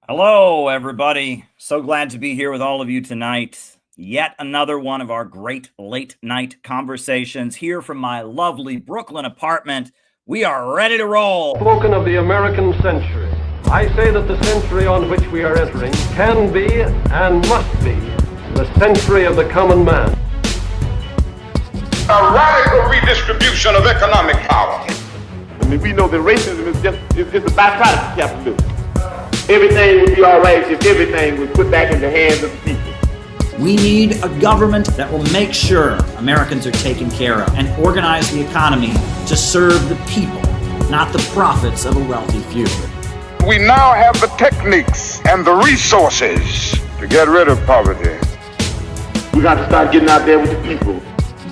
Hello, everybody. So glad to be here with all of you tonight. Yet another one of our great late night conversations here from my lovely Brooklyn apartment. We are ready to roll. Spoken of the American century. I say that the century on which we are entering can be and must be the century of the common man. A radical redistribution of economic power. I mean, we know that racism is just a byproduct of capitalism. Everything would be all right if everything was put back in the hands of the people. We need a government that will make sure Americans are taken care of and organize the economy to serve the people, not the profits of a wealthy few. We now have the techniques and the resources to get rid of poverty. We got to start getting out there with the people.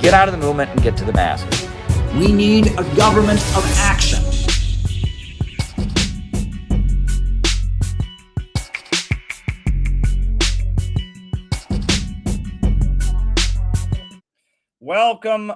Get out of the movement and get to the masses. We need a government of action.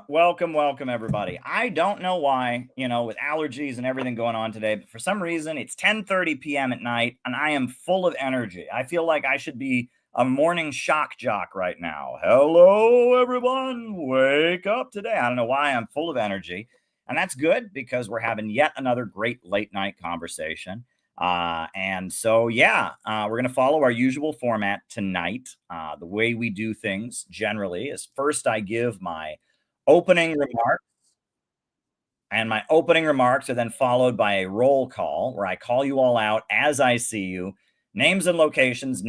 Welcome, everybody. I don't know why, with allergies and everything going on today, but for some reason it's 10:30 p.m. at night and I am full of energy. I feel like I should be a morning shock jock right now. Hello, everyone. Wake up today. I don't know why I'm full of energy. And that's good because we're having yet another great late night conversation. We're going to follow our usual format tonight. The way we do things generally is first I give my opening remarks, and my opening remarks are then followed by a roll call where I call you all out as I see you, names and locations.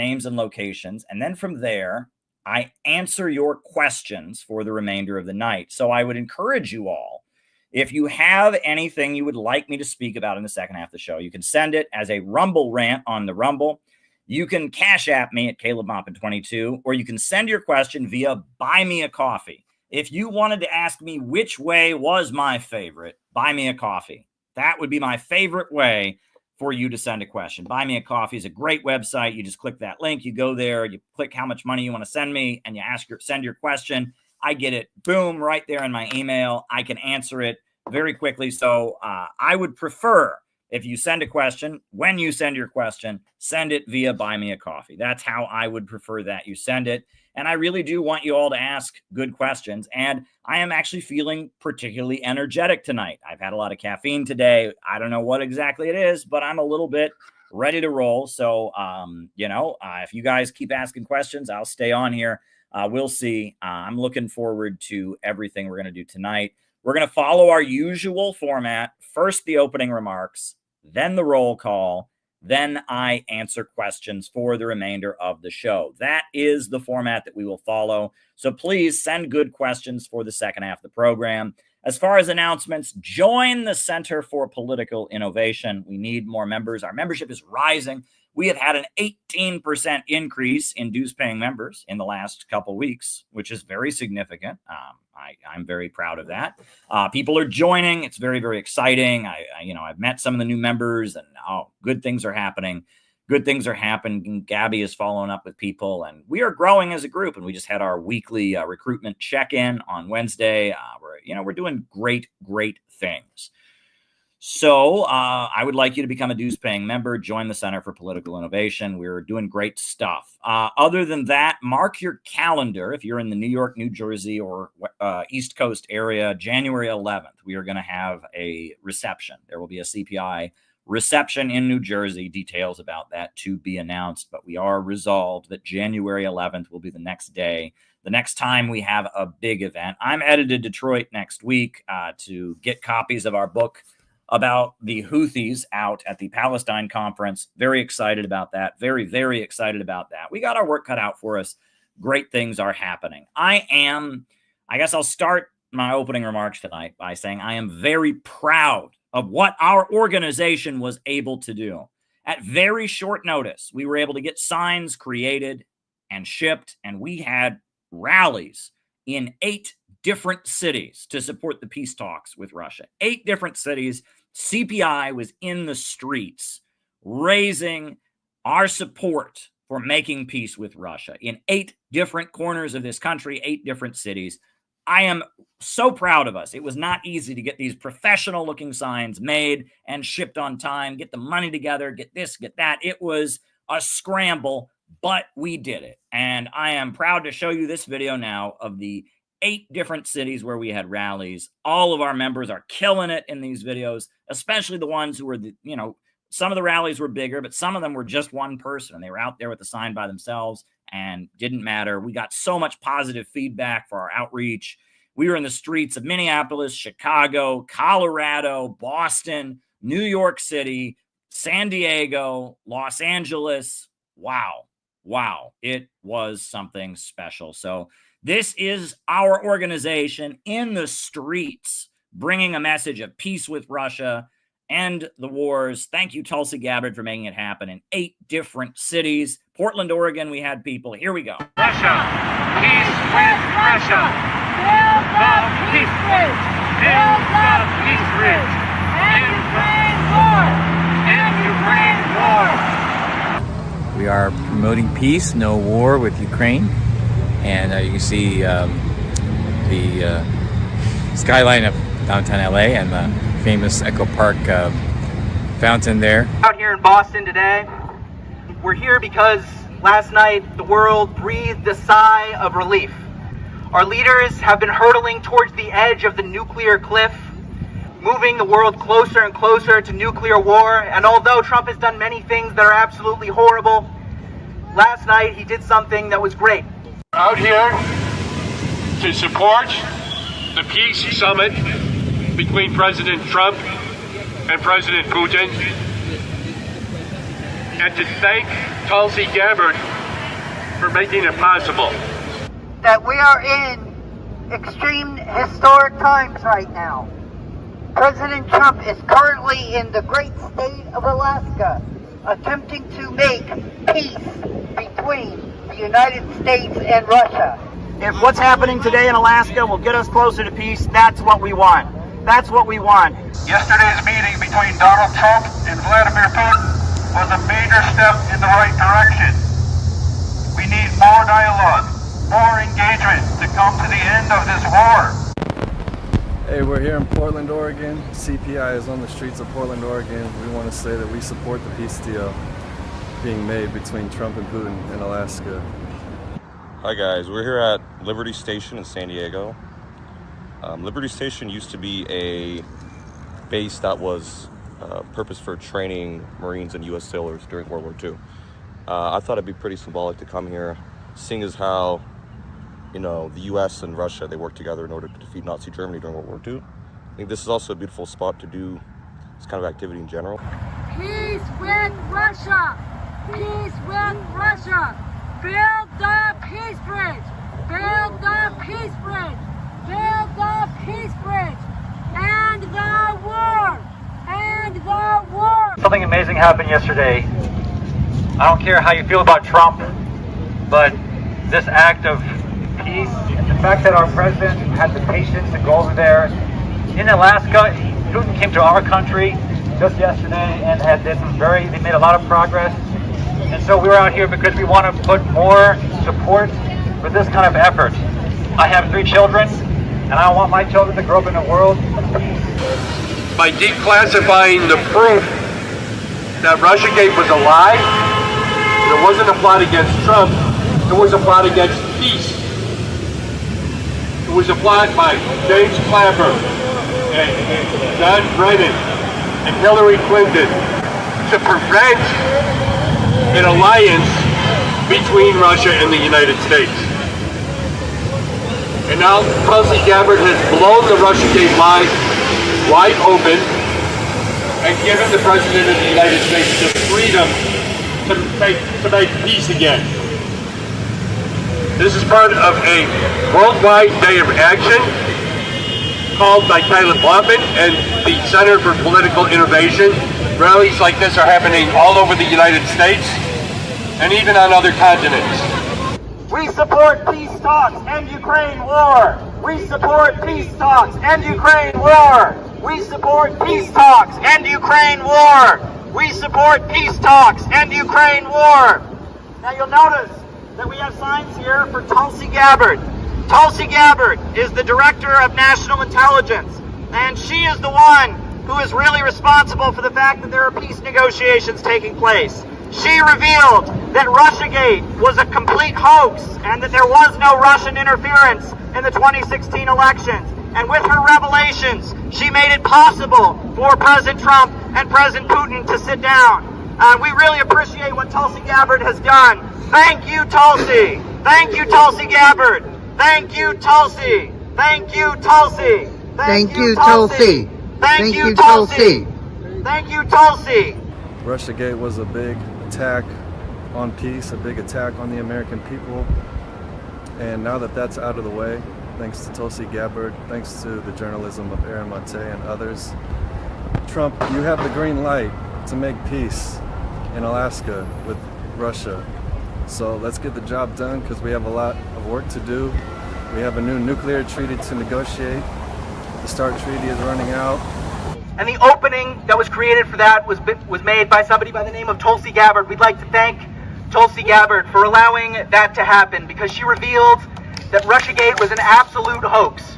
And then from there, I answer your questions for the remainder of the night. So I would encourage you all, if you have anything you would like me to speak about in the second half of the show, you can send it as a Rumble rant on the Rumble. You can Cash App me at CalebMoppin22, or you can send your question via Buy Me a Coffee. If you wanted to ask me which way was my favorite, Buy Me a Coffee. That would be my favorite way for you to send a question. Buy Me a Coffee is a great website. You just click that link, you go there, you click how much money you want to send me, and you send your question. I get it, boom, right there in my email. I can answer it very quickly. So I would prefer if you send a question, when you send your question, send it via Buy Me a Coffee. That's how I would prefer that you send it. And I really do want you all to ask good questions. And I am actually feeling particularly energetic tonight. I've had a lot of caffeine today. I don't know what exactly it is, but I'm a little bit ready to roll. So, if you guys keep asking questions, I'll stay on here. We'll see. I'm looking forward to everything we're going to do tonight. We're going to follow our usual format. First, the opening remarks, then the roll call, then I answer questions for the remainder of the show. That is the format that we will follow. So please send good questions for the second half of the program. As far as announcements, join the Center for Political Innovation. We need more members. Our membership is rising. We have had an 18% increase in dues-paying members in the last couple of weeks, which is very significant. I'm very proud of that. People are joining. It's very, very exciting. I've met some of the new members, and good things are happening. Good things are happening. Gabby is following up with people, and we are growing as a group. And we just had our weekly recruitment check-in on Wednesday. We're doing great things. So I would like you to become a dues-paying member, join the Center for Political Innovation. We're doing great stuff. Other than that, mark your calendar. If you're in the New York, New Jersey, or East Coast area, January 11th, we are going to have a reception. There will be a CPI reception in New Jersey. Details about that to be announced, but we are resolved that January 11th will be the next day. The next time we have a big event. I'm headed to Detroit next week to get copies of our book about the Houthis out at the Palestine conference. Very excited about that. Very, very excited about that. We got our work cut out for us. Great things are happening. I guess I'll start my opening remarks tonight by saying I am very proud of what our organization was able to do. At very short notice, we were able to get signs created and shipped, and we had rallies in 8 different cities to support the peace talks with Russia. 8 different cities. CPI was in the streets raising our support for making peace with Russia in 8 different corners of this country, 8 different cities. I am so proud of us. It was not easy to get these professional looking signs made and shipped on time, get the money together, get this, get that. It was a scramble, but we did it. And I am proud to show you this video now of the 8 different cities where we had rallies. All of our members are killing it in these videos, especially the ones who were, some of the rallies were bigger, but some of them were just one person and they were out there with the sign by themselves and didn't matter. We got so much positive feedback for our outreach. We were in the streets of Minneapolis, Chicago, Colorado, Boston, New York City, San Diego, Los Angeles. Wow. It was something special. So this is our organization in the streets, bringing a message of peace with Russia, end the wars. Thank you, Tulsi Gabbard, for making it happen in 8 different cities. Portland, Oregon, we had people. Here we go. Russia, peace with Russia. Build the peace bridge. Build the peace bridge. End Ukraine war. End Ukraine war. We are promoting peace, no war with Ukraine. And you can see the skyline of downtown LA and the famous Echo Park fountain there. Out here in Boston today, we're here because last night the world breathed a sigh of relief. Our leaders have been hurtling towards the edge of the nuclear cliff, moving the world closer and closer to nuclear war. And although Trump has done many things that are absolutely horrible, last night he did something that was great. Out here to support the peace summit between President Trump and President Putin, and to thank Tulsi Gabbard for making it possible. That we are in extreme historic times right now. President Trump is currently in the great state of Alaska, attempting to make peace between the United States and Russia. If what's happening today in Alaska will get us closer to peace, that's what we want. That's what we want. Yesterday's meeting between Donald Trump and Vladimir Putin was a major step in the right direction. We need more dialogue, more engagement to come to the end of this war. Hey, we're here in Portland, Oregon. CPI is on the streets of Portland, Oregon. We want to say that we support the peace deal being made between Trump and Putin in Alaska. Hi guys, we're here at Liberty Station in San Diego. Liberty Station used to be a base that was purpose for training Marines and U.S. sailors during World War II. I thought it'd be pretty symbolic to come here, seeing as how, the U.S. and Russia, they worked together in order to defeat Nazi Germany during World War II. I think this is also a beautiful spot to do this kind of activity in general. Peace with Russia. Peace with Russia. Build the peace bridge. Build the peace bridge. Build the peace bridge. End the war. End the war. Something amazing happened yesterday. I don't care how you feel about Trump, but this act of peace, and the fact that our president had the patience to go over there in Alaska. Putin came to our country just yesterday and they made a lot of progress. And so we were out here because we want to put more support for this kind of effort. I have 3 children, and I want my children to grow up in a world of peace. By declassifying the proof that Russiagate was a lie, there wasn't a plot against Trump, there was a plot against peace. It was a plot by James Clapper and John Brennan and Hillary Clinton to prevent an alliance between Russia and the United States. And now Tulsi Gabbard has blown the Russiagate lie wide open and given the President of the United States the freedom to make peace again. This is part of a worldwide day of action called by Caleb Blaupin and the Center for Political Innovation. Rallies like this are happening all over the United States and even on other continents. We support peace talks and Ukraine war. We support peace talks and Ukraine war. We support peace talks and Ukraine war. We support peace talks and Ukraine war. Now you'll notice that we have signs here for Tulsi Gabbard. Tulsi Gabbard is the Director of National Intelligence, and she is the one who is really responsible for the fact that there are peace negotiations taking place. She revealed that Russiagate was a complete hoax and that there was no Russian interference in the 2016 elections. And with her revelations, she made it possible for President Trump and President Putin to sit down. We really appreciate what Tulsi Gabbard has done. Thank you, Tulsi. Thank you, Tulsi Gabbard. Thank you, Tulsi. Thank you, Tulsi. Thank you, Tulsi. Thank you, Tulsi. Thank you, Tulsi. Russiagate was a big attack on peace, a big attack on the American people. And now that that's out of the way, thanks to Tulsi Gabbard, thanks to the journalism of Aaron Monte and others, Trump, you have the green light to make peace in Alaska with Russia. So let's get the job done because we have a lot of work to do. We have a new nuclear treaty to negotiate. The START treaty is running out. And the opening that was created for that was made by somebody by the name of Tulsi Gabbard. We'd like to thank Tulsi Gabbard for allowing that to happen because she revealed that Russiagate was an absolute hoax.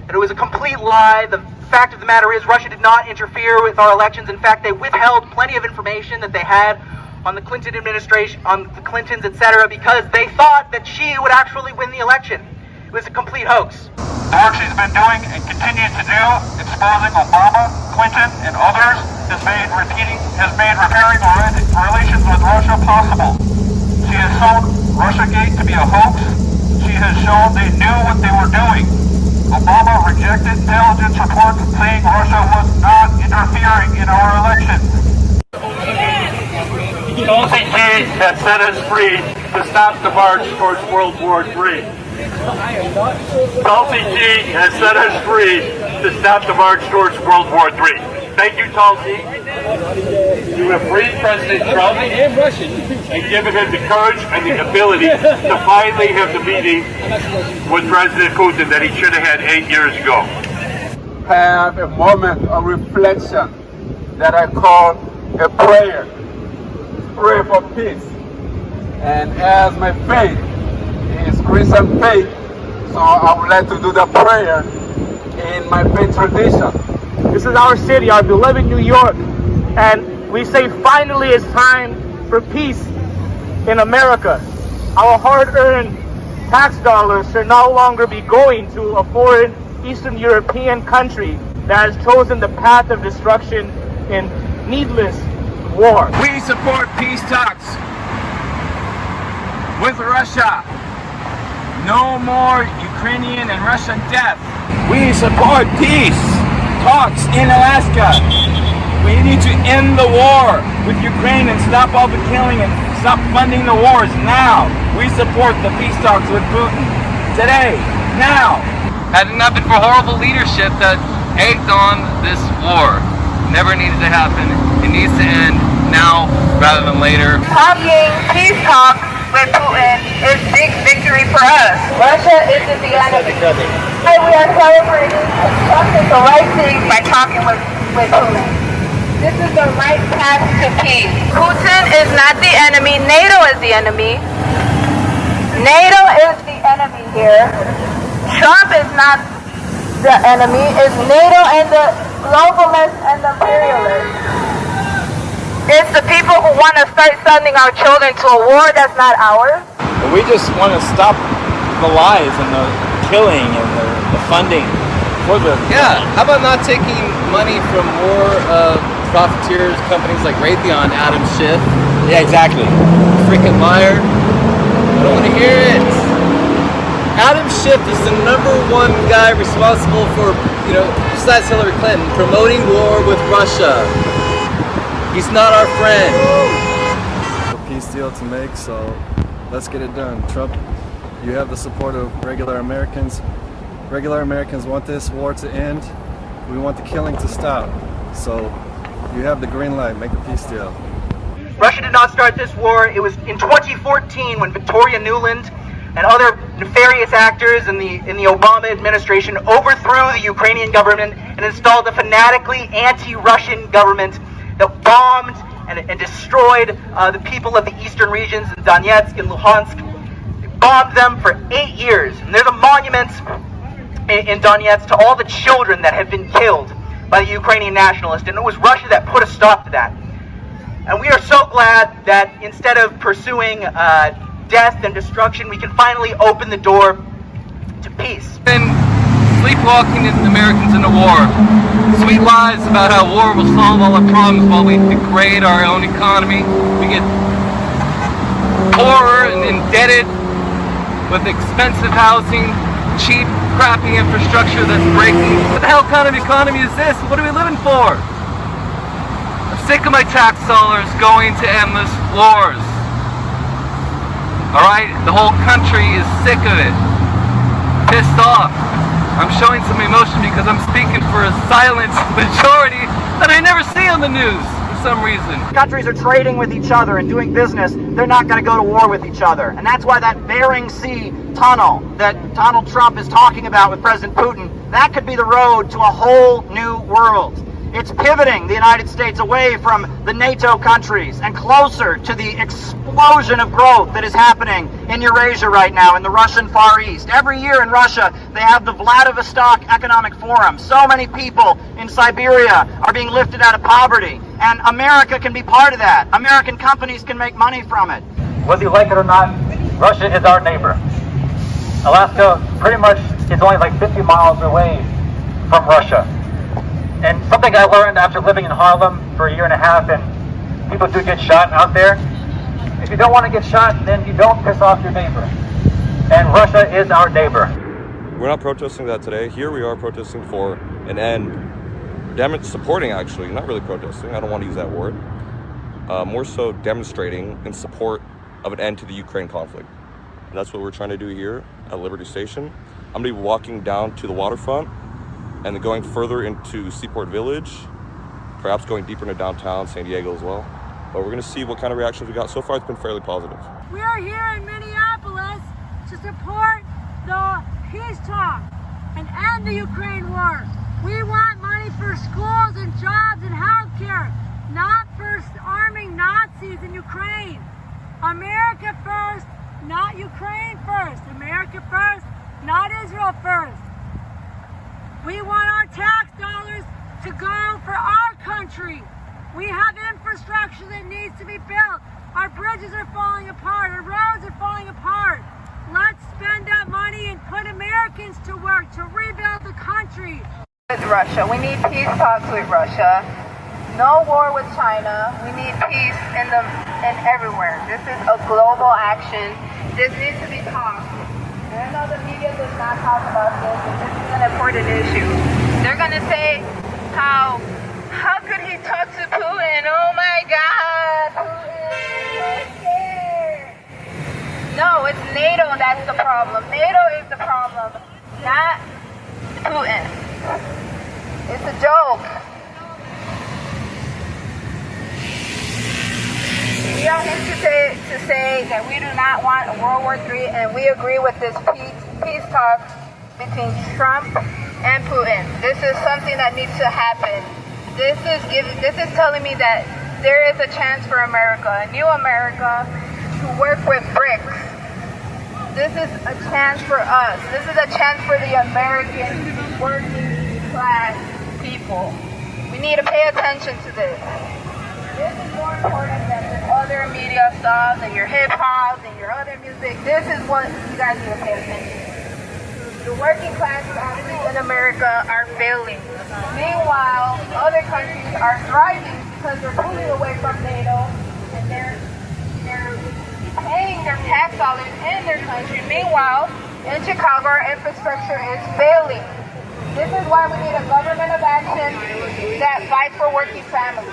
And it was a complete lie. The fact of the matter is Russia did not interfere with our elections. In fact, they withheld plenty of information that they had on the Clinton administration, on the Clintons, etc., because they thought that she would actually win the election. It was a complete hoax. The work she's been doing and continues to do, exposing Obama, Clinton, and others, has made repairing relations with Russia possible. She has shown Russiagate to be a hoax. She has shown they knew what they were doing. Obama rejected intelligence reports saying Russia was not interfering in our elections. Tulsi G has set us free to stop the march towards World War III. Tulsi G has set us free to stop the march towards World War III. Thank you, Tulsi. You have freed President Trump and given him the courage and the ability to finally have the meeting with President Putin that he should have had 8 years ago. Have a moment of reflection that I call a prayer. Pray for peace. And as my faith is Christian faith, so I would like to do the prayer in my faith tradition. This is our city, our beloved New York, and we say finally it's time for peace in America. Our hard-earned tax dollars should no longer be going to a foreign Eastern European country that has chosen the path of destruction in needless war. We support peace talks with Russia. No more Ukrainian and Russian death. We support peace talks in Alaska. We need to end the war with Ukraine and stop all the killing and stop funding the wars now. We support the peace talks with Putin today, now. Had it not been for horrible leadership that egged on this war, never needed to happen. It needs to end now rather than later. Talking peace talk with Putin is big victory for us. Russia isn't the enemy. We are celebrating constructing the right thing by talking with Putin. This is the right path to peace. Putin is not the enemy. NATO is the enemy. NATO is the enemy here. Trump is not the enemy. It's NATO and the globalists and the imperialists. It's the people who want to start sending our children to a war that's not ours. We just want to stop the lies and the killing and the funding for the... Yeah, how about not taking money from more profiteers, companies like Raytheon, Adam Schiff? Yeah, exactly. Freaking liar. I don't want to hear it. Adam Schiff is the #1 guy responsible for, besides Hillary Clinton, promoting war with Russia. He's not our friend. A peace deal to make, so let's get it done. Trump, you have the support of regular Americans. Regular Americans want this war to end. We want the killing to stop. So you have the green light. Make a peace deal. Russia did not start this war. It was in 2014 when Victoria Nuland and other nefarious actors in the Obama administration overthrew the Ukrainian government and installed a fanatically anti-Russian government that bombed and destroyed the people of the eastern regions in Donetsk and Luhansk. It bombed them for 8 years. And there's a monument in Donetsk to all the children that have been killed by the Ukrainian nationalists. And it was Russia that put a stop to that. And we are so glad that instead of pursuing death and destruction, we can finally open the door to peace. Been sleepwalking Americans into war. Sweet lies about how war will solve all our problems while we degrade our own economy. We get poorer and indebted with expensive housing, cheap, crappy infrastructure that's breaking. What the hell kind of economy is this? What are we living for? I'm sick of my tax dollars going to endless wars. Alright? The whole country is sick of it. Pissed off. I'm showing some emotion because I'm speaking for a silent majority that I never see on the news for some reason. Countries are trading with each other and doing business. They're not going to go to war with each other. And that's why that Bering Sea tunnel that Donald Trump is talking about with President Putin, that could be the road to a whole new world. It's pivoting the United States away from the NATO countries and closer to the explosion of growth that is happening in Eurasia right now, in the Russian Far East. Every year in Russia, they have the Vladivostok Economic Forum. So many people in Siberia are being lifted out of poverty, and America can be part of that. American companies can make money from it. Whether you like it or not, Russia is our neighbor. Alaska pretty much is only like 50 miles away from Russia. And something I learned after living in Harlem for a year and a half, and people do get shot out there. If you don't want to get shot, then you don't piss off your neighbor. And Russia is our neighbor. We're not protesting that today. Here we are protesting for an end. Supporting, actually, not really protesting. I don't want to use that word. More so demonstrating in support of an end to the Ukraine conflict. And that's what we're trying to do here at Liberty Station. I'm going to be walking down to the waterfront and then going further into Seaport Village, perhaps going deeper into downtown San Diego as well. But we're going to see what kind of reactions we got. So far, it's been fairly positive. We are here in Minneapolis to support the peace talk and end the Ukraine war. We want money for schools and jobs and healthcare, not for arming Nazis in Ukraine. America first, not Ukraine first. America first, not Israel first. We want our tax dollars to go for our country. We have infrastructure that needs to be built. Our bridges are falling apart. Our roads are falling apart. Let's spend that money and put Americans to work to rebuild the country. With Russia, we need peace talks with Russia. No war with China. We need peace in everywhere. This is a global action. This needs to be talked. I know the media does not talk about this, and this is an important issue. They're going to say how could he talk to Putin? Oh my God, Putin is so scared. No, it's NATO that's the problem. NATO is the problem, not Putin. It's a joke. We are here to say that we do not want a World War III, and we agree with this peace talk between Trump and Putin. This is something that needs to happen. This is telling me that there is a chance for America, a new America, to work with BRICS. This is a chance for us. This is a chance for the American working class people. We need to pay attention to this. This is more important than your other media stuff and your hip hop and your other music. This is what you guys need to pay attention to. The working class families in America are failing. Meanwhile, other countries are thriving because they're pulling away from NATO and they're paying their tax dollars in their country. Meanwhile, in Chicago, our infrastructure is failing. This is why we need a government of action that fights for working families.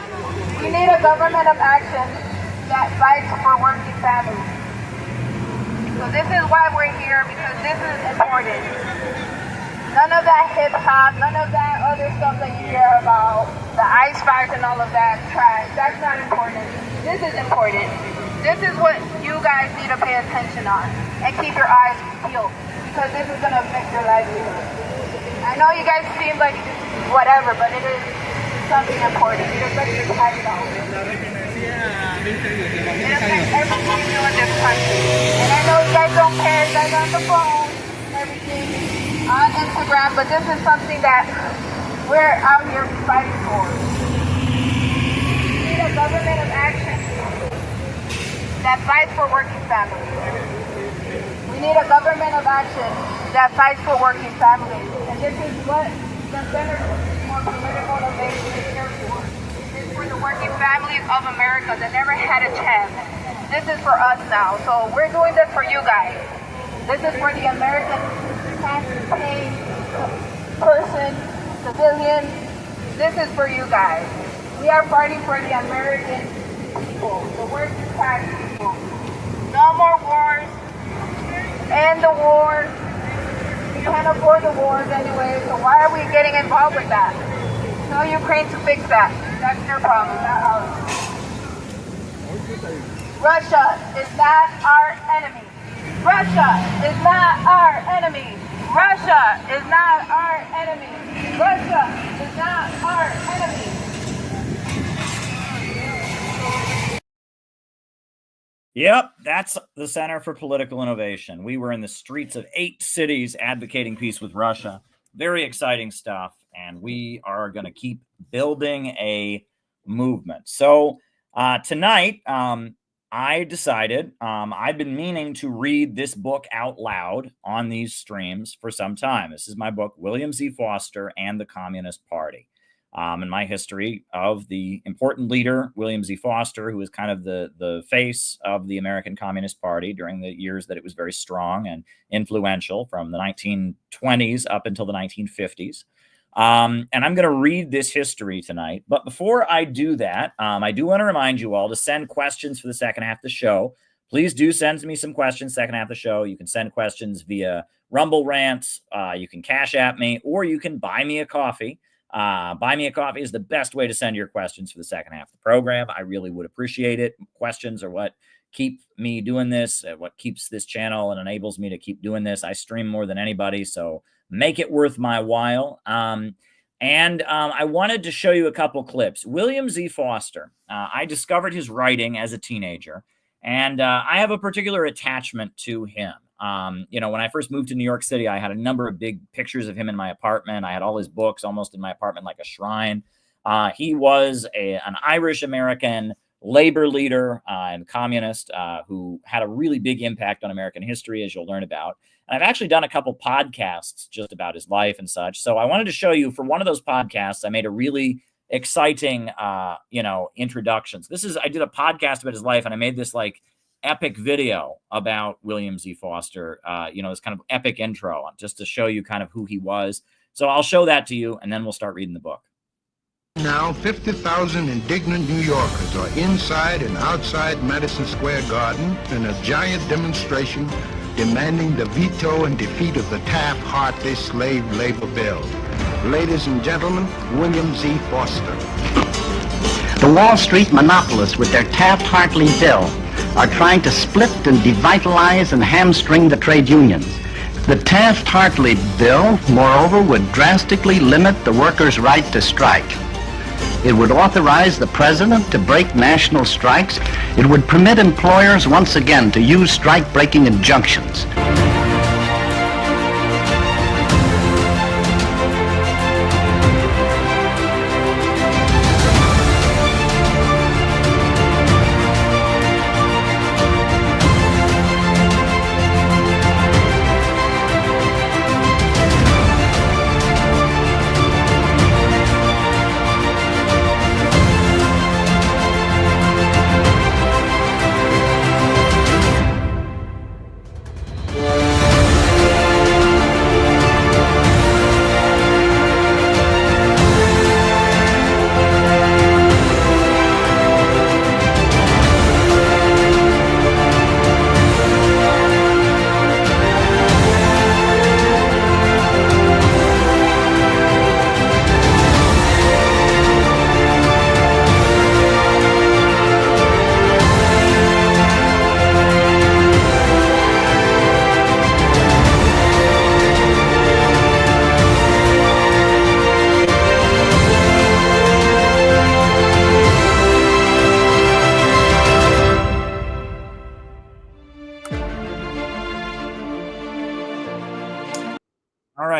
We need a government of action that fights for working families. So this is why we're here, because this is important. None of that hip hop, none of that other stuff that you hear about, the ice fights and all of that trash, that's not important. This is important. This is what you guys need to pay attention on and keep your eyes peeled, because this is going to affect your livelihood. I know you guys seem like whatever, but it is something important. It affects your tax dollars. It affects everything you do in this country. And I know you guys don't care, you guys are on the phone and everything, on Instagram, but this is something that we're out here fighting for. We need a a government of action that fights for working families. We need a government of action that fights for working families. And this is what the Center for Political Innovation is here for. This is for the working families of America that never had a chance. This is for us now. So we're doing this for you guys. This is for the American tax-paying person, civilian. This is for you guys. We are fighting for the American people, the working class people. No more wars. End the wars. We can't afford the wars anyway, so why are we getting involved with that? Tell Ukraine to fix that. That's their problem, not ours. Russia is not our enemy. Russia is not our enemy. Russia is not our enemy. Russia is not our enemy. Yep, that's the Center for Political Innovation. We were in the streets of 8 cities advocating peace with Russia. Very exciting stuff, and we are going to keep building a movement. So tonight, I decided I've been meaning to read this book out loud on these streams for some time. This is my book, William Z. Foster and the Communist Party. And my history of the important leader, William Z. Foster, who was kind of the face of the American Communist Party during the years that it was very strong and influential from the 1920s up until the 1950s. And I'm going to read this history tonight. But before I do that, I do want to remind you all to send questions for the second half of the show. Please do send me some questions second half of the show. You can send questions via Rumble Rants. You can Cash App me, or you can buy me a coffee. Buy me a coffee is the best way to send your questions for the second half of the program. I really would appreciate it. Questions are what keep me doing this, what keeps this channel and enables me to keep doing this. I stream more than anybody, so make it worth my while. I wanted to show you a couple clips. William Z. Foster, I discovered his writing as a teenager, and I have a particular attachment to him. When I first moved to New York City, I had a number of big pictures of him in my apartment. I had all his books almost in my apartment like a shrine. He was an Irish-American labor leader and communist who had a really big impact on American history, as you'll learn about. And I've actually done a couple podcasts just about his life and such. So I wanted to show you, for one of those podcasts, I made a really exciting, introductions. I did a podcast about his life, and I made this epic video about William Z. Foster, this kind of epic intro just to show you kind of who he was. So I'll show that to you, and then we'll start reading the book. Now, 50,000 indignant New Yorkers are inside and outside Madison Square Garden in a giant demonstration demanding the veto and defeat of the Taft-Hartley slave labor bill. Ladies and gentlemen, William Z. Foster. The Wall Street monopolists with their Taft-Hartley bill are trying to split and devitalize and hamstring the trade unions. The Taft-Hartley bill, moreover, would drastically limit the workers' right to strike. It would authorize the president to break national strikes. It would permit employers once again to use strike-breaking injunctions.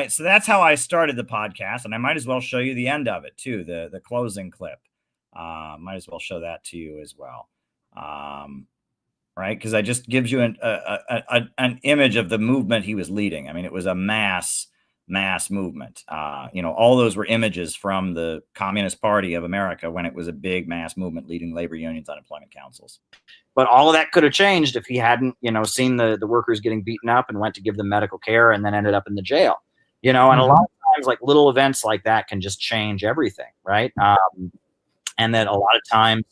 So that's how I started the podcast, and I might as well show you the end of it too, the closing clip. Might as well show that to you as well. Right? Because that just gives you an image of the movement he was leading. I mean, it was a mass movement. All those were images from the Communist Party of America when it was a big mass movement leading labor unions, unemployment councils. But all of that could have changed if he hadn't, seen the workers getting beaten up and went to give them medical care and then ended up in the jail. And a lot of times, like little events like that can just change everything, right? And then a lot of times,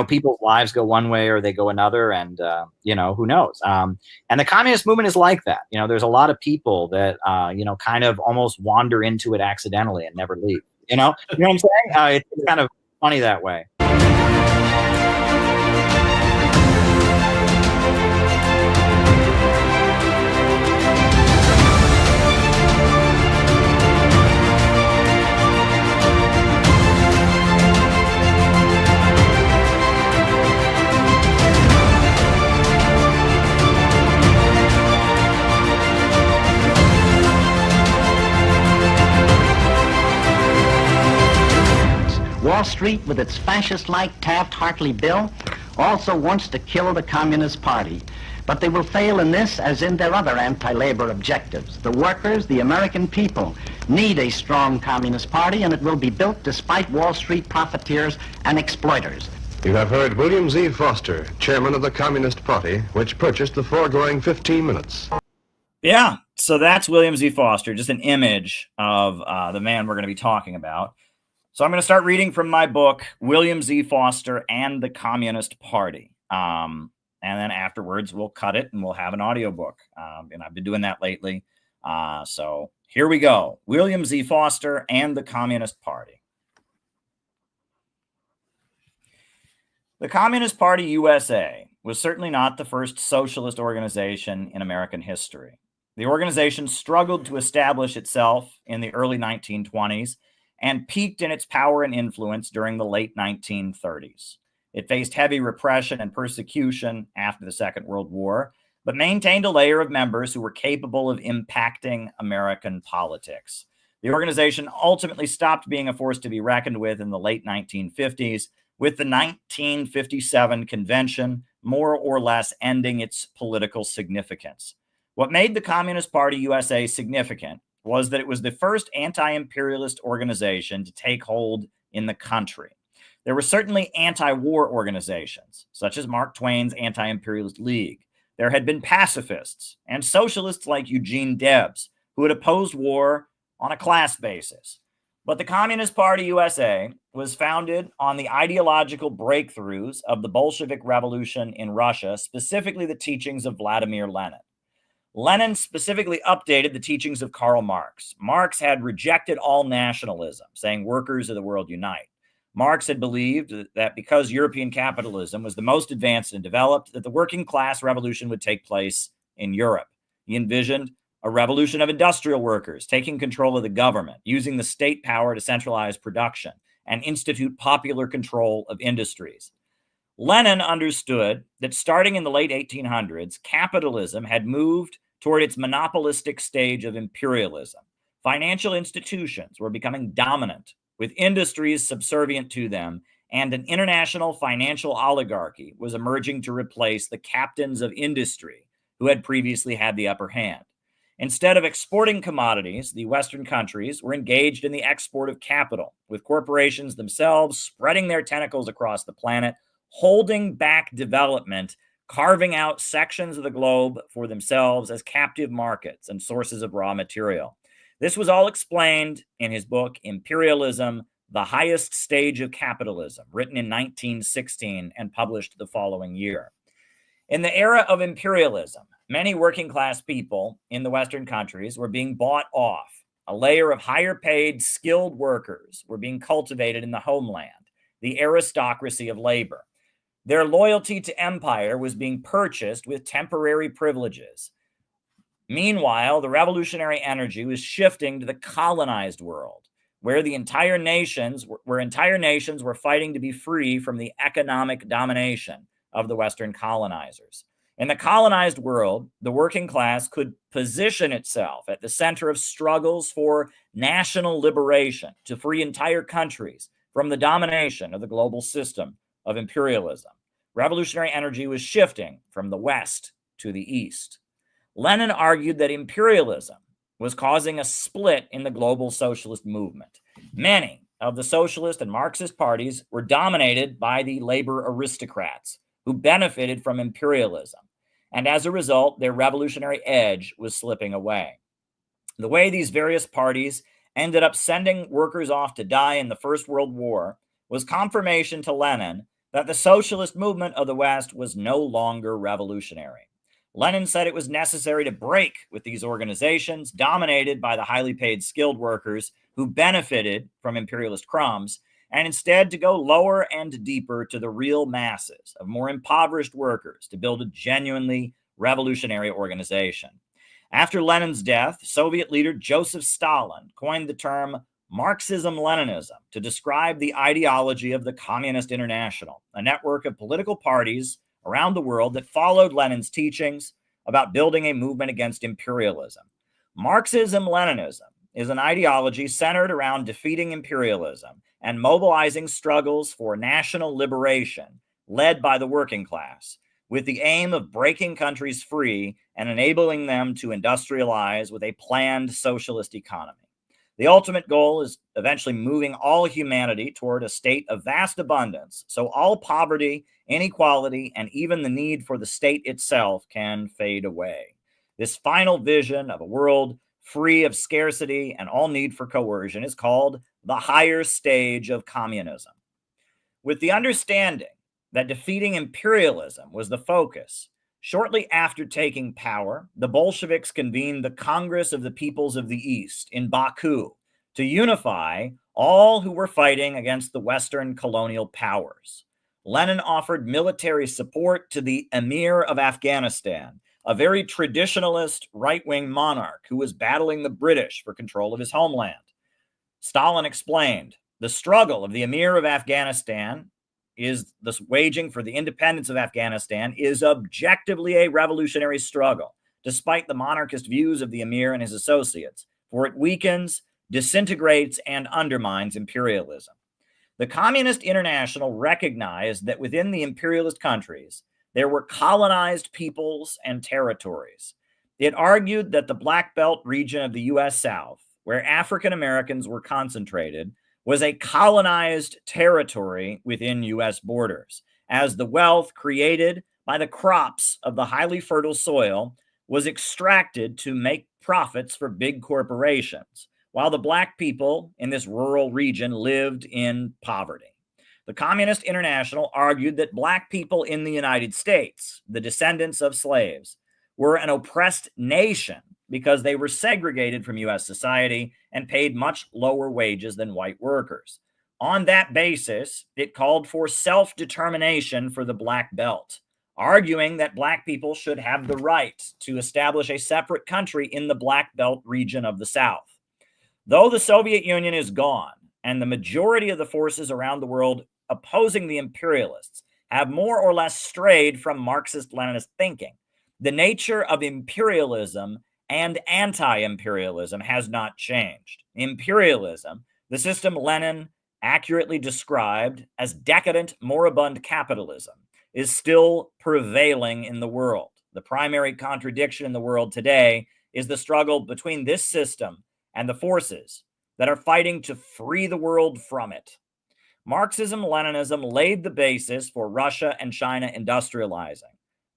people's lives go one way or they go another, and who knows? And the communist movement is like that. There's a lot of people that kind of almost wander into it accidentally and never leave. You know what I'm saying? It's kind of funny that way. Wall Street, with its fascist-like Taft-Hartley bill, also wants to kill the Communist Party. But they will fail in this as in their other anti-labor objectives. The workers, the American people, need a strong Communist Party, and it will be built despite Wall Street profiteers and exploiters. You have heard William Z. Foster, chairman of the Communist Party, which purchased the foregoing 15 minutes. Yeah, so that's William Z. Foster, just an image of the man we're going to be talking about. So I'm going to start reading from my book, William Z. Foster and the Communist Party. And then afterwards, we'll cut it and we'll have an audiobook. And I've been doing that lately. So here we go. William Z. Foster and the Communist Party. The Communist Party USA was certainly not the first socialist organization in American history. The organization struggled to establish itself in the early 1920s and peaked in its power and influence during the late 1930s. It faced heavy repression and persecution after the Second World War, but maintained a layer of members who were capable of impacting American politics. The organization ultimately stopped being a force to be reckoned with in the late 1950s, with the 1957 convention more or less ending its political significance. What made the Communist Party USA significant was that it was the first anti-imperialist organization to take hold in the country. There were certainly anti-war organizations, such as Mark Twain's Anti-Imperialist League. There had been pacifists and socialists like Eugene Debs, who had opposed war on a class basis. But the Communist Party USA was founded on the ideological breakthroughs of the Bolshevik Revolution in Russia, specifically the teachings of Vladimir Lenin. Lenin specifically updated the teachings of Karl Marx. Marx had rejected all nationalism, saying workers of the world unite. Marx had believed that because European capitalism was the most advanced and developed, that the working class revolution would take place in Europe. He envisioned a revolution of industrial workers taking control of the government, using the state power to centralize production and institute popular control of industries. Lenin understood that starting in the late 1800s, capitalism had moved toward its monopolistic stage of imperialism. Financial institutions were becoming dominant, with industries subservient to them, and an international financial oligarchy was emerging to replace the captains of industry who had previously had the upper hand. Instead of exporting commodities, the Western countries were engaged in the export of capital, with corporations themselves spreading their tentacles across the planet, holding back development, carving out sections of the globe for themselves as captive markets and sources of raw material. This was all explained in his book, Imperialism, The Highest Stage of Capitalism, written in 1916 and published the following year. In the era of imperialism, many working class people in the Western countries were being bought off. A layer of higher paid, skilled workers were being cultivated in the homeland, the aristocracy of labor. Their loyalty to empire was being purchased with temporary privileges. Meanwhile, the revolutionary energy was shifting to the colonized world, where entire nations were fighting to be free from the economic domination of the Western colonizers. In the colonized world, the working class could position itself at the center of struggles for national liberation, to free entire countries from the domination of the global system of imperialism. Revolutionary energy was shifting from the West to the East. Lenin argued that imperialism was causing a split in the global socialist movement. Many of the socialist and Marxist parties were dominated by the labor aristocrats who benefited from imperialism, and as a result, their revolutionary edge was slipping away. The way these various parties ended up sending workers off to die in the First World War was confirmation to Lenin that the socialist movement of the West was no longer revolutionary. Lenin said it was necessary to break with these organizations dominated by the highly paid skilled workers who benefited from imperialist crumbs, and instead to go lower and deeper to the real masses of more impoverished workers to build a genuinely revolutionary organization. After Lenin's death, Soviet leader Joseph Stalin coined the term Marxism-Leninism to describe the ideology of the Communist International, a network of political parties around the world that followed Lenin's teachings about building a movement against imperialism. Marxism-Leninism is an ideology centered around defeating imperialism and mobilizing struggles for national liberation led by the working class, with the aim of breaking countries free and enabling them to industrialize with a planned socialist economy. The ultimate goal is eventually moving all humanity toward a state of vast abundance, so all poverty, inequality, and even the need for the state itself can fade away. This final vision of a world free of scarcity and all need for coercion is called the higher stage of communism. With the understanding that defeating imperialism was the focus, shortly after taking power, the Bolsheviks convened the Congress of the Peoples of the East in Baku to unify all who were fighting against the Western colonial powers. Lenin offered military support to the Emir of Afghanistan, a very traditionalist right-wing monarch who was battling the British for control of his homeland. Stalin explained, the struggle of the Emir of Afghanistan is this waging for the independence of Afghanistan is objectively a revolutionary struggle, despite the monarchist views of the Emir and his associates, for it weakens, disintegrates, and undermines imperialism. The Communist International recognized that within the imperialist countries, there were colonized peoples and territories. It argued that the Black Belt region of the U.S. South, where African Americans were concentrated, was a colonized territory within U.S. borders, as the wealth created by the crops of the highly fertile soil was extracted to make profits for big corporations, while the Black people in this rural region lived in poverty. The Communist International argued that Black people in the United States, the descendants of slaves, were an oppressed nation because they were segregated from U.S. society and paid much lower wages than white workers. On that basis, it called for self-determination for the Black Belt, arguing that Black people should have the right to establish a separate country in the Black Belt region of the South. Though the Soviet Union is gone, and the majority of the forces around the world opposing the imperialists have more or less strayed from Marxist-Leninist thinking, the nature of imperialism and anti-imperialism has not changed. Imperialism, the system Lenin accurately described as decadent, moribund capitalism, is still prevailing in the world. The primary contradiction in the world today is the struggle between this system and the forces that are fighting to free the world from it. Marxism-Leninism laid the basis for Russia and China industrializing,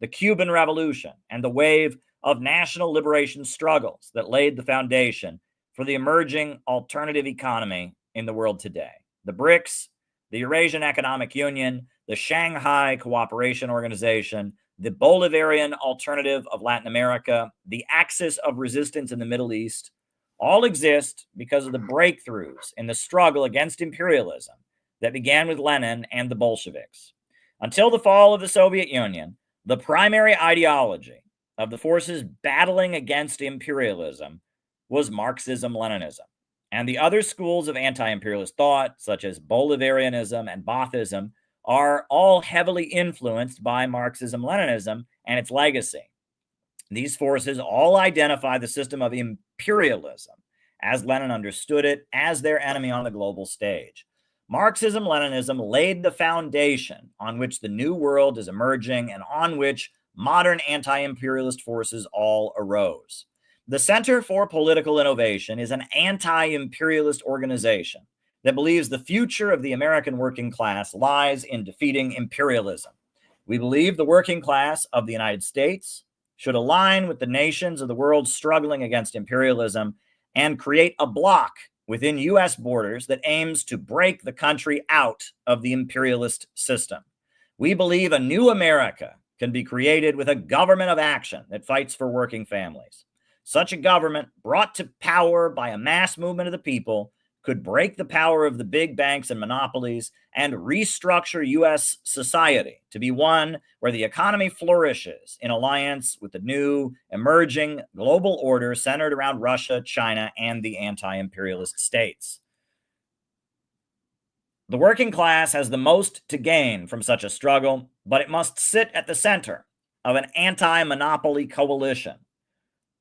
the Cuban Revolution, and the wave of national liberation struggles that laid the foundation for the emerging alternative economy in the world today. The BRICS, the Eurasian Economic Union, the Shanghai Cooperation Organization, the Bolivarian Alternative of Latin America, the Axis of Resistance in the Middle East, all exist because of the breakthroughs in the struggle against imperialism that began with Lenin and the Bolsheviks. Until the fall of the Soviet Union, the primary ideology of the forces battling against imperialism was Marxism-Leninism, and the other schools of anti-imperialist thought, such as Bolivarianism and Baathism, are all heavily influenced by Marxism-Leninism and its legacy. These forces all identify the system of imperialism, as Lenin understood it, as their enemy on the global stage. Marxism-Leninism laid the foundation on which the new world is emerging and on which modern anti-imperialist forces all arose. The Center for Political Innovation is an anti-imperialist organization that believes the future of the American working class lies in defeating imperialism. We believe the working class of the United States should align with the nations of the world struggling against imperialism and create a bloc within U.S. borders that aims to break the country out of the imperialist system. We believe a new America can be created with a government of action that fights for working families. Such a government, brought to power by a mass movement of the people, could break the power of the big banks and monopolies and restructure U.S. society to be one where the economy flourishes in alliance with the new emerging global order centered around Russia, China, and the anti-imperialist states. The working class has the most to gain from such a struggle, but it must sit at the center of an anti-monopoly coalition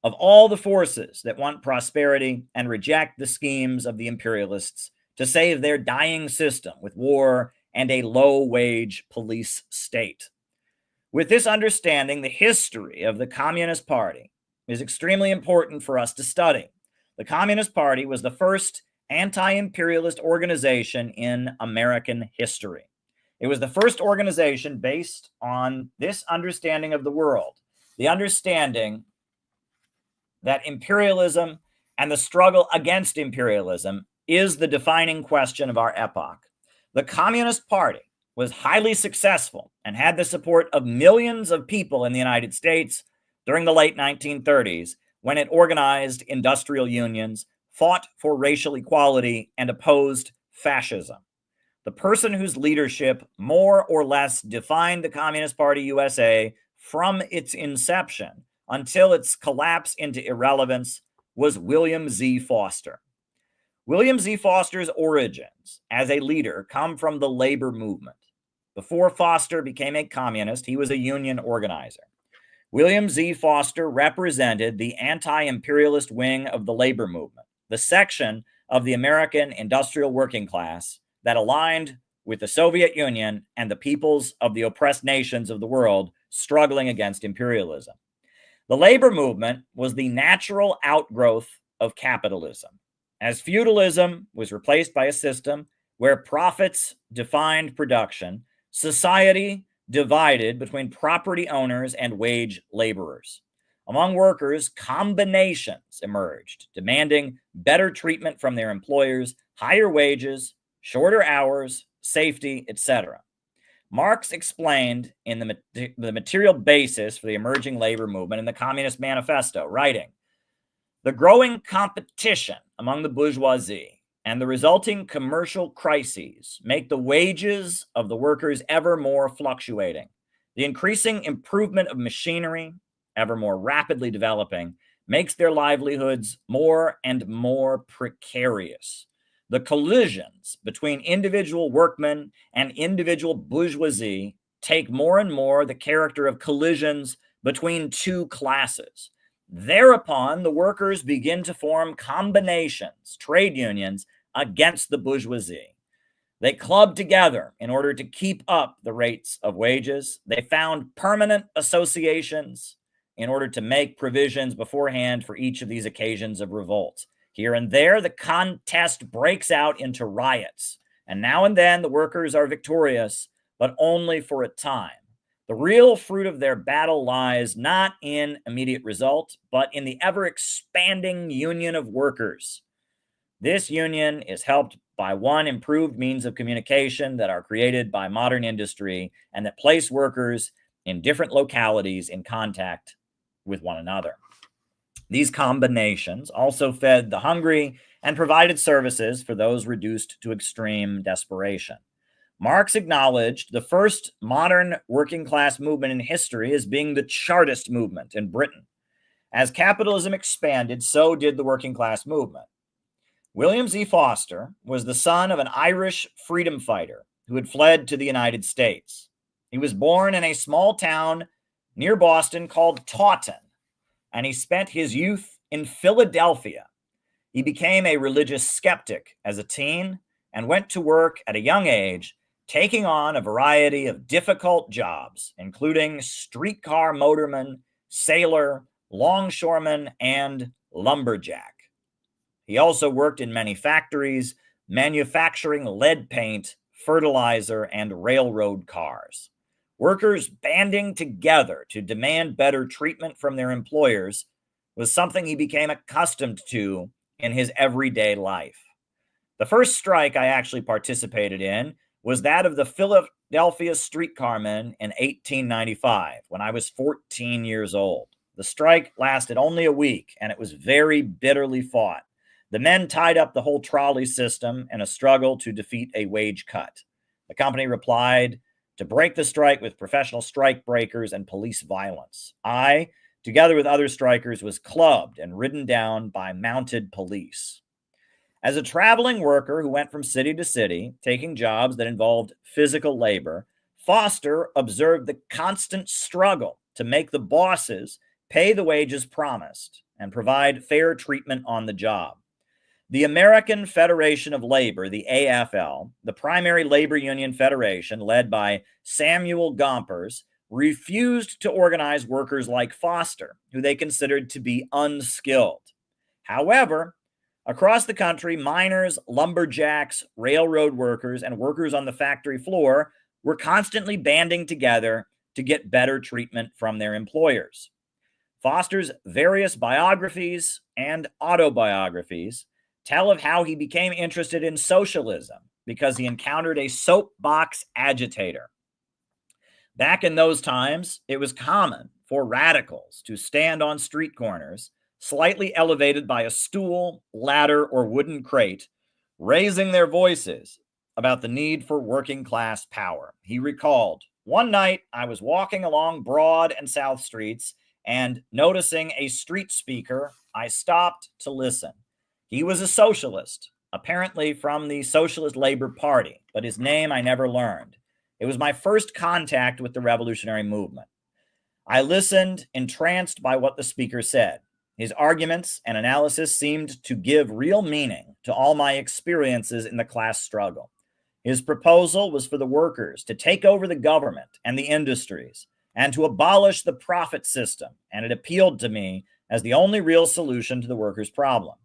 of all the forces that want prosperity and reject the schemes of the imperialists to save their dying system with war and a low-wage police state. With this understanding, the history of the Communist Party is extremely important for us to study. The Communist Party was the first anti-imperialist organization in American history. It was the first organization based on this understanding of the world, the understanding that imperialism and the struggle against imperialism is the defining question of our epoch. The Communist Party was highly successful and had the support of millions of people in the United States during the late 1930s when it organized industrial unions, fought for racial equality, and opposed fascism. The person whose leadership more or less defined the Communist Party USA from its inception until its collapse into irrelevance was William Z. Foster. William Z. Foster's origins as a leader come from the labor movement. Before Foster became a communist, he was a union organizer. William Z. Foster represented the anti-imperialist wing of the labor movement, the section of the American industrial working class that aligned with the Soviet Union and the peoples of the oppressed nations of the world struggling against imperialism. The labor movement was the natural outgrowth of capitalism, as feudalism was replaced by a system where profits defined production, society divided between property owners and wage laborers. Among workers, combinations emerged, demanding better treatment from their employers, higher wages, shorter hours, safety, etc. Marx explained in the material basis for the emerging labor movement in the Communist Manifesto, writing, "The growing competition among the bourgeoisie and the resulting commercial crises make the wages of the workers ever more fluctuating. The increasing improvement of machinery, ever more rapidly developing, makes their livelihoods more and more precarious. The collisions between individual workmen and individual bourgeoisie take more and more the character of collisions between two classes. Thereupon, the workers begin to form combinations, trade unions, against the bourgeoisie. They club together in order to keep up the rates of wages. They found permanent associations in order to make provisions beforehand for each of these occasions of revolt. Here and there, the contest breaks out into riots, and now and then the workers are victorious, but only for a time. The real fruit of their battle lies not in immediate result, but in the ever-expanding union of workers. This union is helped by one, improved means of communication that are created by modern industry and that place workers in different localities in contact with one another. These combinations also fed the hungry and provided services for those reduced to extreme desperation. Marx acknowledged the first modern working class movement in history as being the Chartist movement in Britain. As capitalism expanded, so did the working class movement. William Z. Foster was the son of an Irish freedom fighter who had fled to the United States. He was born in a small town near Boston called Taunton, and he spent his youth in Philadelphia. He became a religious skeptic as a teen and went to work at a young age, taking on a variety of difficult jobs, including streetcar motorman, sailor, longshoreman, and lumberjack. He also worked in many factories, manufacturing lead paint, fertilizer, and railroad cars. Workers banding together to demand better treatment from their employers was something he became accustomed to in his everyday life. The first strike I actually participated in was that of the Philadelphia streetcarmen in 1895, when I was 14 years old. The strike lasted only a week, and it was very bitterly fought. The men tied up the whole trolley system in a struggle to defeat a wage cut. The company replied to break the strike with professional strike breakers and police violence. I, together with other strikers, was clubbed and ridden down by mounted police. As a traveling worker who went from city to city, taking jobs that involved physical labor, Foster observed the constant struggle to make the bosses pay the wages promised and provide fair treatment on the job. The American Federation of Labor, the AFL, the primary labor union federation led by Samuel Gompers, refused to organize workers like Foster, who they considered to be unskilled. However, across the country, miners, lumberjacks, railroad workers, and workers on the factory floor were constantly banding together to get better treatment from their employers. Foster's various biographies and autobiographies tell of how he became interested in socialism because he encountered a soapbox agitator. Back in those times, it was common for radicals to stand on street corners, slightly elevated by a stool, ladder, or wooden crate, raising their voices about the need for working class power. He recalled, "One night I was walking along Broad and South Streets and noticing a street speaker, I stopped to listen. He was a socialist, apparently from the Socialist Labor Party, but his name I never learned. It was my first contact with the revolutionary movement. I listened, entranced by what the speaker said. His arguments and analysis seemed to give real meaning to all my experiences in the class struggle. His proposal was for the workers to take over the government and the industries and to abolish the profit system, and it appealed to me as the only real solution to the workers' problem.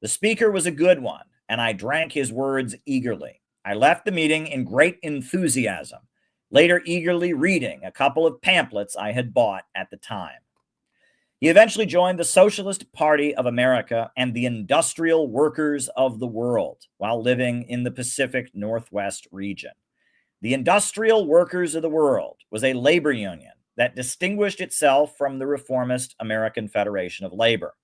The speaker was a good one, and I drank his words eagerly. I left the meeting in great enthusiasm, later eagerly reading a couple of pamphlets I had bought at the time." He eventually joined the Socialist Party of America and the Industrial Workers of the World while living in the Pacific Northwest region. The Industrial Workers of the World was a labor union that distinguished itself from the reformist American Federation of Labor.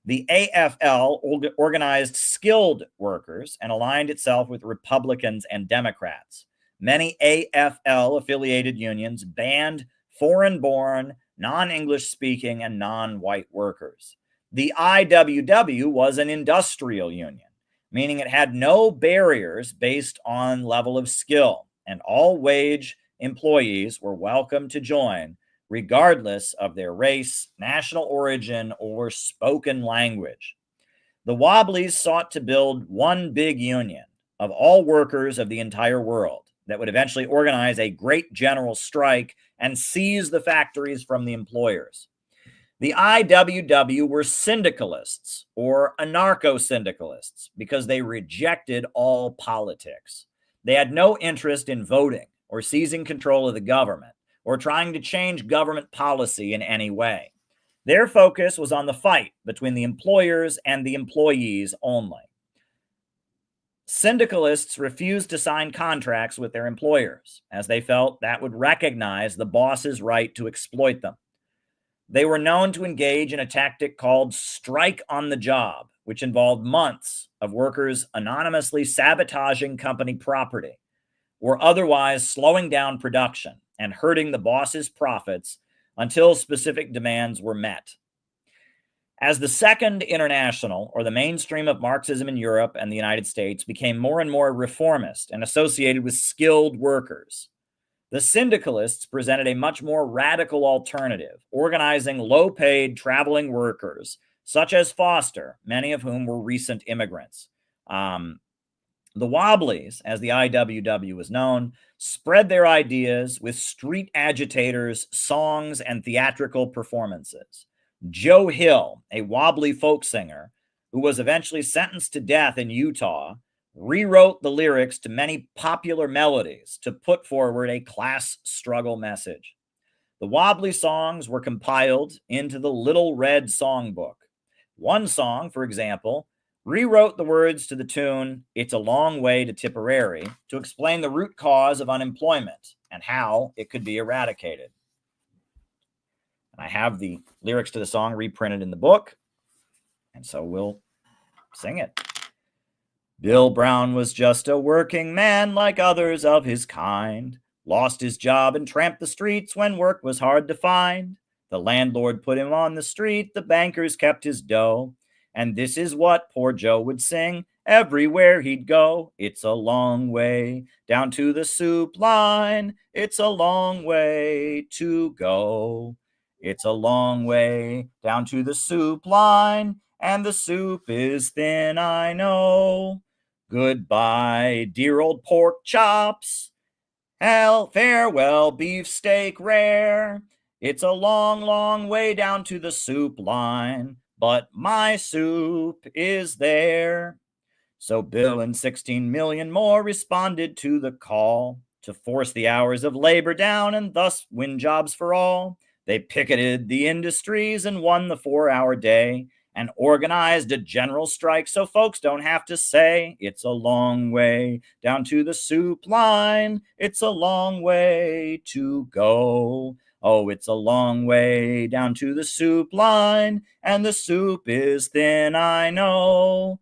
The AFL organized skilled workers and aligned itself with Republicans and Democrats. Many AFL-affiliated unions banned foreign-born, non-English speaking, and non-white workers. The IWW was an industrial union, meaning it had no barriers based on level of skill, and all wage employees were welcome to join, regardless of their race, national origin, or spoken language. The Wobblies sought to build one big union of all workers of the entire world that would eventually organize a great general strike and seize the factories from the employers. The IWW were syndicalists or anarcho-syndicalists because they rejected all politics. They had no interest in voting or seizing control of the government or trying to change government policy in any way. Their focus was on the fight between the employers and the employees only. Syndicalists refused to sign contracts with their employers, as they felt that would recognize the boss's right to exploit them. They were known to engage in a tactic called strike on the job, which involved months of workers anonymously sabotaging company property or otherwise slowing down production and hurting the boss's profits until specific demands were met. As the Second International, or the mainstream of Marxism in Europe and the United States, became more and more reformist and associated with skilled workers, the syndicalists presented a much more radical alternative, organizing low-paid traveling workers, such as Foster, many of whom were recent immigrants. The Wobblies, as the IWW was known, spread their ideas with street agitators, songs, and theatrical performances. Joe Hill, a wobbly folk singer who was eventually sentenced to death in Utah, rewrote the lyrics to many popular melodies to put forward a class struggle message. The Wobbly songs were compiled into the Little Red Songbook. One song, for example, rewrote the words to the tune "It's a Long Way to Tipperary" to explain the root cause of unemployment and how it could be eradicated. And I have the lyrics to the song reprinted in the book, and so we'll sing it. Bill Brown was just a working man like others of his kind, lost his job and tramped the streets when work was hard to find. The landlord put him on the street, the bankers kept his dough, and this is what poor Joe would sing everywhere he'd go. It's a long way down to the soup line. It's a long way to go. It's a long way down to the soup line, and the soup is thin, I know. Goodbye, dear old pork chops. Farewell, beefsteak rare. It's a long, long way down to the soup line, but my soup is there. So Bill and 16 million more responded to the call to force the hours of labor down and thus win jobs for all. They picketed the industries and won the 4-hour day and organized a general strike so folks don't have to say it's a long way down to the soup line. It's a long way to go. Oh, it's a long way down to the soup line, and the soup is thin, I know.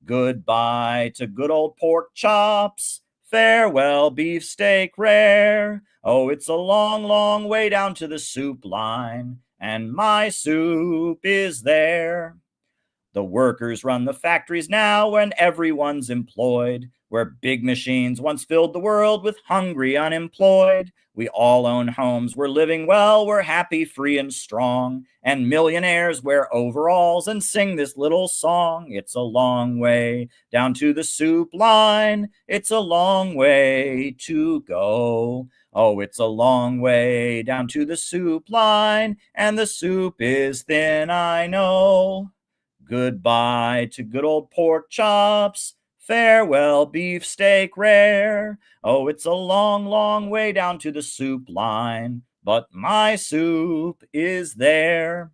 Goodbye to good old pork chops. Farewell, beefsteak rare. Oh, it's a long, long way down to the soup line, and my soup is there. The workers run the factories now and everyone's employed, where big machines once filled the world with hungry unemployed. We all own homes, we're living well, we're happy, free, and strong, and millionaires wear overalls and sing this little song. It's a long way down to the soup line. It's a long way to go. Oh, it's a long way down to the soup line, and the soup is thin, I know. Goodbye to good old pork chops. Farewell, beefsteak rare. Oh, it's a long, long way down to the soup line, but my soup is there.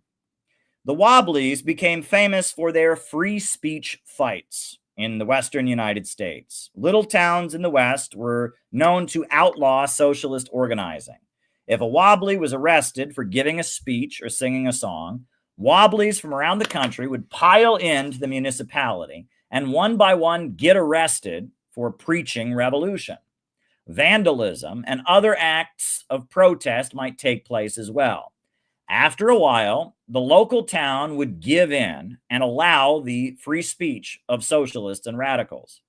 The Wobblies became famous for their free speech fights in the western United States. Little towns in the West were known to outlaw socialist organizing. If a Wobbly was arrested for giving a speech or singing a song, Wobblies from around the country would pile into the municipality and one by one get arrested for preaching revolution. Vandalism and other acts of protest might take place as well. After a while, the local town would give in and allow the free speech of socialists and radicals.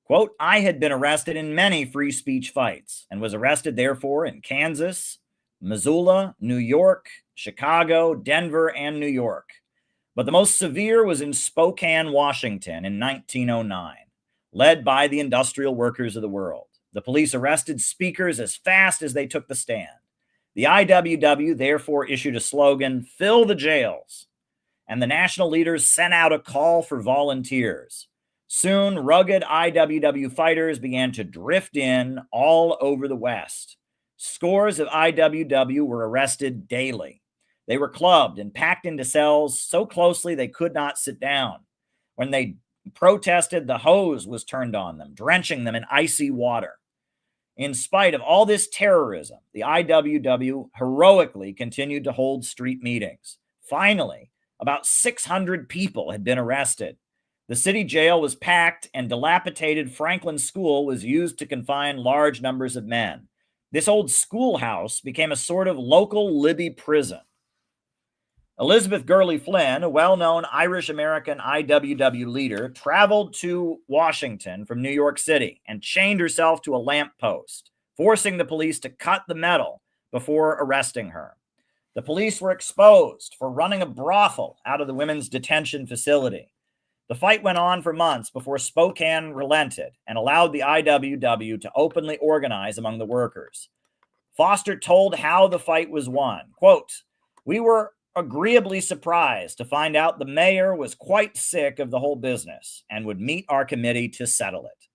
Quote, I had been arrested in many free speech fights and was arrested therefore in Kansas, Missoula, New York, Chicago, Denver, and New York. But the most severe was in Spokane, Washington in 1909, led by the industrial workers of the world. The police arrested speakers as fast as they took the stand. The IWW therefore issued a slogan, "Fill the jails," and the national leaders sent out a call for volunteers. Soon, rugged IWW fighters began to drift in all over the West. Scores of IWW were arrested daily. They were clubbed and packed into cells so closely they could not sit down. When they protested, the hose was turned on them, drenching them in icy water. In spite of all this terrorism, the IWW heroically continued to hold street meetings. Finally, about 600 people had been arrested. The city jail was packed, and dilapidated Franklin School was used to confine large numbers of men. This old schoolhouse became a sort of local Libby prison. Elizabeth Gurley Flynn, a well-known Irish-American IWW leader, traveled to Washington from New York City and chained herself to a lamppost, forcing the police to cut the metal before arresting her. The police were exposed for running a brothel out of the women's detention facility. The fight went on for months before Spokane relented and allowed the IWW to openly organize among the workers. Foster told how the fight was won. Quote, "We were agreeably surprised to find out the mayor was quite sick of the whole business and would meet our committee to settle it.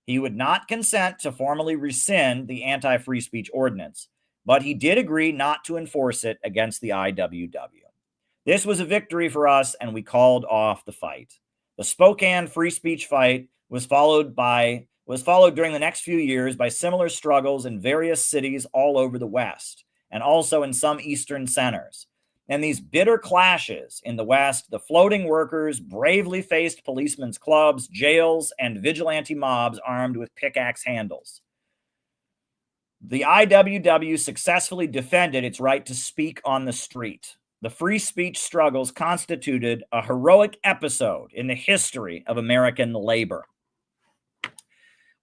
He would not consent to formally rescind the anti-free speech ordinance, but he did agree not to enforce it against the IWW. This was a victory for us, and we called off the fight. The Spokane free speech fight was followed during the next few years by similar struggles in various cities all over the West, and also in some eastern centers. In these bitter clashes in the West, the floating workers bravely faced policemen's clubs, jails, and vigilante mobs armed with pickaxe handles. The IWW successfully defended its right to speak on the street. The free speech struggles constituted a heroic episode in the history of American labor."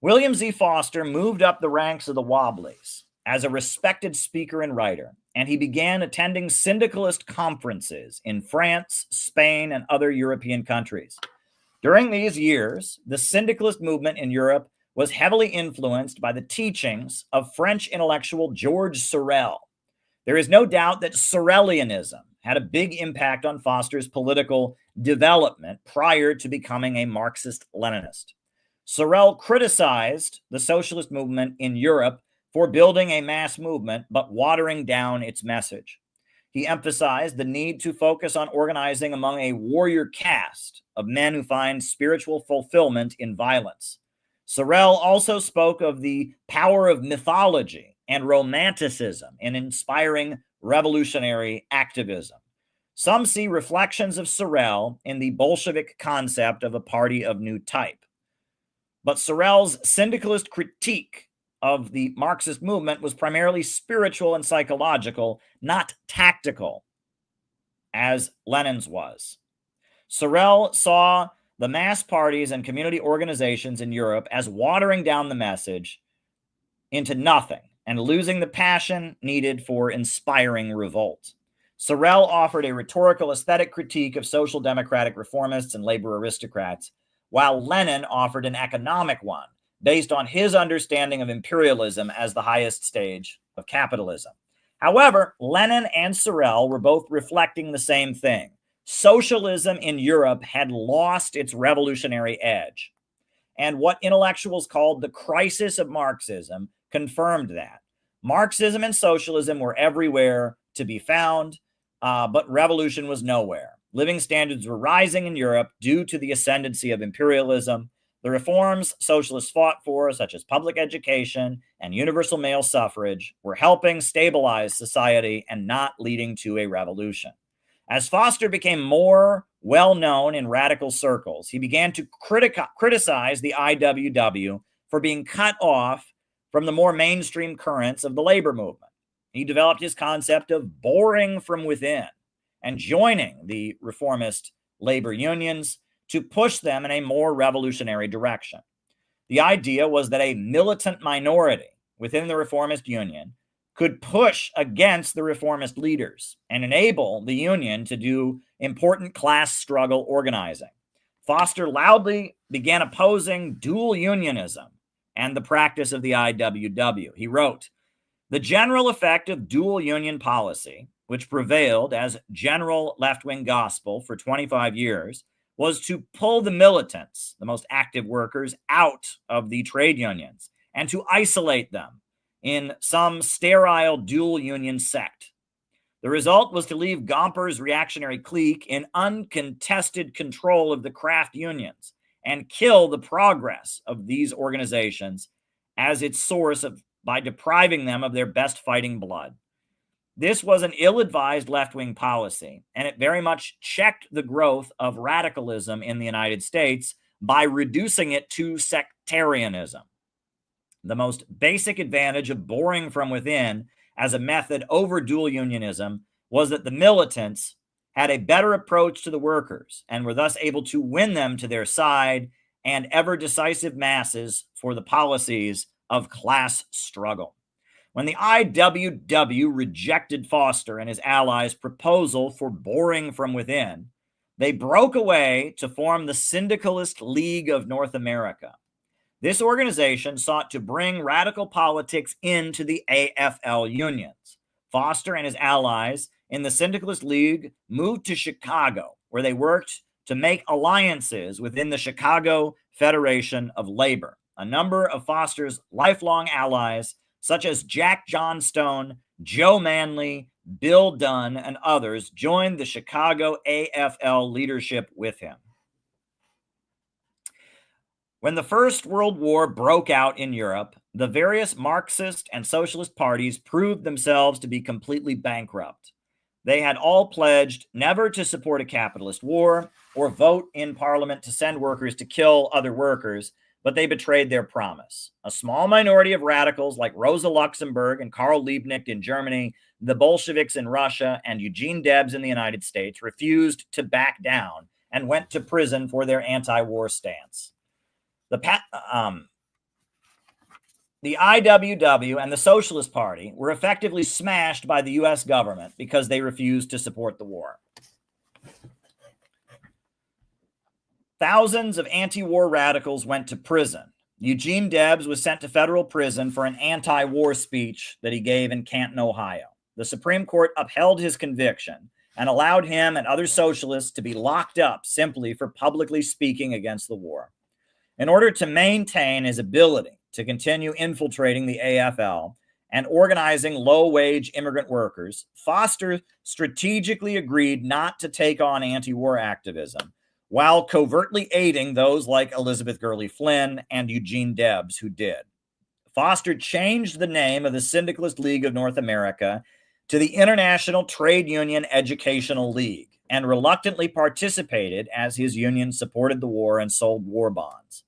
William Z. Foster moved up the ranks of the Wobblies as a respected speaker and writer, and he began attending syndicalist conferences in France, Spain, and other European countries. During these years, the syndicalist movement in Europe was heavily influenced by the teachings of French intellectual Georges Sorel. There is no doubt that Sorelianism had a big impact on Foster's political development prior to becoming a Marxist-Leninist. Sorel criticized the socialist movement in Europe for building a mass movement but watering down its message. He emphasized the need to focus on organizing among a warrior caste of men who find spiritual fulfillment in violence. Sorel also spoke of the power of mythology and romanticism in inspiring revolutionary activism. Some see reflections of Sorel in the Bolshevik concept of a party of new type. But Sorel's syndicalist critique of the Marxist movement was primarily spiritual and psychological, not tactical, as Lenin's was. Sorel saw the mass parties and community organizations in Europe as watering down the message into nothing and losing the passion needed for inspiring revolt. Sorel offered a rhetorical aesthetic critique of social democratic reformists and labor aristocrats, while Lenin offered an economic one based on his understanding of imperialism as the highest stage of capitalism. However, Lenin and Sorel were both reflecting the same thing. Socialism in Europe had lost its revolutionary edge. And what intellectuals called the crisis of Marxism confirmed that. Marxism and socialism were everywhere to be found, but revolution was nowhere. Living standards were rising in Europe due to the ascendancy of imperialism. The reforms socialists fought for, such as public education and universal male suffrage, were helping stabilize society and not leading to a revolution. As Foster became more well-known in radical circles, he began to criticize the IWW for being cut off from the more mainstream currents of the labor movement. He developed his concept of boring from within and joining the reformist labor unions to push them in a more revolutionary direction. The idea was that a militant minority within the reformist union could push against the reformist leaders and enable the union to do important class struggle organizing. Foster loudly began opposing dual unionism and the practice of the IWW. He wrote, "The general effect of dual union policy, which prevailed as general left-wing gospel for 25 years, was to pull the militants, the most active workers, out of the trade unions and to isolate them in some sterile dual union sect. The result was to leave Gomper's reactionary clique in uncontested control of the craft unions and kill the progress of these organizations as its source by depriving them of their best fighting blood. This was an ill-advised left-wing policy, and it very much checked the growth of radicalism in the United States by reducing it to sectarianism. The most basic advantage of boring from within as a method over dual unionism was that the militants had a better approach to the workers and were thus able to win them to their side and ever-decisive masses for the policies of class struggle. When the IWW rejected Foster and his allies' proposal for boring from within, They broke away to form the Syndicalist League of North America. This organization sought to bring radical politics into the AFL unions. Foster and his allies in the Syndicalist League moved to Chicago, where they worked to make alliances within the Chicago Federation of Labor. A number of Foster's lifelong allies, such as Jack Johnstone, Joe Manley, Bill Dunn, and others, joined the Chicago AFL leadership with him. When the First World War broke out in Europe, the various Marxist and socialist parties proved themselves to be completely bankrupt. They had all pledged never to support a capitalist war or vote in parliament to send workers to kill other workers, but they betrayed their promise. A small minority of radicals like Rosa Luxemburg and Karl Liebknecht in Germany, the Bolsheviks in Russia, and Eugene Debs in the United States refused to back down and went to prison for their anti-war stance. The IWW and the Socialist Party were effectively smashed by the U.S. government because they refused to support the war. Thousands of anti-war radicals went to prison. Eugene Debs was sent to federal prison for an anti-war speech that he gave in Canton, Ohio. The Supreme Court upheld his conviction and allowed him and other socialists to be locked up simply for publicly speaking against the war. In order to maintain his ability to continue infiltrating the AFL and organizing low-wage immigrant workers, Foster strategically agreed not to take on anti-war activism, while covertly aiding those like Elizabeth Gurley Flynn and Eugene Debs who did. Foster changed the name of the Syndicalist League of North America to the International Trade Union Educational League and reluctantly participated as his union supported the war and sold war bonds.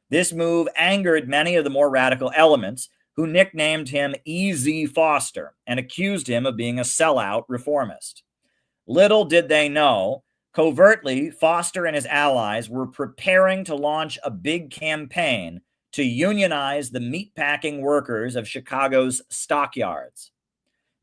This move angered many of the more radical elements who nicknamed him E.Z. Foster and accused him of being a sellout reformist. Little did they know, covertly, Foster and his allies were preparing to launch a big campaign to unionize the meatpacking workers of Chicago's stockyards.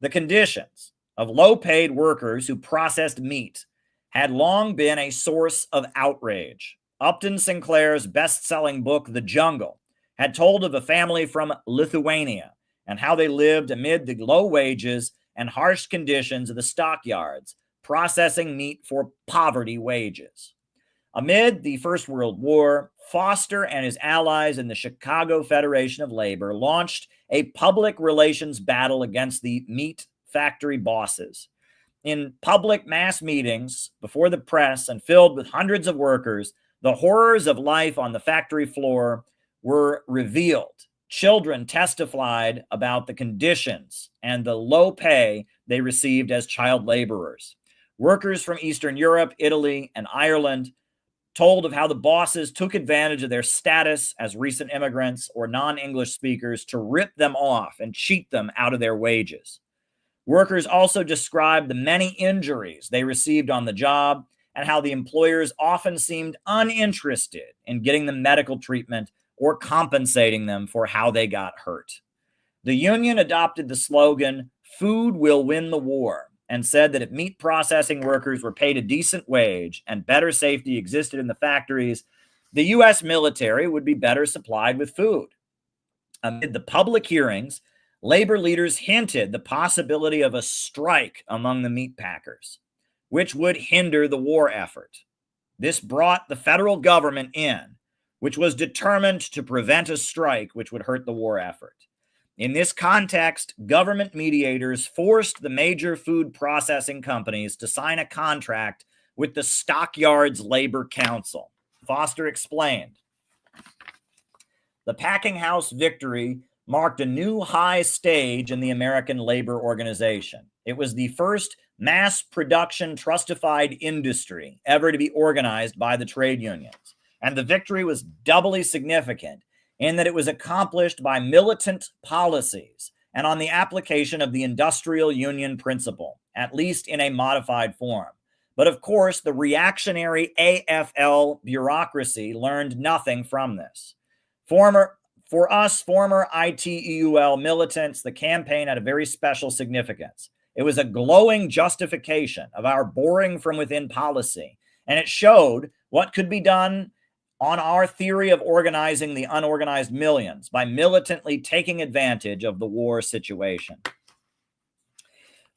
The conditions of low-paid workers who processed meat had long been a source of outrage. Upton Sinclair's best-selling book, The Jungle, had told of a family from Lithuania and how they lived amid the low wages and harsh conditions of the stockyards, processing meat for poverty wages. Amid the First World War, Foster and his allies in the Chicago Federation of Labor launched a public relations battle against the meat factory bosses. In public mass meetings before the press and filled with hundreds of workers, the horrors of life on the factory floor were revealed. Children testified about the conditions and the low pay they received as child laborers. Workers from Eastern Europe, Italy, and Ireland told of how the bosses took advantage of their status as recent immigrants or non-English speakers to rip them off and cheat them out of their wages. Workers also described the many injuries they received on the job and how the employers often seemed uninterested in getting them medical treatment or compensating them for how they got hurt. The union adopted the slogan, "Food will win the war," and said that if meat processing workers were paid a decent wage and better safety existed in the factories, the U.S. military would be better supplied with food. Amid the public hearings, labor leaders hinted the possibility of a strike among the meat packers, which would hinder the war effort. This brought the federal government in, which was determined to prevent a strike which would hurt the war effort. In this context, government mediators forced the major food processing companies to sign a contract with the Stockyards Labor Council. Foster explained, "The packing house victory marked a new high stage in the American labor organization. It was the first mass production trustified industry ever to be organized by the trade unions. And the victory was doubly significant in that it was accomplished by militant policies and on the application of the industrial union principle, at least in a modified form. But of course, the reactionary AFL bureaucracy learned nothing from this. For us former ITEUL militants, the campaign had a very special significance. It was a glowing justification of our boring from within policy And it showed what could be done on our theory of organizing the unorganized millions by militantly taking advantage of the war situation.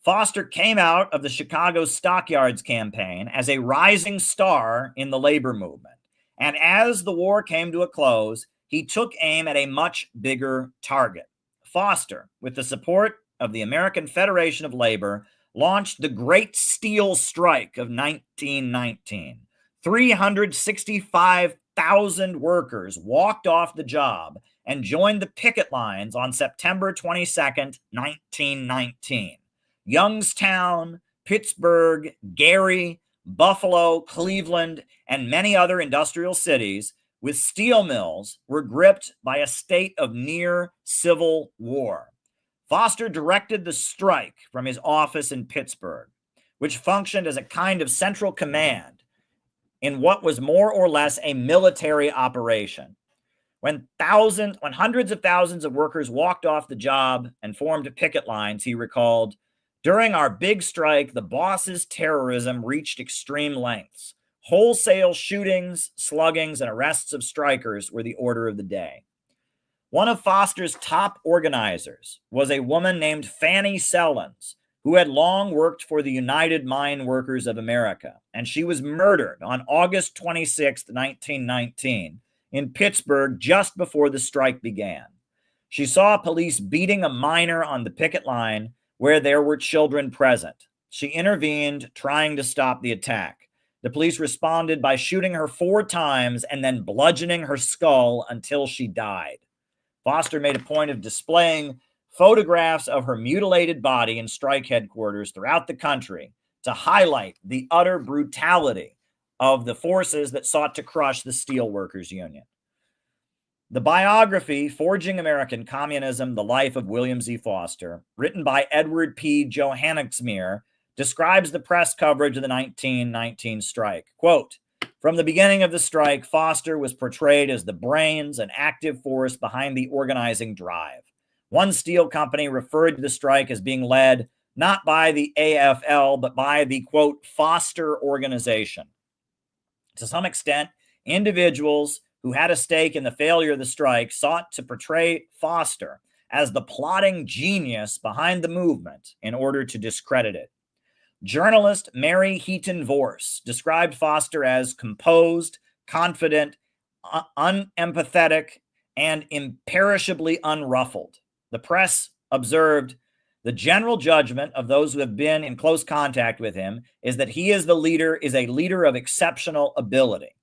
Foster came out of the Chicago Stockyards campaign as a rising star in the labor movement. And as the war came to a close, he took aim at a much bigger target. Foster, with the support of the American Federation of Labor, launched the Great Steel Strike of 1919. 365,000 workers walked off the job and joined the picket lines on September 22nd, 1919. Youngstown, Pittsburgh, Gary, Buffalo, Cleveland, and many other industrial cities with steel mills were gripped by a state of near civil war. Foster directed the strike from his office in Pittsburgh, which functioned as a kind of central command in what was more or less a military operation. When hundreds of thousands of workers walked off the job and formed picket lines, he recalled, "During our big strike, the boss's terrorism reached extreme lengths. Wholesale shootings, sluggings, and arrests of strikers were the order of the day." One of Foster's top organizers was a woman named Fanny Sellens, who had long worked for the United Mine Workers of America, and she was murdered on August 26, 1919, in Pittsburgh just before the strike began. She saw police beating a miner on the picket line where there were children present. She intervened, trying to stop the attack. The police responded by shooting her 4 times and then bludgeoning her skull until she died. Foster made a point of displaying photographs of her mutilated body in strike headquarters throughout the country to highlight the utter brutality of the forces that sought to crush the Steelworkers Union. The biography, Forging American Communism, The Life of William Z. Foster, written by Edward P. Johannesmeer, describes the press coverage of the 1919 strike. Quote, "From the beginning of the strike, Foster was portrayed as the brains and active force behind the organizing drive. One steel company referred to the strike as being led not by the AFL, but by the, quote, Foster organization. To some extent, individuals who had a stake in the failure of the strike sought to portray Foster as the plotting genius behind the movement in order to discredit it. Journalist Mary Heaton Vorse described Foster as composed, confident, unempathetic, and imperishably unruffled. The press observed, the general judgment of those who have been in close contact with him is that he is a leader of exceptional ability.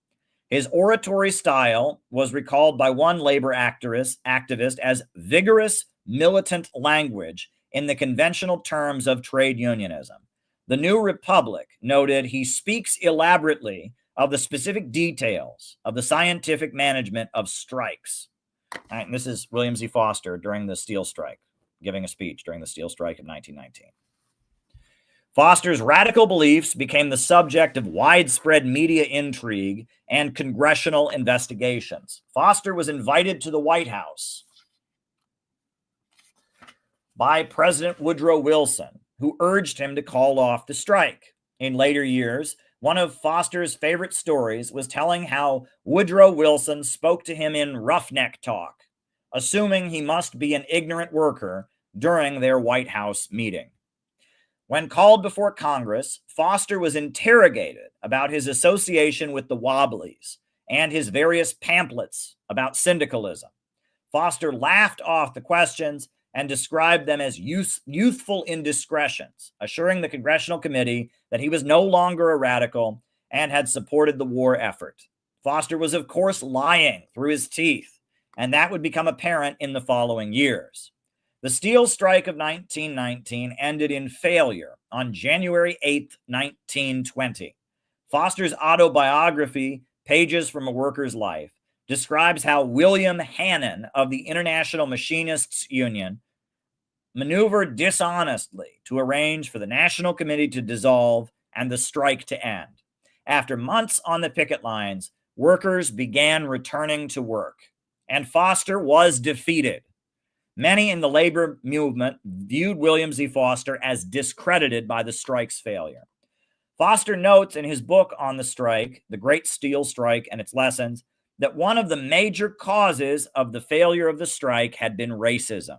His oratory style was recalled by one labor activist as vigorous, militant language in the conventional terms of trade unionism. The New Republic noted he speaks elaborately of the specific details of the scientific management of strikes." All right, and this is William Z. Foster during the steel strike, giving a speech during the steel strike of 1919. Foster's radical beliefs became the subject of widespread media intrigue and congressional investigations. Foster was invited to the White House by President Woodrow Wilson, who urged him to call off the strike. In later years, one of Foster's favorite stories was telling how Woodrow Wilson spoke to him in roughneck talk, assuming he must be an ignorant worker during their White House meeting. When called before Congress, Foster was interrogated about his association with the Wobblies and his various pamphlets about syndicalism. Foster laughed off the questions and described them as youthful indiscretions, assuring the congressional committee that he was no longer a radical and had supported the war effort. Foster was, of course, lying through his teeth, and that would become apparent in the following years. The steel strike of 1919 ended in failure on January 8, 1920. Foster's autobiography, Pages from a Worker's Life, describes how William Hannon of the International Machinists Union maneuvered dishonestly to arrange for the National Committee to dissolve and the strike to end. After months on the picket lines, workers began returning to work, and Foster was defeated. Many in the labor movement viewed William Z. Foster as discredited by the strike's failure. Foster notes in his book on the strike, The Great Steel Strike and Its Lessons, that one of the major causes of the failure of the strike had been racism.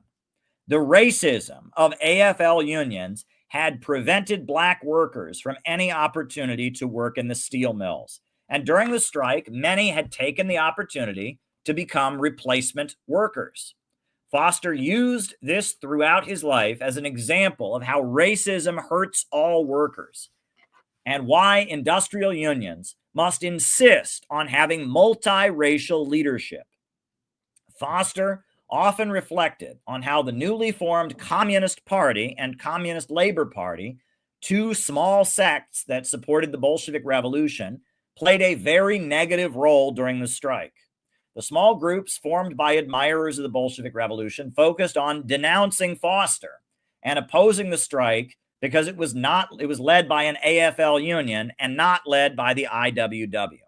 The racism of AFL unions had prevented black workers from any opportunity to work in the steel mills. And during the strike, many had taken the opportunity to become replacement workers. Foster used this throughout his life as an example of how racism hurts all workers and why industrial unions must insist on having multiracial leadership. Foster often reflected on how the newly formed Communist Party and Communist Labor Party, two small sects that supported the Bolshevik Revolution, played a very negative role during the strike. The small groups formed by admirers of the Bolshevik Revolution focused on denouncing Foster and opposing the strike because it was led by an AFL union and not led by the IWW.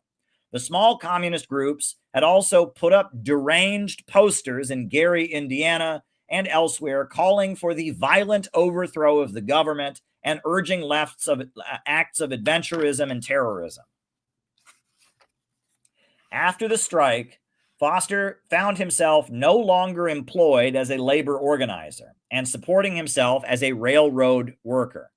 The small communist groups had also put up deranged posters in Gary, Indiana, and elsewhere calling for the violent overthrow of the government and urging acts of adventurism and terrorism. After the strike, Foster found himself no longer employed as a labor organizer and supporting himself as a railroad worker.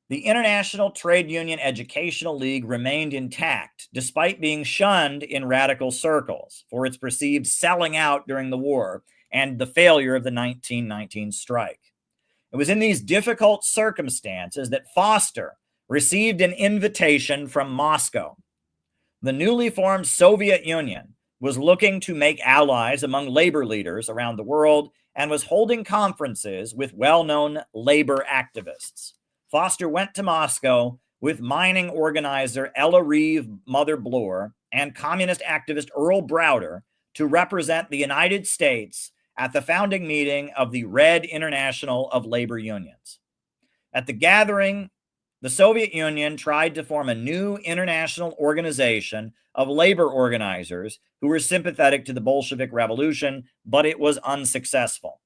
The International Trade Union Educational League remained intact, despite being shunned in radical circles for its perceived selling out during the war and the failure of the 1919 strike. It was in these difficult circumstances that Foster received an invitation from Moscow. The newly formed Soviet Union was looking to make allies among labor leaders around the world and was holding conferences with well-known labor activists. Foster went to Moscow with mining organizer Ella Reeve Mother Bloor and communist activist Earl Browder to represent the United States at the founding meeting of the Red International of Labor Unions. At the gathering, the Soviet Union tried to form a new international organization of labor organizers who were sympathetic to the Bolshevik Revolution, but it was unsuccessful.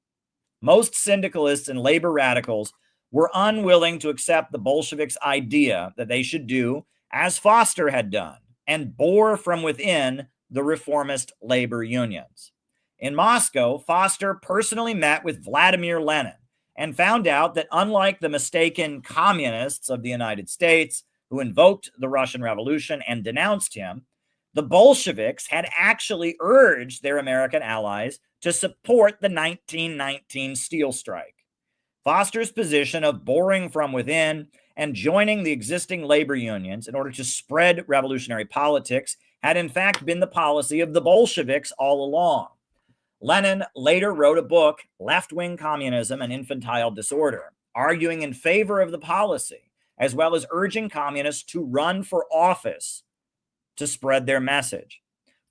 Most syndicalists and labor radicals were unwilling to accept the Bolsheviks' idea that they should do as Foster had done and bore from within the reformist labor unions. In Moscow, Foster personally met with Vladimir Lenin and found out that unlike the mistaken communists of the United States who invoked the Russian Revolution and denounced him, the Bolsheviks had actually urged their American allies to support the 1919 steel strike. Foster's position of boring from within and joining the existing labor unions in order to spread revolutionary politics had in fact been the policy of the Bolsheviks all along. Lenin later wrote a book, Left-Wing Communism and Infantile Disorder, arguing in favor of the policy, as well as urging communists to run for office to spread their message.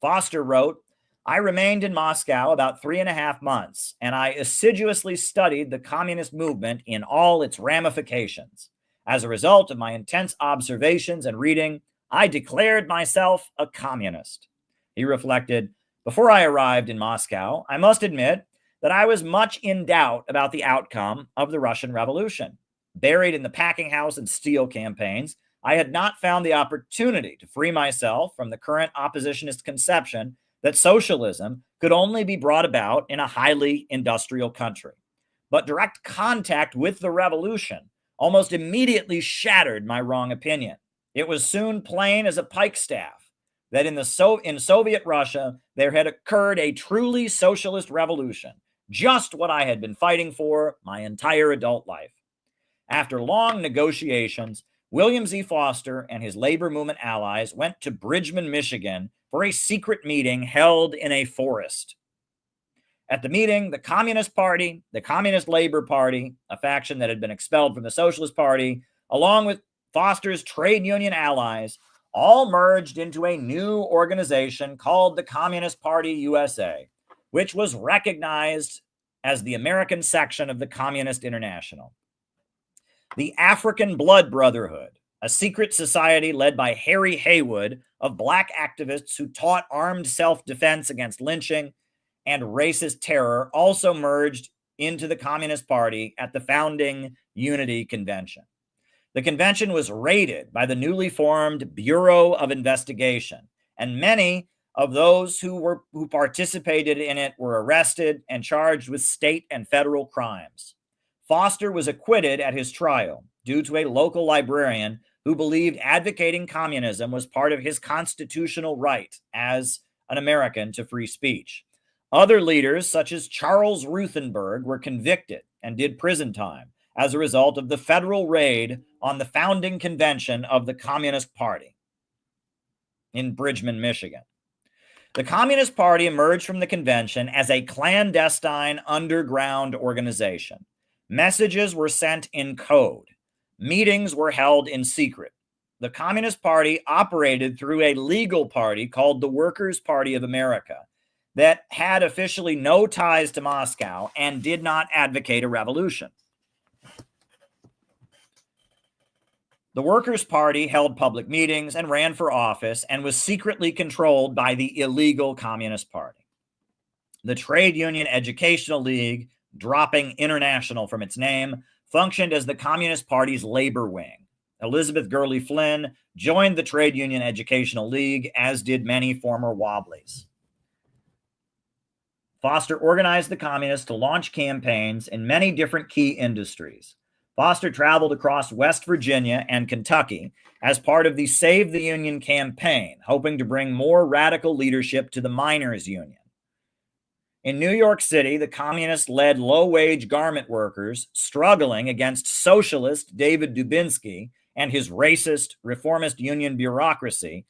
Foster wrote, I remained in Moscow about 3.5 months, and I assiduously studied the communist movement in all its ramifications. As a result of my intense observations and reading, I declared myself a communist. He reflected, before I arrived in Moscow, I must admit that I was much in doubt about the outcome of the Russian Revolution. Buried in the packing house and steel campaigns, I had not found the opportunity to free myself from the current oppositionist conception that socialism could only be brought about in a highly industrial country. But direct contact with the revolution almost immediately shattered my wrong opinion. It was soon plain as a pikestaff that in Soviet Russia, there had occurred a truly socialist revolution, just what I had been fighting for my entire adult life. After long negotiations, William Z. Foster and his labor movement allies went to Bridgman, Michigan for a secret meeting held in a forest. At the meeting, the Communist Party, the Communist Labor Party, a faction that had been expelled from the Socialist Party, along with Foster's trade union allies, all merged into a new organization called the Communist Party USA, which was recognized as the American section of the Communist International. The African Blood Brotherhood, a secret society led by Harry Haywood of black activists who taught armed self-defense against lynching and racist terror, also merged into the Communist Party at the founding Unity Convention. The convention was raided by the newly formed Bureau of Investigation, and many of those who participated in it were arrested and charged with state and federal crimes. Foster was acquitted at his trial due to a local librarian who believed advocating communism was part of his constitutional right as an American to free speech. Other leaders, such as Charles Ruthenberg, were convicted and did prison time as a result of the federal raid on the founding convention of the Communist Party in Bridgman, Michigan. The Communist Party emerged from the convention as a clandestine underground organization. Messages were sent in code. Meetings were held in secret. The Communist Party operated through a legal party called the Workers' Party of America that had officially no ties to Moscow and did not advocate a revolution. The Workers' Party held public meetings and ran for office and was secretly controlled by the illegal Communist Party. The Trade Union Educational League, dropping international from its name, functioned as the Communist Party's labor wing. Elizabeth Gurley Flynn joined the Trade Union Educational League, as did many former Wobblies. Foster organized the communists to launch campaigns in many different key industries. Foster traveled across West Virginia and Kentucky as part of the Save the Union campaign, hoping to bring more radical leadership to the miners' union. In New York City, the communists led low-wage garment workers struggling against socialist David Dubinsky and his racist, reformist union bureaucracy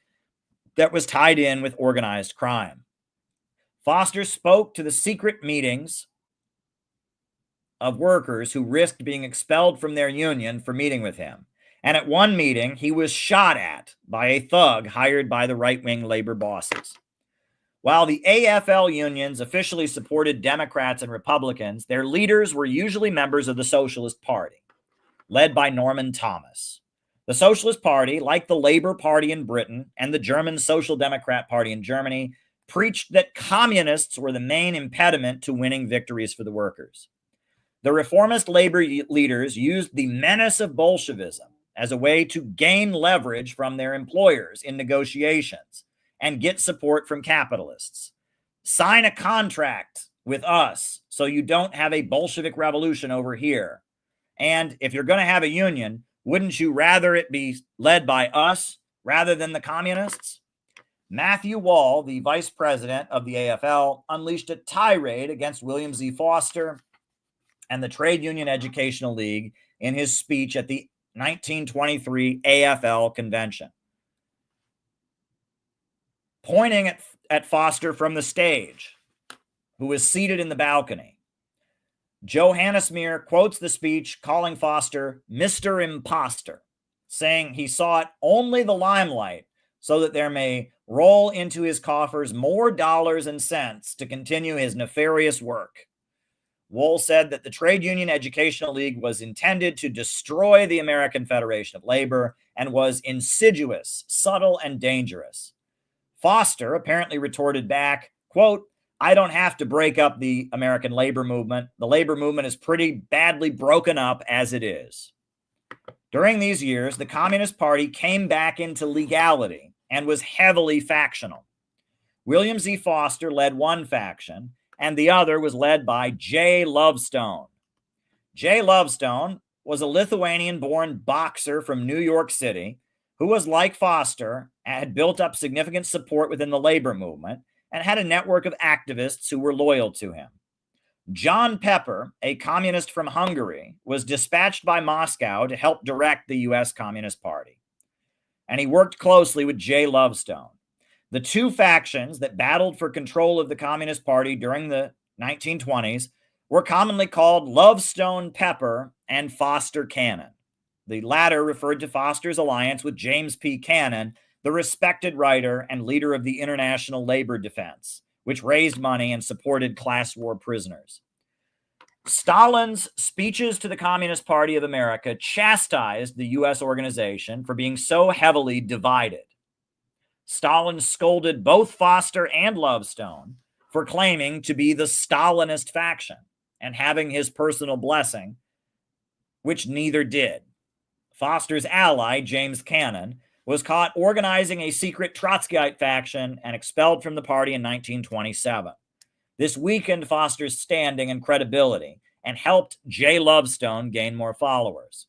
that was tied in with organized crime. Foster spoke to the secret meetings of workers who risked being expelled from their union for meeting with him. And at one meeting, he was shot at by a thug hired by the right-wing labor bosses. While the AFL unions officially supported Democrats and Republicans, their leaders were usually members of the Socialist Party, led by Norman Thomas. The Socialist Party, like the Labor Party in Britain and the German Social Democrat Party in Germany, preached that communists were the main impediment to winning victories for the workers. The reformist labor leaders used the menace of Bolshevism as a way to gain leverage from their employers in negotiations and get support from capitalists. Sign a contract with us so you don't have a Bolshevik revolution over here. And if you're going to have a union, wouldn't you rather it be led by us rather than the communists? Matthew Wall, the vice president of the AFL, unleashed a tirade against William Z. Foster and the Trade Union Educational League in his speech at the 1923 AFL convention. Pointing at Foster from the stage, who was seated in the balcony, Joe Hannesmeer quotes the speech calling Foster Mr. Imposter, saying he sought only the limelight so that there may roll into his coffers more dollars and cents to continue his nefarious work. Wool said that the Trade Union Educational League was intended to destroy the American Federation of Labor and was insidious, subtle, and dangerous. Foster apparently retorted back, quote, I don't have to break up the American labor movement. The labor movement is pretty badly broken up as it is. During these years, the Communist Party came back into legality and was heavily factional. William Z. Foster led one faction, and the other was led by J. Lovestone. J. Lovestone was a Lithuanian-born boxer from New York City who was, like Foster, had built up significant support within the labor movement and had a network of activists who were loyal to him. John Pepper, a communist from Hungary, was dispatched by Moscow to help direct the U.S. Communist Party, and he worked closely with J. Lovestone. The two factions that battled for control of the Communist Party during the 1920s were commonly called Lovestone Pepper and Foster Cannon. The latter referred to Foster's alliance with James P. Cannon, the respected writer and leader of the International Labor Defense, which raised money and supported class war prisoners. Stalin's speeches to the Communist Party of America chastised the U.S. organization for being so heavily divided. Stalin scolded both Foster and Lovestone for claiming to be the Stalinist faction and having his personal blessing, which neither did. Foster's ally, James Cannon, was caught organizing a secret Trotskyite faction and expelled from the party in 1927. This weakened Foster's standing and credibility and helped J. Lovestone gain more followers.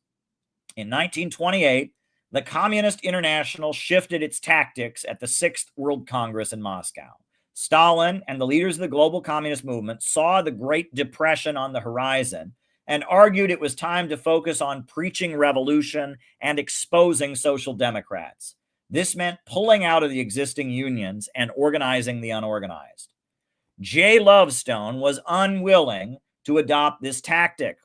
In 1928, the Communist International shifted its tactics at the Sixth World Congress in Moscow. Stalin and the leaders of the global communist movement saw the Great Depression on the horizon and argued it was time to focus on preaching revolution and exposing social democrats. This meant pulling out of the existing unions and organizing the unorganized. J. Lovestone was unwilling to adopt this tactic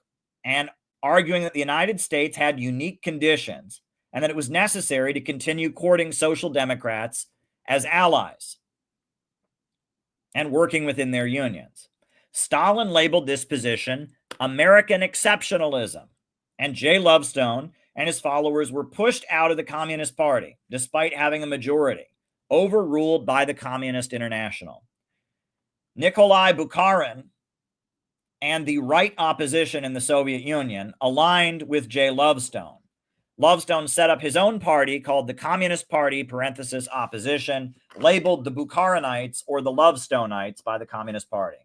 and arguing that the United States had unique conditions and that it was necessary to continue courting social democrats as allies and working within their unions. Stalin labeled this position American exceptionalism, and J. Lovestone and his followers were pushed out of the Communist Party despite having a majority, overruled by the Communist International. Nikolai Bukharin and the right opposition in the Soviet Union aligned with J. Lovestone. Lovestone set up his own party called the Communist Party, (opposition), labeled the Bukharinites or the Lovestonites by the Communist Party.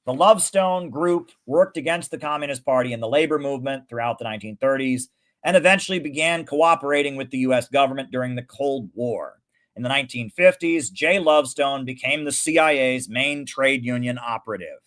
The Lovestone group worked against the Communist Party and the labor movement throughout the 1930s and eventually began cooperating with the U.S. government during the Cold War. In the 1950s, J. Lovestone became the CIA's main trade union operative.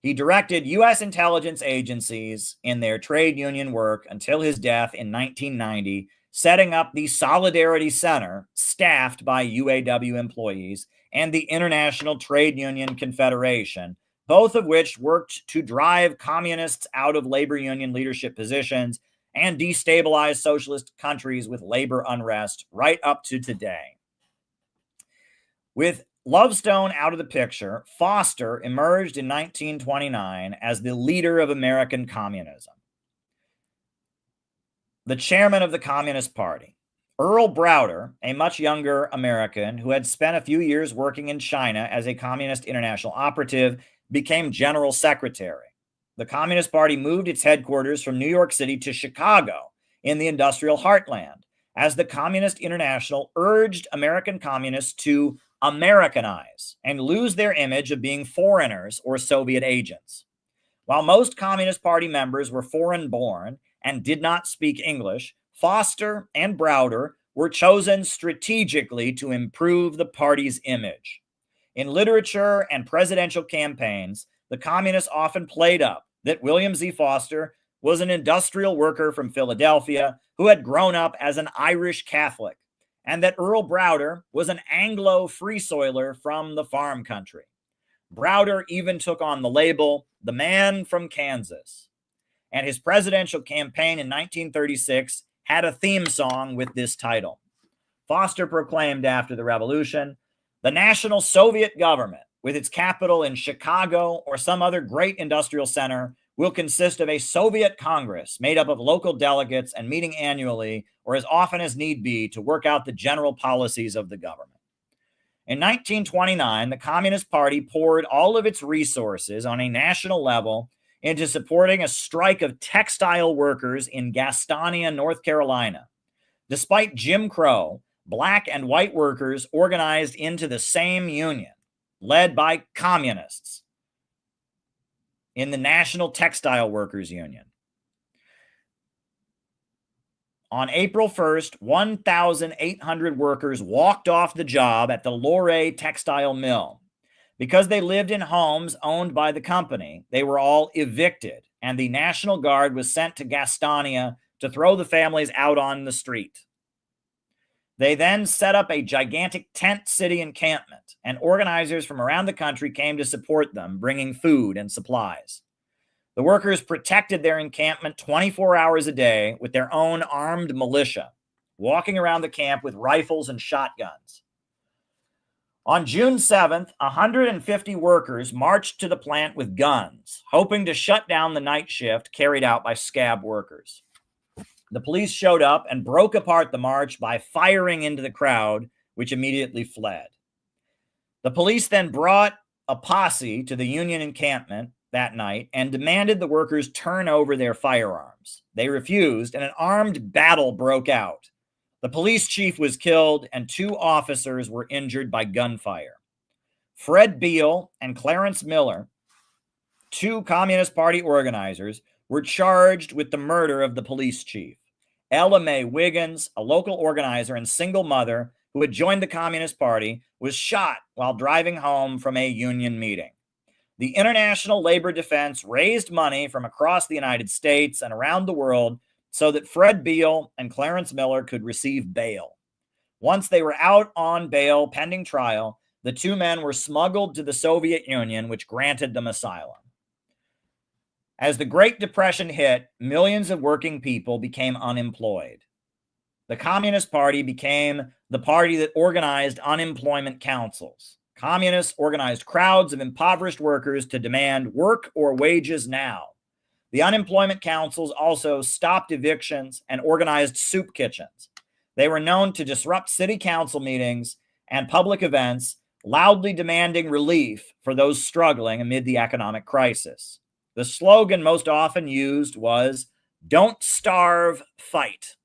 He directed U.S. intelligence agencies in their trade union work until his death in 1990, setting up the Solidarity Center, staffed by UAW employees, and the International Trade Union Confederation, both of which worked to drive communists out of labor union leadership positions and destabilize socialist countries with labor unrest right up to today. With Lovestone out of the picture, Foster emerged in 1929 as the leader of American communism, the chairman of the Communist Party. Earl Browder, a much younger American who had spent a few years working in China as a Communist International operative, became general secretary. The Communist Party moved its headquarters from New York City to Chicago in the industrial heartland, as the Communist International urged American communists to Americanize and lose their image of being foreigners or Soviet agents. While most Communist Party members were foreign-born and did not speak English, Foster and Browder were chosen strategically to improve the party's image. In literature and presidential campaigns, the communists often played up that William Z. Foster was an industrial worker from Philadelphia who had grown up as an Irish Catholic, and that Earl Browder was an Anglo-free soiler from the farm country. Browder even took on the label, the man from Kansas. And his presidential campaign in 1936 had a theme song with this title. Foster proclaimed after the revolution, the National Soviet government, with its capital in Chicago or some other great industrial center, will consist of a Soviet Congress made up of local delegates and meeting annually or as often as need be to work out the general policies of the government. In 1929, the Communist Party poured all of its resources on a national level into supporting a strike of textile workers in Gastonia, North Carolina. Despite Jim Crow, black and white workers organized into the same union, led by communists, in the National Textile Workers Union. On April 1st, 1,800 workers walked off the job at the Lorey Textile Mill. Because they lived in homes owned by the company, they were all evicted, and the National Guard was sent to Gastonia to throw the families out on the street. They then set up a gigantic tent city encampment, and organizers from around the country came to support them, bringing food and supplies. The workers protected their encampment 24 hours a day with their own armed militia, walking around the camp with rifles and shotguns. On June 7th, 150 workers marched to the plant with guns, hoping to shut down the night shift carried out by scab workers. The police showed up and broke apart the march by firing into the crowd, which immediately fled. The police then brought a posse to the Union encampment, that night and demanded the workers turn over their firearms. They refused, and an armed battle broke out. The police chief was killed, and 2 officers were injured by gunfire. Fred Beale and Clarence Miller, 2 Communist Party organizers, were charged with the murder of the police chief. Ella Mae Wiggins, a local organizer and single mother who had joined the Communist Party, was shot while driving home from a union meeting. The International Labor Defense raised money from across the United States and around the world so that Fred Beale and Clarence Miller could receive bail. Once they were out on bail pending trial, the 2 men were smuggled to the Soviet Union, which granted them asylum. As the Great Depression hit, millions of working people became unemployed. The Communist Party became the party that organized unemployment councils. Communists organized crowds of impoverished workers to demand work or wages now. The unemployment councils also stopped evictions and organized soup kitchens. They were known to disrupt city council meetings and public events, loudly demanding relief for those struggling amid the economic crisis. The slogan most often used was, "Don't starve, fight."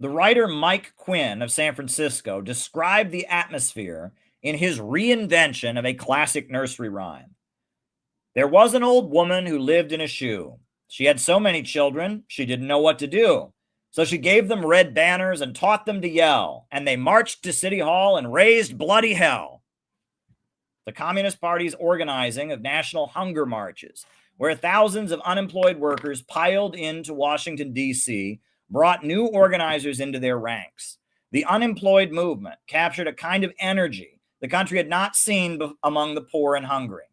The writer Mike Quinn of San Francisco described the atmosphere in his reinvention of a classic nursery rhyme. There was an old woman who lived in a shoe. She had so many children, she didn't know what to do. So she gave them red banners and taught them to yell, and they marched to City Hall and raised bloody hell. The Communist Party's organizing of national hunger marches, where thousands of unemployed workers piled into Washington, D.C., brought new organizers into their ranks. The unemployed movement captured a kind of energy the country had not seen among the poor and hungry.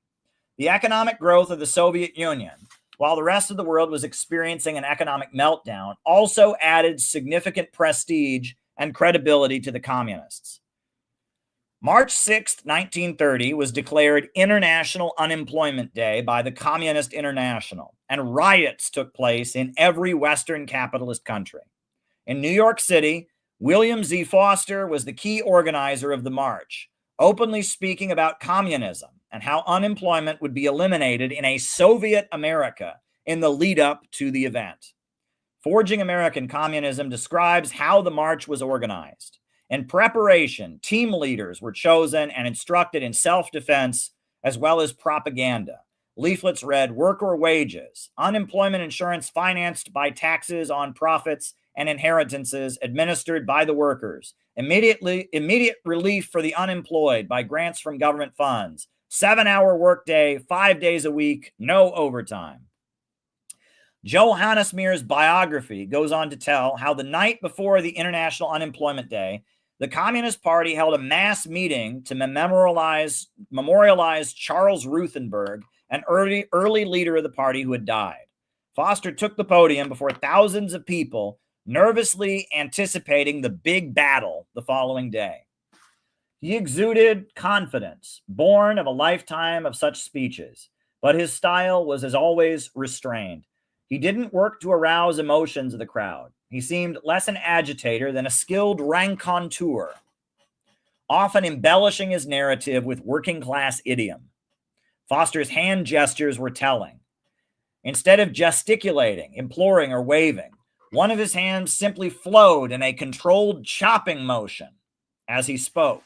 The economic growth of the Soviet Union, while the rest of the world was experiencing an economic meltdown, also added significant prestige and credibility to the communists. March 6, 1930 was declared International Unemployment Day by the Communist International, and riots took place in every Western capitalist country. In New York City, William Z. Foster was the key organizer of the march, openly speaking about communism and how unemployment would be eliminated in a Soviet America in the lead up to the event. Forging American Communism describes how the march was organized. In preparation, team leaders were chosen and instructed in self-defense as well as propaganda. Leaflets read "Work or Wages," unemployment insurance financed by taxes on profits and inheritances administered by the workers, immediate relief for the unemployed by grants from government funds, 7-hour workday, 5 days a week, no overtime. Joe Hannesmeer's biography goes on to tell how the night before the International Unemployment Day, the Communist Party held a mass meeting to memorialize Charles Ruthenberg, an early leader of the party who had died. Foster took the podium before thousands of people, nervously anticipating the big battle the following day. He exuded confidence, born of a lifetime of such speeches, but his style was, as always, restrained. He didn't work to arouse emotions of the crowd. He seemed less an agitator than a skilled raconteur, often embellishing his narrative with working-class idiom. Foster's hand gestures were telling. Instead of gesticulating, imploring, or waving, one of his hands simply flowed in a controlled chopping motion as he spoke,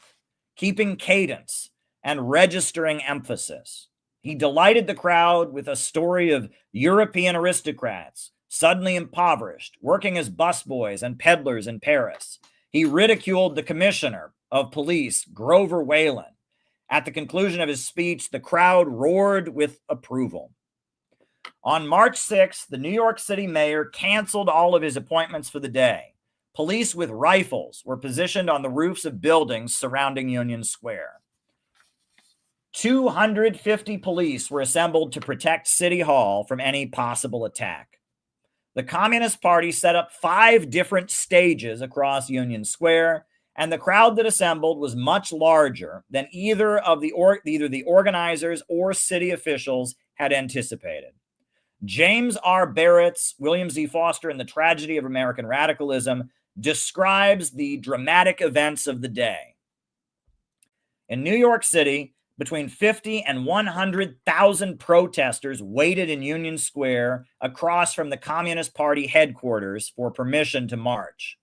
keeping cadence and registering emphasis. He delighted the crowd with a story of European aristocrats, suddenly impoverished, working as busboys and peddlers in Paris. He ridiculed the commissioner of police, Grover Whalen. At the conclusion of his speech, the crowd roared with approval. On March 6th, the New York City mayor canceled all of his appointments for the day. Police with rifles were positioned on the roofs of buildings surrounding Union Square. 250 police were assembled to protect City Hall from any possible attack. The Communist Party set up 5 different stages across Union Square, and the crowd that assembled was much larger than either the organizers or city officials had anticipated. James R. Barrett's William Z. Foster and the Tragedy of American Radicalism describes the dramatic events of the day. In New York City, Between 50 and 100,000 protesters waited in Union Square across from the Communist Party headquarters for permission to march.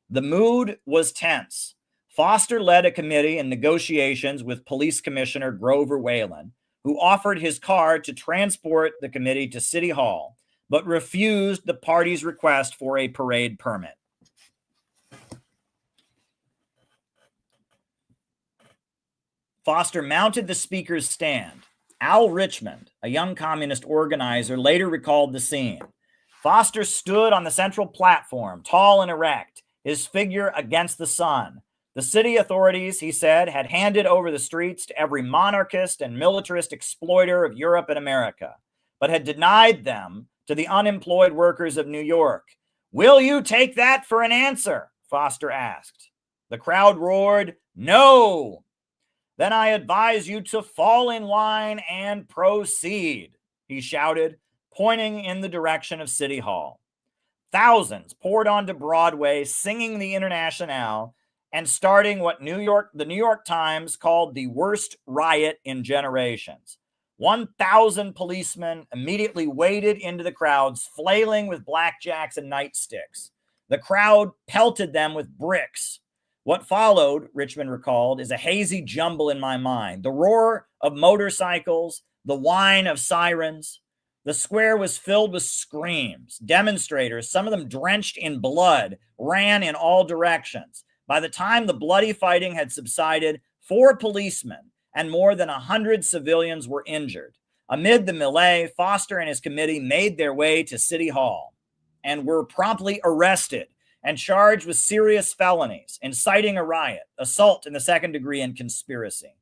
The mood was tense. Foster led a committee in negotiations with Police Commissioner Grover Whalen, who offered his car to transport the committee to City Hall, but refused the party's request for a parade permit. Foster mounted the speaker's stand. Al Richmond, a young communist organizer, later recalled the scene. Foster stood on the central platform, tall and erect, his figure against the sun. The city authorities, he said, had handed over the streets to every monarchist and militarist exploiter of Europe and America, but had denied them to the unemployed workers of New York. "Will you take that for an answer?" Foster asked. The crowd roared, "No!" "Then I advise you to fall in line and proceed," he shouted, pointing in the direction of City Hall. Thousands poured onto Broadway singing the Internationale and starting what the New York Times called the worst riot in generations. 1,000 policemen immediately waded into the crowds, flailing with blackjacks and nightsticks. The crowd pelted them with bricks. What followed, Richmond recalled, is a hazy jumble in my mind. The roar of motorcycles, the whine of sirens. The square was filled with screams. Demonstrators, some of them drenched in blood, ran in all directions. By the time the bloody fighting had subsided, 4 policemen and more than 100 civilians were injured. Amid the melee, Foster and his committee made their way to City Hall and were promptly arrested and charged with serious felonies, inciting a riot, assault in the second degree, and conspiracy.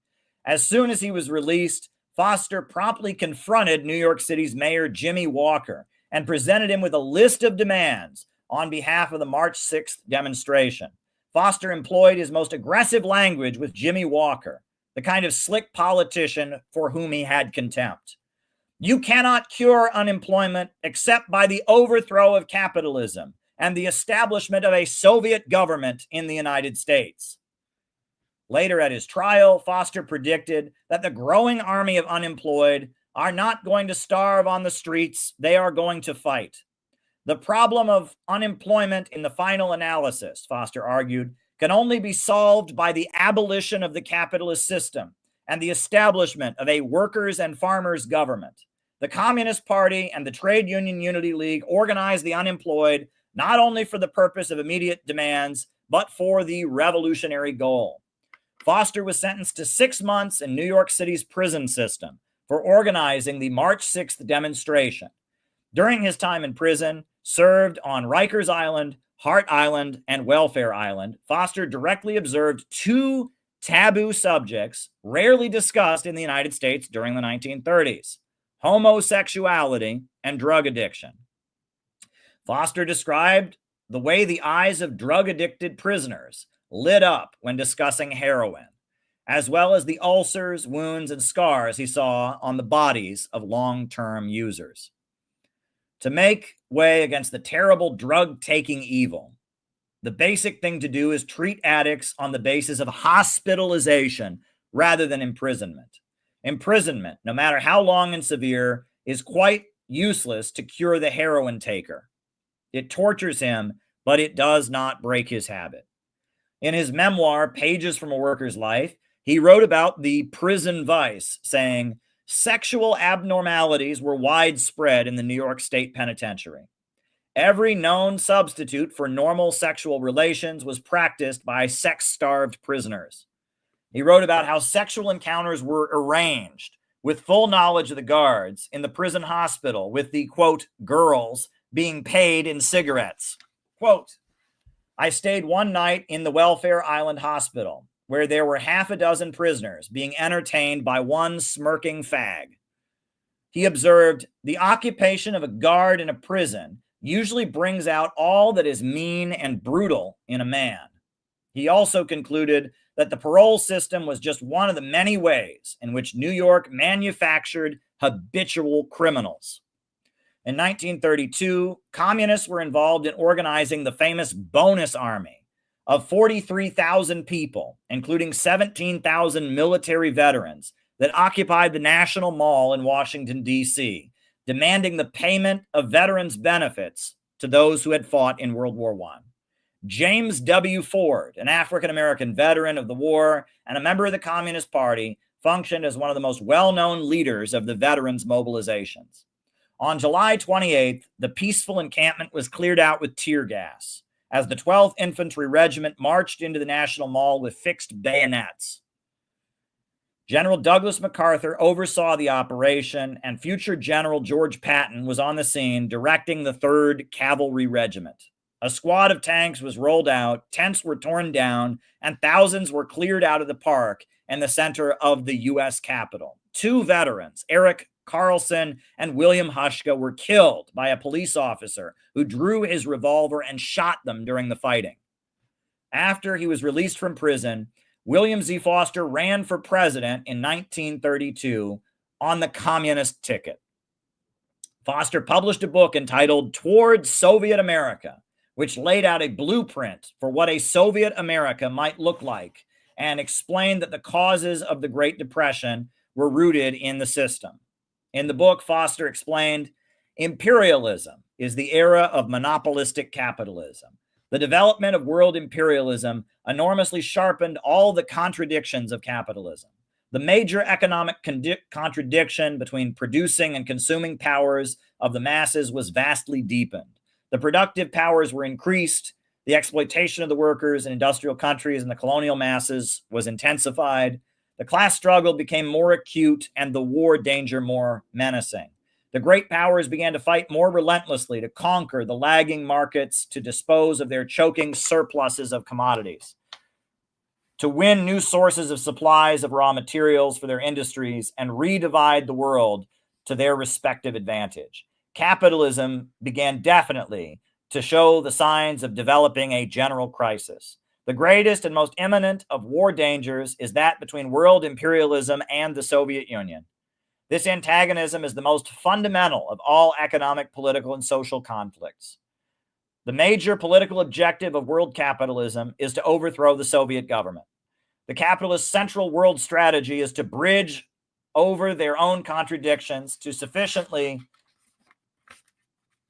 As soon as he was released, Foster promptly confronted New York City's Mayor Jimmy Walker and presented him with a list of demands on behalf of the March 6th demonstration. Foster employed his most aggressive language with Jimmy Walker, the kind of slick politician for whom he had contempt. "You cannot cure unemployment except by the overthrow of capitalism and the establishment of a Soviet government in the United States." Later at his trial, Foster predicted that the growing army of unemployed are not going to starve on the streets, they are going to fight. The problem of unemployment in the final analysis, Foster argued, can only be solved by the abolition of the capitalist system and the establishment of a workers' and farmers' government. The Communist Party and the Trade Union Unity League organized the unemployed not only for the purpose of immediate demands, but for the revolutionary goal. Foster was sentenced to 6 months in New York City's prison system for organizing the March 6th demonstration. During his time in prison, served on Rikers Island, Hart Island, and Welfare Island, Foster directly observed 2 taboo subjects rarely discussed in the United States during the 1930s: homosexuality and drug addiction. Foster described the way the eyes of drug-addicted prisoners lit up when discussing heroin, as well as the ulcers, wounds, and scars he saw on the bodies of long-term users. To make way against the terrible drug-taking evil, the basic thing to do is treat addicts on the basis of hospitalization rather than imprisonment. Imprisonment, no matter how long and severe, is quite useless to cure the heroin taker. It tortures him, but it does not break his habit. In his memoir, Pages from a Worker's Life, he wrote about the prison vice, saying, "Sexual abnormalities were widespread in the New York State Penitentiary. Every known substitute for normal sexual relations was practiced by sex-starved prisoners." He wrote about how sexual encounters were arranged with full knowledge of the guards in the prison hospital, with the, quote, girls being paid in cigarettes. Quote, "I stayed one night in the Welfare Island Hospital, where there were half a dozen prisoners being entertained by one smirking fag." He observed, "The occupation of a guard in a prison usually brings out all that is mean and brutal in a man." He also concluded that the parole system was just one of the many ways in which New York manufactured habitual criminals. In 1932, communists were involved in organizing the famous Bonus Army of 43,000 people, including 17,000 military veterans, that occupied the National Mall in Washington, D.C., demanding the payment of veterans' benefits to those who had fought in World War I. James W. Ford, an African-American veteran of the war and a member of the Communist Party, functioned as one of the most well-known leaders of the veterans' mobilizations. On July 28th, the peaceful encampment was cleared out with tear gas as the 12th Infantry Regiment marched into the National Mall with fixed bayonets. General Douglas MacArthur oversaw the operation, and future General George Patton was on the scene directing the 3rd Cavalry Regiment. A squad of tanks was rolled out, tents were torn down, and thousands were cleared out of the park in the center of the U.S. Capitol. 2 veterans, Eric Carlson and William Hushka, were killed by a police officer who drew his revolver and shot them during the fighting. After he was released from prison, William Z. Foster ran for president in 1932 on the communist ticket. Foster published a book entitled Toward Soviet America, which laid out a blueprint for what a Soviet America might look like and explained that the causes of the Great Depression were rooted in the system. In the book, Foster explained, imperialism is the era of monopolistic capitalism. The development of world imperialism enormously sharpened all the contradictions of capitalism. The major economic contradiction between producing and consuming powers of the masses was vastly deepened. The productive powers were increased, the exploitation of the workers in industrial countries and the colonial masses was intensified, the class struggle became more acute, and the war danger more menacing. The great powers began to fight more relentlessly to conquer the lagging markets, to dispose of their choking surpluses of commodities, to win new sources of supplies of raw materials for their industries, and redivide the world to their respective advantage. Capitalism began definitely to show the signs of developing a general crisis. The greatest and most imminent of war dangers is that between world imperialism and the Soviet Union. This antagonism is the most fundamental of all economic, political, and social conflicts. The major political objective of world capitalism is to overthrow the Soviet government. The capitalist central world strategy is to bridge over their own contradictions to sufficiently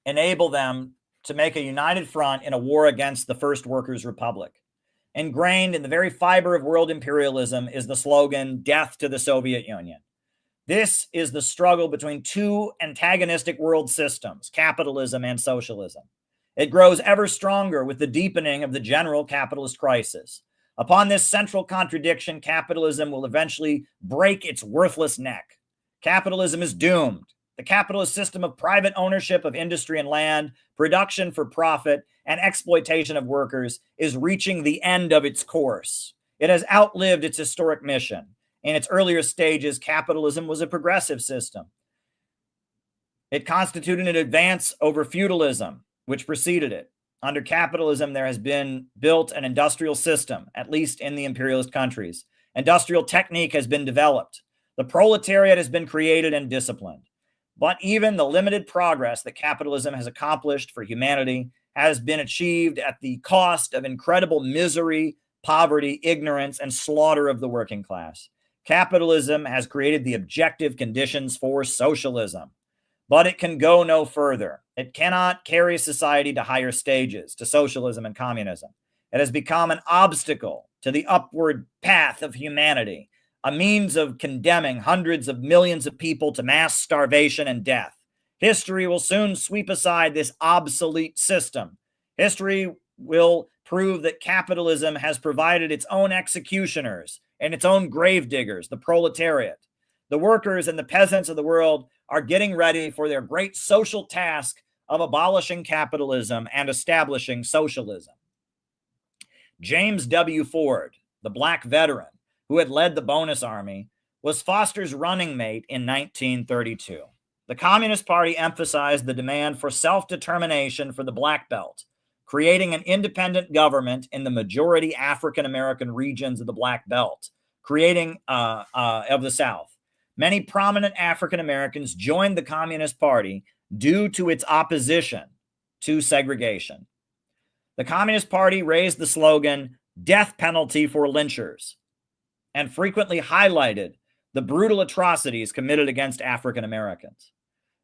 enable them to make a united front in a war against the First Workers' Republic. Ingrained in the very fiber of world imperialism is the slogan, "Death to the Soviet Union." This is the struggle between 2 antagonistic world systems, capitalism and socialism. It grows ever stronger with the deepening of the general capitalist crisis. Upon this central contradiction, capitalism will eventually break its worthless neck. Capitalism is doomed. The capitalist system of private ownership of industry and land, production for profit, and exploitation of workers is reaching the end of its course. It has outlived its historic mission. In its earlier stages, capitalism was a progressive system. It constituted an advance over feudalism, which preceded it. Under capitalism, there has been built an industrial system, at least in the imperialist countries. Industrial technique has been developed. The proletariat has been created and disciplined. But even the limited progress that capitalism has accomplished for humanity has been achieved at the cost of incredible misery, poverty, ignorance, and slaughter of the working class. Capitalism has created the objective conditions for socialism, but it can go no further. It cannot carry society to higher stages, to socialism and communism. It has become an obstacle to the upward path of humanity, a means of condemning hundreds of millions of people to mass starvation and death. History will soon sweep aside this obsolete system. History will prove that capitalism has provided its own executioners and its own gravediggers, the proletariat. The workers and the peasants of the world are getting ready for their great social task of abolishing capitalism and establishing socialism. James W. Ford, the black veteran who had led the Bonus Army, was Foster's running mate in 1932. The Communist Party emphasized the demand for self-determination for the Black Belt, creating an independent government in the majority African-American regions of the Black Belt, creating of the South. Many prominent African-Americans joined the Communist Party due to its opposition to segregation. The Communist Party raised the slogan, "Death penalty for lynchers," and frequently highlighted the brutal atrocities committed against African Americans.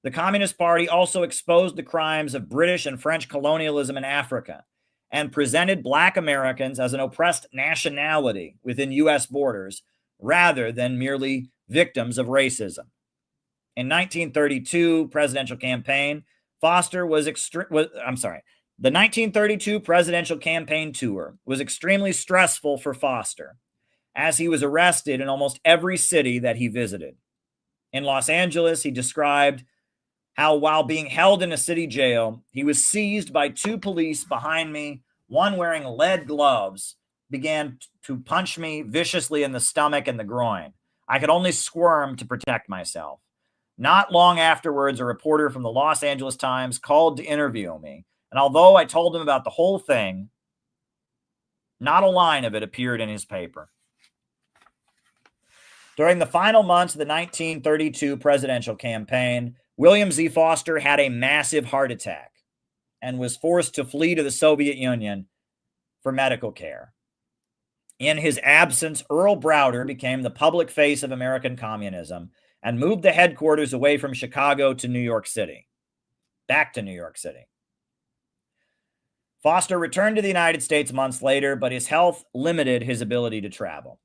The Communist Party also exposed the crimes of British and French colonialism in Africa and presented Black Americans as an oppressed nationality within U.S. borders rather than merely victims of racism. In 1932 presidential campaign, the 1932 presidential campaign tour was extremely stressful for Foster, as he was arrested in almost every city that he visited. In Los Angeles, he described how while being held in a city jail, he was seized by two police behind me, one wearing lead gloves, began to punch me viciously in the stomach and the groin. I could only squirm to protect myself. Not long afterwards, a reporter from the Los Angeles Times called to interview me, and although I told him about the whole thing, not a line of it appeared in his paper. During the final months of the 1932 presidential campaign, William Z. Foster had a massive heart attack and was forced to flee to the Soviet Union for medical care. In his absence, Earl Browder became the public face of American communism and moved the headquarters away from Chicago to New York City. Back to New York City. Foster returned to the United States months later, but his health limited his ability to travel.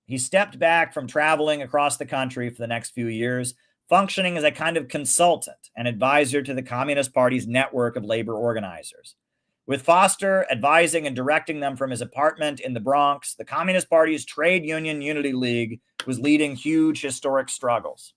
He stepped back from traveling across the country for the next few years, functioning as a kind of consultant and advisor to the Communist Party's network of labor organizers. With Foster advising and directing them from his apartment in the Bronx, the Communist Party's Trade Union Unity League was leading huge historic struggles.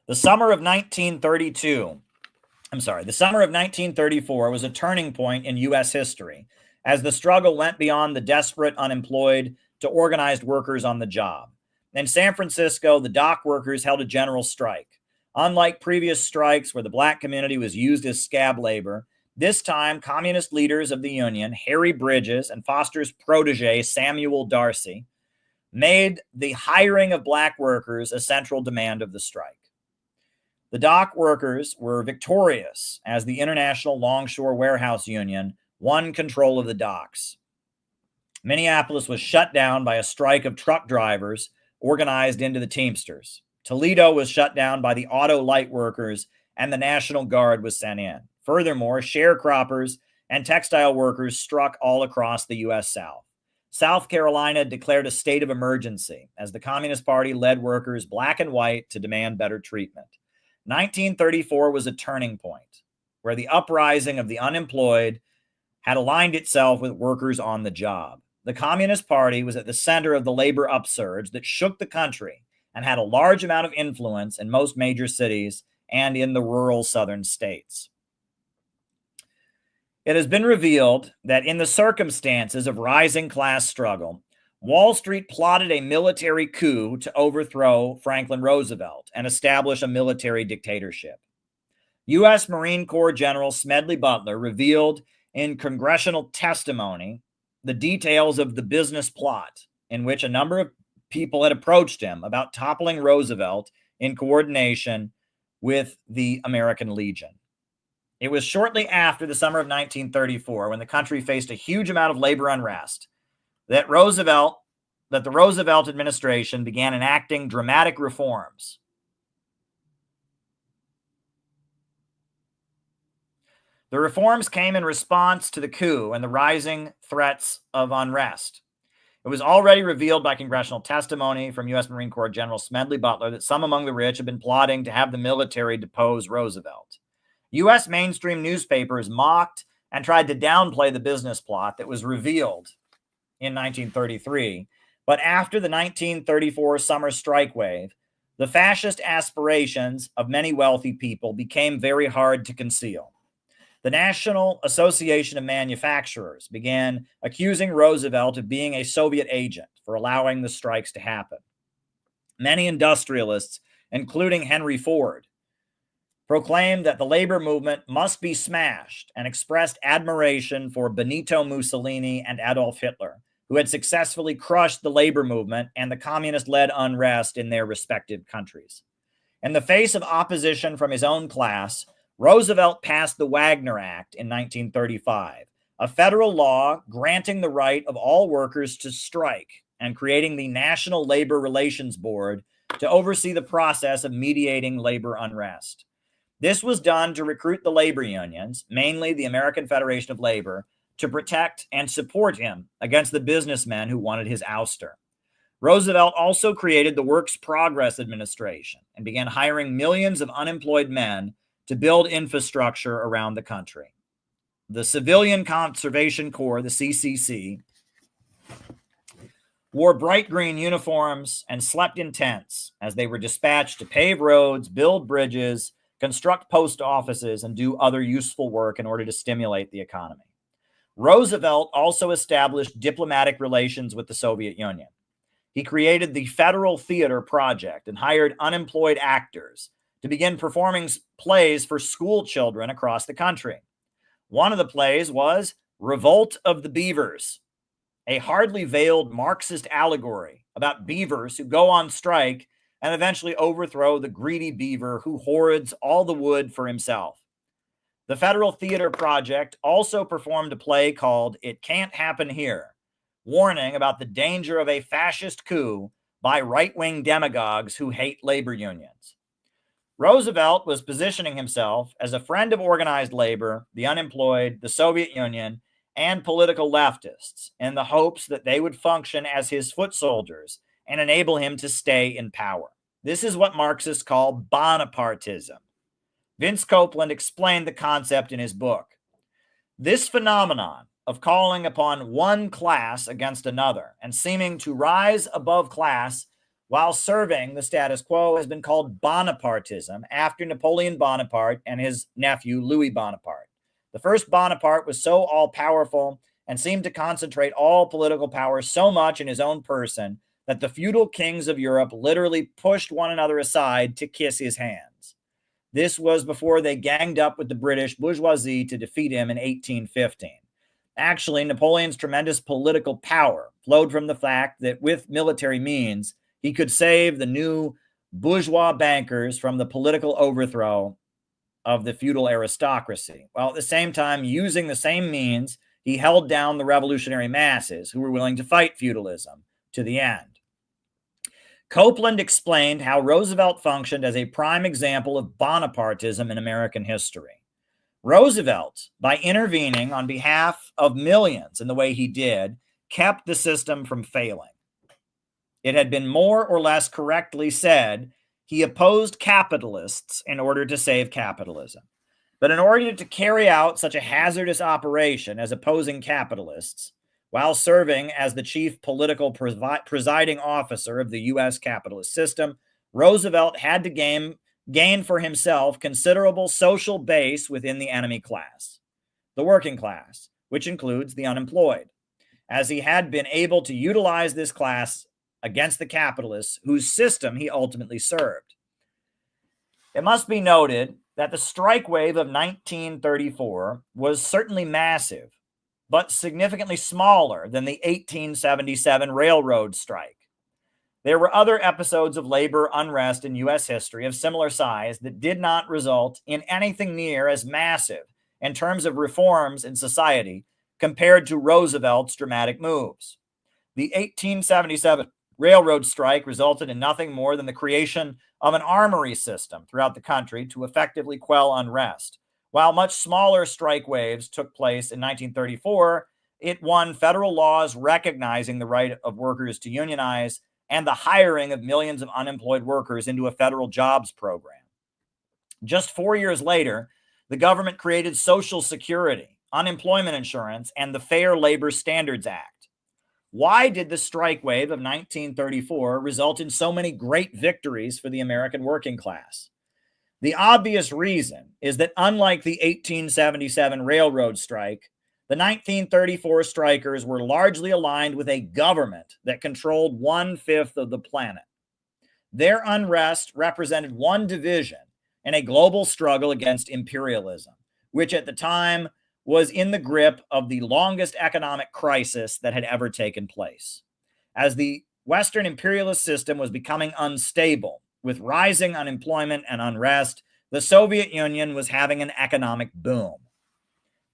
The summer of 1934 was a turning point in U.S. history as the struggle went beyond the desperate unemployed to organized workers on the job. In San Francisco, the dock workers held a general strike. Unlike previous strikes where the Black community was used as scab labor, this time communist leaders of the Union, Harry Bridges and Foster's protege, Samuel Darcy, made the hiring of Black workers a central demand of the strike. The dock workers were victorious as the International Longshore Warehouse Union won control of the docks. Minneapolis was shut down by a strike of truck drivers organized into the Teamsters. Toledo was shut down by the auto light workers, and the National Guard was sent in. Furthermore, sharecroppers and textile workers struck all across the U.S. South. South Carolina declared a state of emergency as the Communist Party led workers, Black and white, to demand better treatment. 1934 was a turning point where the uprising of the unemployed had aligned itself with workers on the job. The Communist Party was at the center of the labor upsurge that shook the country and had a large amount of influence in most major cities and in the rural southern states. It has been revealed that in the circumstances of rising class struggle, Wall Street plotted a military coup to overthrow Franklin Roosevelt and establish a military dictatorship. U.S. Marine Corps General Smedley Butler revealed in congressional testimony the details of the business plot in which a number of people had approached him about toppling Roosevelt in coordination with the American Legion. It was shortly after the summer of 1934, when the country faced a huge amount of labor unrest, that the Roosevelt administration began enacting dramatic reforms. The reforms came in response to the coup and the rising threats of unrest. It was already revealed by congressional testimony from U.S. Marine Corps General Smedley Butler that some among the rich had been plotting to have the military depose Roosevelt. U.S. mainstream newspapers mocked and tried to downplay the business plot that was revealed in 1933. But after the 1934 summer strike wave, the fascist aspirations of many wealthy people became very hard to conceal. The National Association of Manufacturers began accusing Roosevelt of being a Soviet agent for allowing the strikes to happen. Many industrialists, including Henry Ford, proclaimed that the labor movement must be smashed and expressed admiration for Benito Mussolini and Adolf Hitler, who had successfully crushed the labor movement and the communist-led unrest in their respective countries. In the face of opposition from his own class, Roosevelt passed the Wagner Act in 1935, a federal law granting the right of all workers to strike and creating the National Labor Relations Board to oversee the process of mediating labor unrest. This was done to recruit the labor unions, mainly the American Federation of Labor, to protect and support him against the businessmen who wanted his ouster. Roosevelt also created the Works Progress Administration and began hiring millions of unemployed men to build infrastructure around the country. The Civilian Conservation Corps, the CCC, wore bright green uniforms and slept in tents as they were dispatched to pave roads, build bridges, construct post offices, and do other useful work in order to stimulate the economy. Roosevelt also established diplomatic relations with the Soviet Union. He created the Federal Theater Project and hired unemployed actors to begin performing plays for school children across the country. One of the plays was Revolt of the Beavers, a hardly veiled Marxist allegory about beavers who go on strike and eventually overthrow the greedy beaver who hoards all the wood for himself. The Federal Theater Project also performed a play called It Can't Happen Here, warning about the danger of a fascist coup by right-wing demagogues who hate labor unions. Roosevelt was positioning himself as a friend of organized labor, the unemployed, the Soviet Union, and political leftists in the hopes that they would function as his foot soldiers and enable him to stay in power. This is what Marxists call Bonapartism. Vince Copeland explained the concept in his book. This phenomenon of calling upon one class against another and seeming to rise above class while serving the status quo has been called Bonapartism after Napoleon Bonaparte and his nephew Louis Bonaparte. The first Bonaparte was so all-powerful and seemed to concentrate all political power so much in his own person that the feudal kings of Europe literally pushed one another aside to kiss his hands. This was before they ganged up with the British bourgeoisie to defeat him in 1815. Actually, Napoleon's tremendous political power flowed from the fact that with military means, he could save the new bourgeois bankers from the political overthrow of the feudal aristocracy, while at the same time using the same means, he held down the revolutionary masses who were willing to fight feudalism to the end. Copeland explained how Roosevelt functioned as a prime example of Bonapartism in American history. Roosevelt, by intervening on behalf of millions in the way he did, kept the system from failing. It had been more or less correctly said he opposed capitalists in order to save capitalism. But in order to carry out such a hazardous operation as opposing capitalists, while serving as the chief political presiding officer of the U.S. capitalist system, Roosevelt had to gain for himself considerable social base within the enemy class, the working class, which includes the unemployed, as he had been able to utilize this class against the capitalists whose system he ultimately served. It must be noted that the strike wave of 1934 was certainly massive, but significantly smaller than the 1877 railroad strike. There were other episodes of labor unrest in U.S. history of similar size that did not result in anything near as massive in terms of reforms in society compared to Roosevelt's dramatic moves. The 1877 railroad strike resulted in nothing more than the creation of an armory system throughout the country to effectively quell unrest. While much smaller strike waves took place in 1934, it won federal laws recognizing the right of workers to unionize and the hiring of millions of unemployed workers into a federal jobs program. Just 4 years later, the government created Social Security, unemployment insurance, and the Fair Labor Standards Act. Why did the strike wave of 1934 result in so many great victories for the American working class? The obvious reason is that unlike the 1877 railroad strike, the 1934 strikers were largely aligned with a government that controlled 1/5 of the planet. Their unrest represented one division in a global struggle against imperialism, which at the time was in the grip of the longest economic crisis that had ever taken place. As the Western imperialist system was becoming unstable, with rising unemployment and unrest, the Soviet Union was having an economic boom.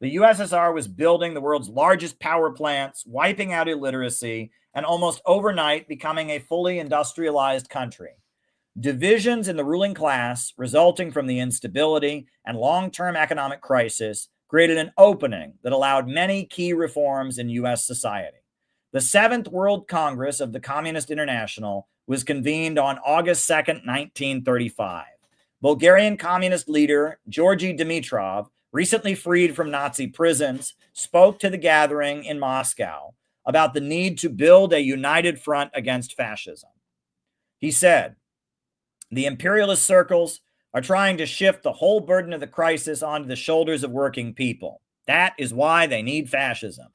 The USSR was building the world's largest power plants, wiping out illiteracy, and almost overnight becoming a fully industrialized country. Divisions in the ruling class, resulting from the instability and long-term economic crisis, created an opening that allowed many key reforms in U.S. society. The Seventh World Congress of the Communist International was convened on August 2, 1935. Bulgarian communist leader Georgy Dimitrov, recently freed from Nazi prisons, spoke to the gathering in Moscow about the need to build a united front against fascism. He said, "The imperialist circles are trying to shift the whole burden of the crisis onto the shoulders of working people. That is why they need fascism.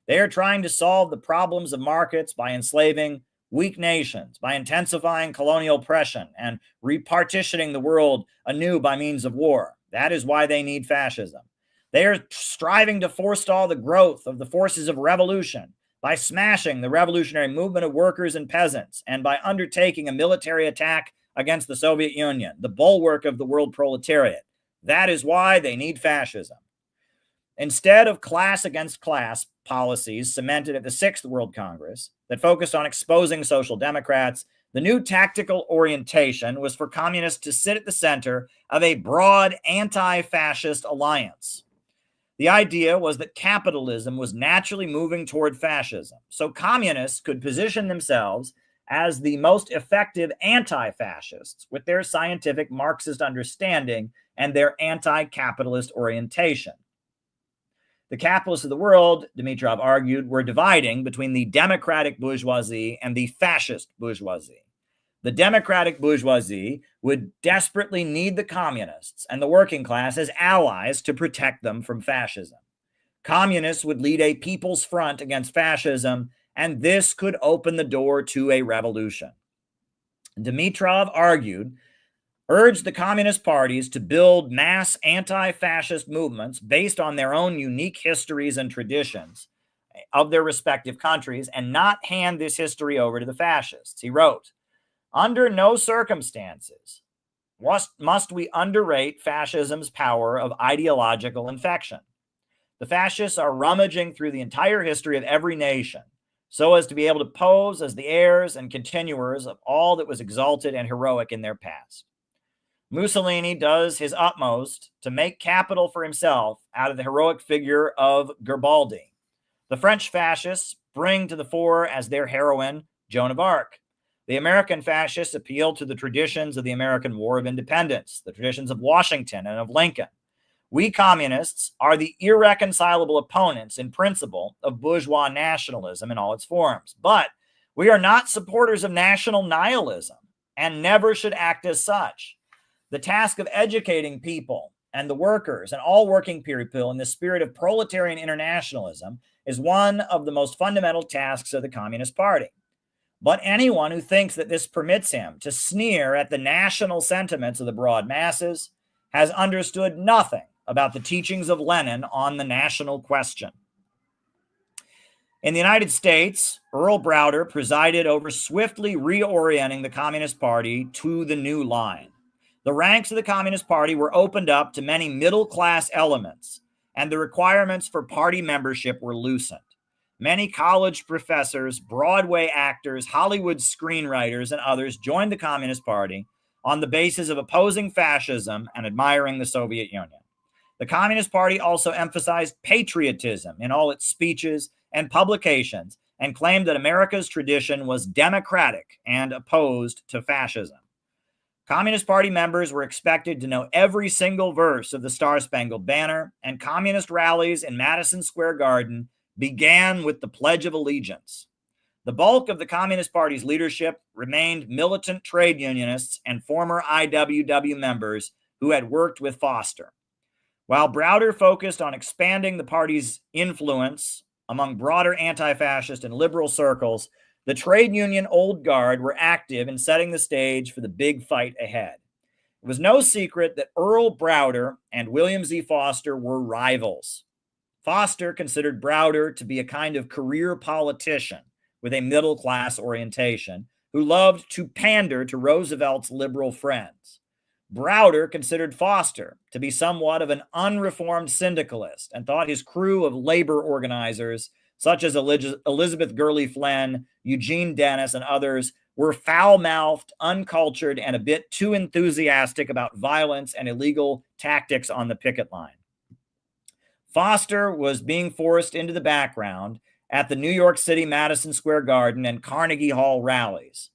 They are trying to solve the problems of markets by enslaving weak nations, by intensifying colonial oppression and repartitioning the world anew by means of war. That is why they need fascism. They are striving to forestall the growth of the forces of revolution by smashing the revolutionary movement of workers and peasants and by undertaking a military attack against the Soviet Union, the bulwark of the world proletariat. That is why they need fascism." Instead of class against class policies cemented at the Sixth World Congress that focused on exposing social democrats, the new tactical orientation was for communists to sit at the center of a broad anti-fascist alliance. The idea was that capitalism was naturally moving toward fascism, so communists could position themselves as the most effective anti-fascists with their scientific Marxist understanding and their anti-capitalist orientation. The capitalists of the world, Dimitrov argued, were dividing between the democratic bourgeoisie and the fascist bourgeoisie. The democratic bourgeoisie would desperately need the communists and the working class as allies to protect them from fascism. Communists would lead a people's front against fascism, and this could open the door to a revolution. Dimitrov urged the communist parties to build mass anti-fascist movements based on their own unique histories and traditions of their respective countries and not hand this history over to the fascists. He wrote, "Under no circumstances must we underrate fascism's power of ideological infection. The fascists are rummaging through the entire history of every nation so as to be able to pose as the heirs and continuers of all that was exalted and heroic in their past. Mussolini does his utmost to make capital for himself out of the heroic figure of Garibaldi. The French fascists bring to the fore as their heroine Joan of Arc. The American fascists appeal to the traditions of the American War of Independence, the traditions of Washington and of Lincoln. We communists are the irreconcilable opponents in principle of bourgeois nationalism in all its forms, but we are not supporters of national nihilism and never should act as such. The task of educating people and the workers and all working people in the spirit of proletarian internationalism is one of the most fundamental tasks of the Communist Party. But anyone who thinks that this permits him to sneer at the national sentiments of the broad masses has understood nothing about the teachings of Lenin on the national question. In the United States, Earl Browder presided over swiftly reorienting the Communist Party to the new line. The ranks of the Communist Party were opened up to many middle-class elements, and the requirements for party membership were loosened. Many college professors, Broadway actors, Hollywood screenwriters, and others joined the Communist Party on the basis of opposing fascism and admiring the Soviet Union. The Communist Party also emphasized patriotism in all its speeches and publications and claimed that America's tradition was democratic and opposed to fascism. Communist Party members were expected to know every single verse of the Star-Spangled Banner, and communist rallies in Madison Square Garden began with the Pledge of Allegiance. The bulk of the Communist Party's leadership remained militant trade unionists and former IWW members who had worked with Foster. While Browder focused on expanding the party's influence among broader anti-fascist and liberal circles, the trade union old guard were active in setting the stage for the big fight ahead. It was no secret that Earl Browder and William Z. Foster were rivals. Foster considered Browder to be a kind of career politician with a middle-class orientation who loved to pander to Roosevelt's liberal friends. Browder considered Foster to be somewhat of an unreformed syndicalist and thought his crew of labor organizers, such as Elizabeth Gurley Flynn, Eugene Dennis, and others, were foul-mouthed, uncultured, and a bit too enthusiastic about violence and illegal tactics on the picket line. Foster was being forced into the background at the New York City Madison Square Garden and Carnegie Hall rallies.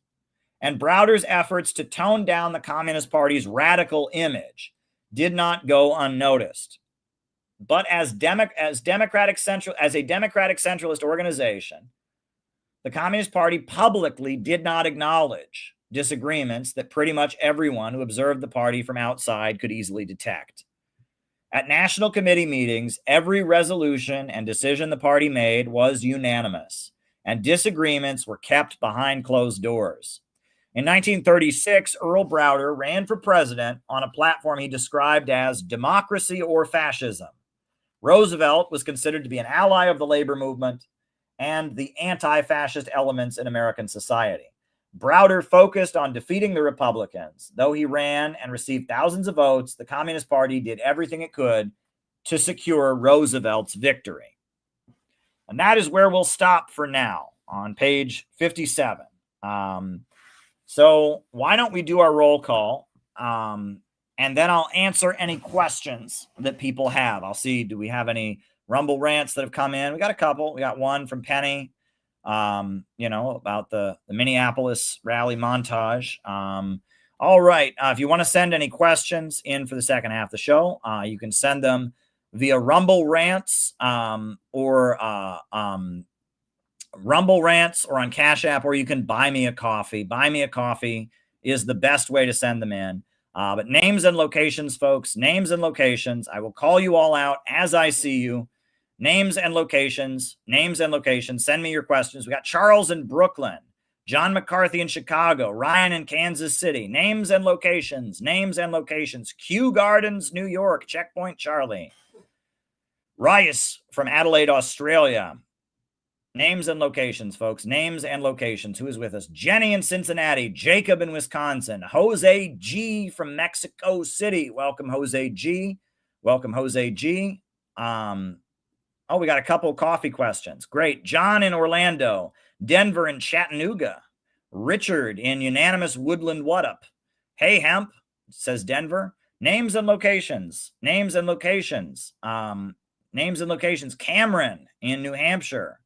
And Browder's efforts to tone down the Communist Party's radical image did not go unnoticed. But as a democratic centralist organization, the Communist Party publicly did not acknowledge disagreements that pretty much everyone who observed the party from outside could easily detect. At National Committee meetings, every resolution and decision the party made was unanimous, and disagreements were kept behind closed doors. In 1936, Earl Browder ran for president on a platform he described as democracy or fascism. Roosevelt was considered to be an ally of the labor movement and the anti-fascist elements in American society. Browder focused on defeating the Republicans. Though he ran and received thousands of votes, the Communist Party did everything it could to secure Roosevelt's victory. And that is where we'll stop for now on page 57. So why don't we do our roll call, and then I'll answer any questions that people have. I'll see, do we have any Rumble rants that have come in? We got a couple. We got one from Penny, about the Minneapolis rally montage. All right. If you want to send any questions in for the second half of the show, you can send them via Rumble rants or on Cash App, or you can buy me a coffee. Buy me a coffee is the best way to send them in. But names and locations, folks, names and locations. I will call you all out as I see you. Names and locations, Send me your questions. We got Charles in Brooklyn, John McCarthy in Chicago, Ryan in Kansas City. Names and locations, Kew Gardens, New York, Checkpoint Charlie. Rice from Adelaide, Australia. Names and locations, folks. Names and locations. Who is with us? Jenny in Cincinnati. Jacob in Wisconsin. Jose G from Mexico City. Welcome, Jose G. We got a couple coffee questions. Great. John in Orlando. Denver and Chattanooga. Richard in Unanimous Woodland What-Up. Hey, Hemp, says Denver. Names and locations. Cameron in New Hampshire.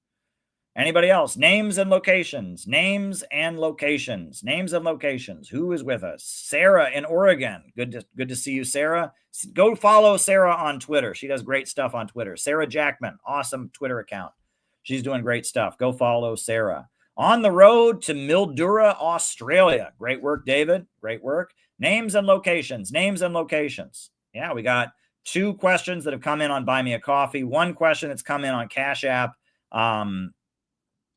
Anybody else? Names and locations. Who is with us? Sarah in Oregon. Good to see you, Sarah. Go follow Sarah on Twitter. She does great stuff on Twitter. Sarah Jackman, awesome Twitter account. She's doing great stuff. Go follow Sarah. On the road to Mildura, Australia. Great work, David. Great work. Names and locations. Yeah, we got 2 questions that have come in on Buy Me a Coffee. 1 question that's come in on Cash App.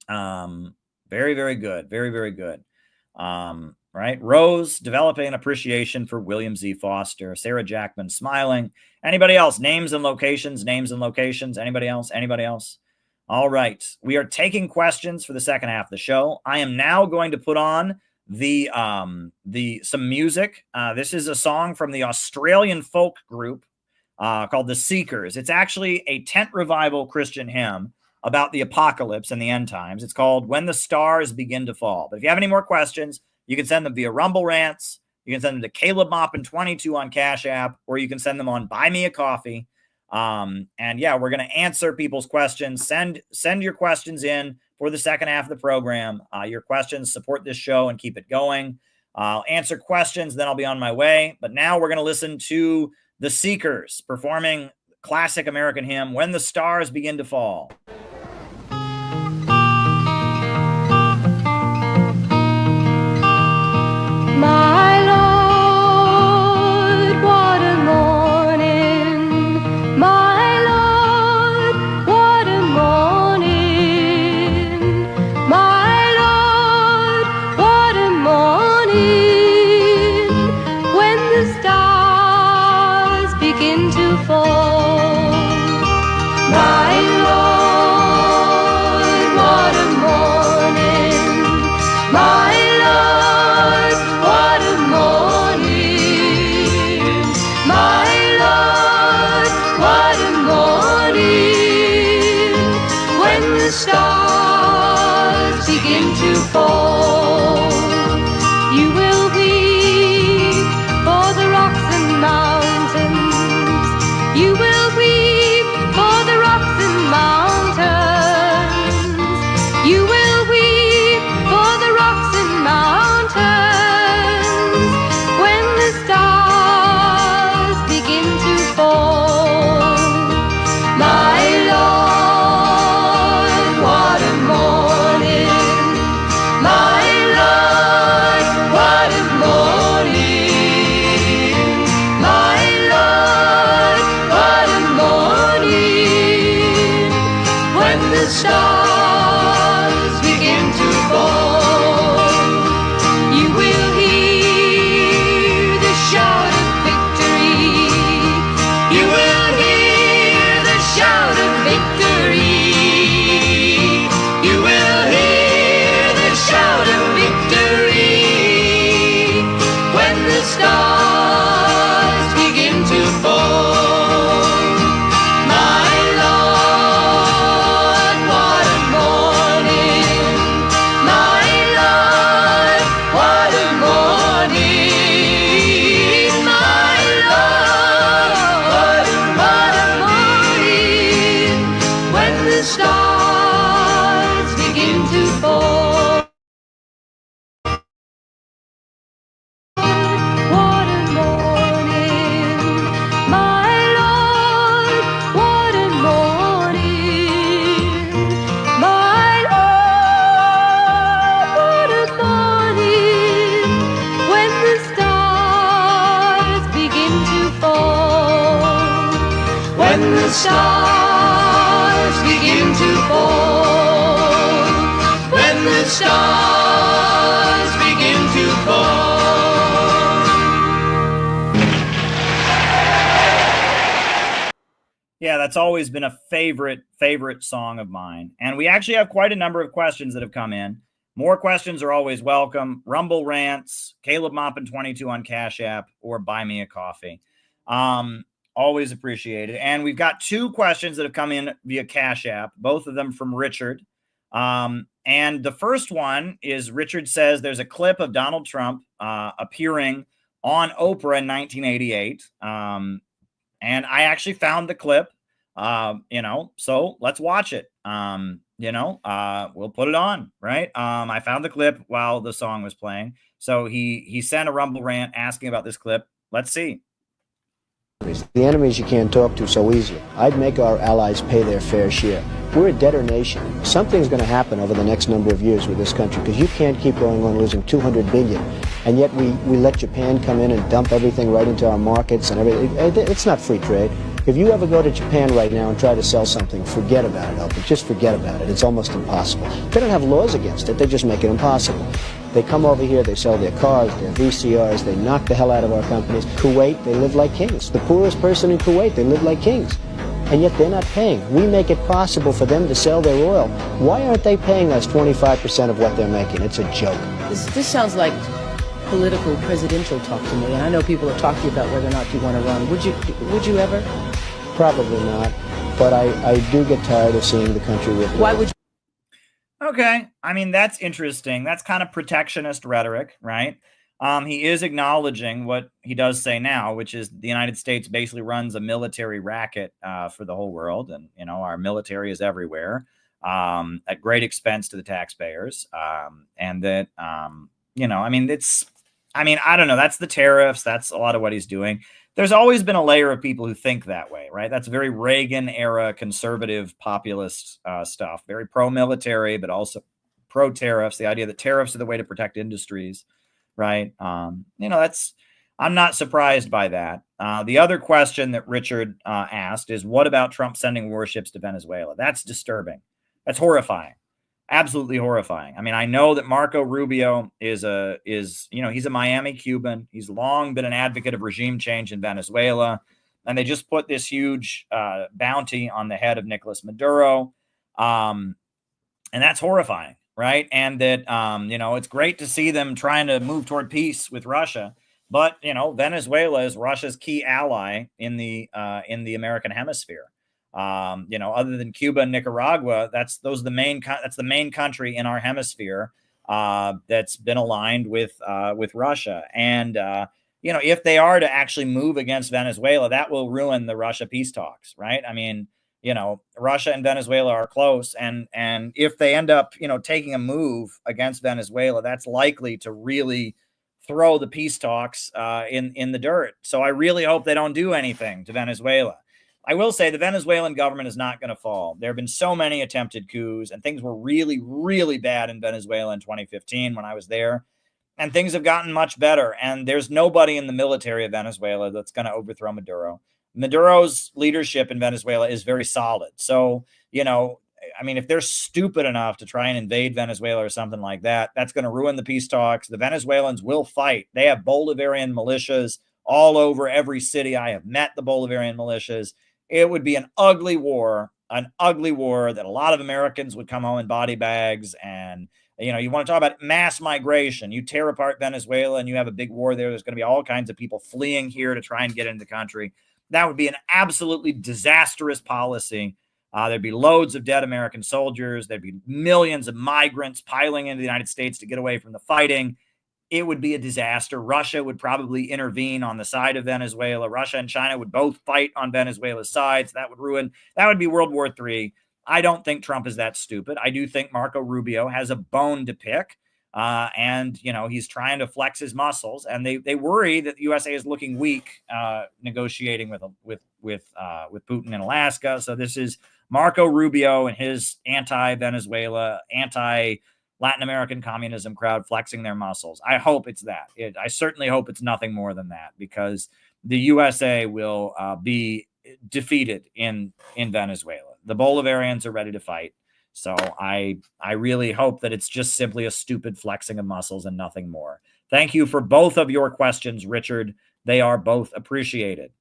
Very, very good. Right. Rose, developing an appreciation for William Z. Foster. Sarah Jackman, smiling. Anybody else? Names and locations. Anybody else? All right. We are taking questions for the second half of the show. I am now going to put on some music. This is a song from the Australian folk group called The Seekers. It's actually a tent revival Christian hymn about the apocalypse and the end times. It's called When the Stars Begin to Fall. But if you have any more questions, you can send them via Rumble Rants. You can send them to Caleb Moppin22 on Cash App, or you can send them on Buy Me a Coffee. And yeah, we're going to answer people's questions. Send your questions in for the second half of the program. Your questions support this show and keep it going. I'll answer questions, then I'll be on my way. But now we're going to listen to The Seekers performing classic American hymn, When the Stars Begin to Fall. My Lord, what a morning. My Lord, what a morning. My Lord, what a morning. When the stars begin to fall. My Lord, what a morning. My Lord, what a morning. to fall. You will weep for the rocks and mountains. You will weep for the rocks and mountains. You will weep for the rocks and mountains when the stars begin to fall. My Lord, what a morning. My Lord, what a morning. My Lord, what a morning when the stars begin to fall. You will hear the shout of victory. You will hear the shout of victory. You will hear the shout of victory when the stars begin to fall. My Lord, what a morning. My Lord, what a morning. My Lord, what a morning when the stars begin to fall. What a morning, my Lord, what a morning. My Lord, what a morning when the stars begin to fall. When the stars begin to fall. When the stars begin to fall. Yeah, that's always been a favorite song of mine. And we actually have quite a number of questions that have come in. More questions are always welcome. Rumble rants, Caleb Moppin 22 on Cash App, or buy me a coffee. Always appreciated. And we've got two questions that have come in via Cash App, both of them from Richard. And the first one is Richard says there's a clip of Donald Trump appearing on Oprah in 1988. And I actually found the clip, so let's watch it. We'll put it on, right? I found the clip while the song was playing. So he sent a Rumble rant asking about this clip. Let's see. The enemies you can't talk to so easily. I'd make our allies pay their fair share. We're a debtor nation. Something's going to happen over the next number of years with this country because you can't keep going on losing $200 billion. And yet we let Japan come in and dump everything right into our markets and everything. It's not free trade. If you ever go to Japan right now and try to sell something, forget about it, Oprah. Just forget about it. It's almost impossible. They don't have laws against it. They just make it impossible. They come over here, they sell their cars, their VCRs, they knock the hell out of our companies. Kuwait, they live like kings. The poorest person in Kuwait, they live like kings. And yet they're not paying. We make it possible for them to sell their oil. Why aren't they paying us 25% of what they're making? It's a joke. This sounds like political presidential talk to me, and I know people have talked to you about whether or not you want to run. Would you ever? Probably not. But I do get tired of seeing the country with. Why would you? Okay. I mean, that's interesting. That's kind of protectionist rhetoric, right? He is acknowledging what he does say now, which is the United States basically runs a military racket for the whole world. And, our military is everywhere at great expense to the taxpayers. And that, I don't know. That's the tariffs. That's a lot of what he's doing. There's always been a layer of people who think that way, right? That's very Reagan era conservative populist stuff, very pro-military, but also pro-tariffs. The idea that tariffs are the way to protect industries, right? I'm not surprised by that. The other question that Richard asked is, what about Trump sending warships to Venezuela? That's disturbing. That's horrifying. Absolutely horrifying. I mean, I know that Marco Rubio he's a Miami Cuban. He's long been an advocate of regime change in Venezuela. And they just put this huge bounty on the head of Nicolas Maduro. And that's horrifying, right? And that, it's great to see them trying to move toward peace with Russia. But, Venezuela is Russia's key ally in the American hemisphere. Other than Cuba and Nicaragua, that's the main country in our hemisphere that's been aligned with Russia. And you know, if they are to actually move against Venezuela, that will ruin the Russia peace talks, right? I mean, you know, Russia and Venezuela are close, and if they end up, you know, taking a move against Venezuela, that's likely to really throw the peace talks in the dirt. So I really hope they don't do anything to Venezuela. I will say the Venezuelan government is not going to fall. There have been so many attempted coups, and things were really, really bad in Venezuela in 2015 when I was there. And things have gotten much better. And there's nobody in the military of Venezuela that's going to overthrow Maduro. Maduro's leadership in Venezuela is very solid. So, you know, I mean, if they're stupid enough to try and invade Venezuela or something like that, that's going to ruin the peace talks. The Venezuelans will fight. They have Bolivarian militias all over every city. I have met the Bolivarian militias. It would be an ugly war that a lot of Americans would come home in body bags. And, you know, you want to talk about mass migration. You tear apart Venezuela and you have a big war there. There's going to be all kinds of people fleeing here to try and get into the country. That would be an absolutely disastrous policy. There'd be loads of dead American soldiers. There'd be millions of migrants piling into the United States to get away from the fighting. It would be a disaster. Russia would probably intervene on the side of Venezuela. Russia and China would both fight on Venezuela's sides. That would be World War III. I don't think Trump is that stupid. I do think Marco Rubio has a bone to pick. And, you know, he's trying to flex his muscles, and they worry that the USA is looking weak negotiating with Putin in Alaska. So this is Marco Rubio and his anti-Venezuela, anti-Latin American communism crowd flexing their muscles. I hope it's that. I certainly hope it's nothing more than that, because the USA will be defeated in Venezuela. The Bolivarians are ready to fight. So I really hope that it's just simply a stupid flexing of muscles and nothing more. Thank you for both of your questions, Richard. They are both appreciated.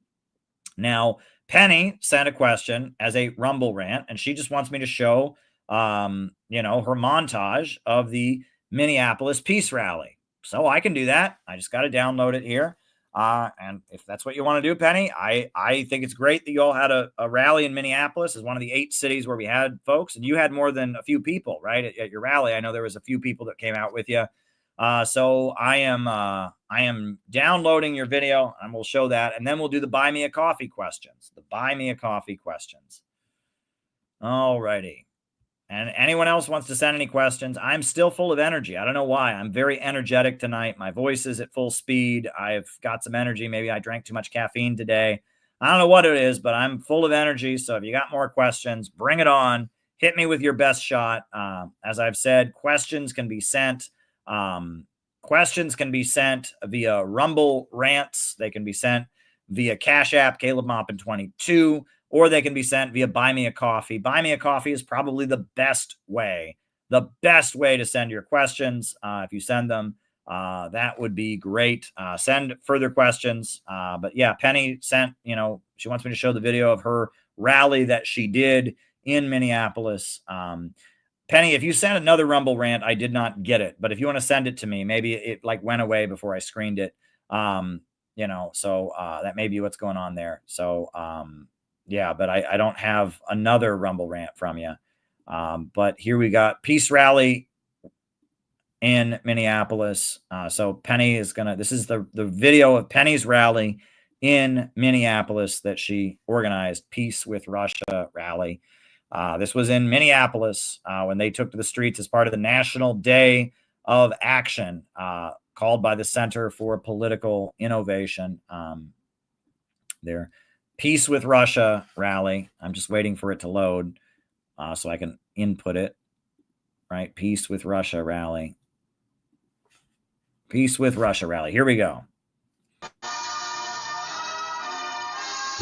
Now, Penny sent a question as a Rumble rant, and she just wants me to show, you know, her montage of the Minneapolis peace rally. So I can do that. I just got to download it here. And if that's what you want to do, Penny, I think it's great that you all had a rally in Minneapolis as one of the 8 cities where we had folks, and you had more than a few people, right? At your rally. I know there was a few people that came out with you. So I am downloading your video, and we'll show that. And then we'll do the buy me a coffee questions, All righty. And anyone else wants to send any questions, I'm still full of energy. I don't know why. I'm very energetic tonight. My voice is at full speed. I've got some energy. Maybe I drank too much caffeine today. I don't know what it is, but I'm full of energy. So if you got more questions, bring it on. Hit me with your best shot. As I've said, questions can be sent. Questions can be sent via Rumble rants. They can be sent via Cash App, Caleb Maupin 22. Or they can be sent via Buy Me a Coffee. Buy Me a Coffee is probably the best way to send your questions. If you send them, that would be great. Send further questions. But yeah, Penny sent, you know, she wants me to show the video of her rally that she did in Minneapolis. Penny, if you send another Rumble rant, I did not get it. But if you want to send it to me, maybe it like went away before I screened it. You know, so that may be what's going on there. So, yeah, but I don't have another Rumble rant from you. But here we got peace rally in Minneapolis. So Penny is this is the video of Penny's rally in Minneapolis that she organized, Peace with Russia rally. This was in Minneapolis when they took to the streets as part of the National Day of Action called by the Center for Political Innovation. Their Peace with Russia rally. I'm just waiting for it to load so I can input it. Right? Peace with Russia rally. Peace with Russia rally. Here we go.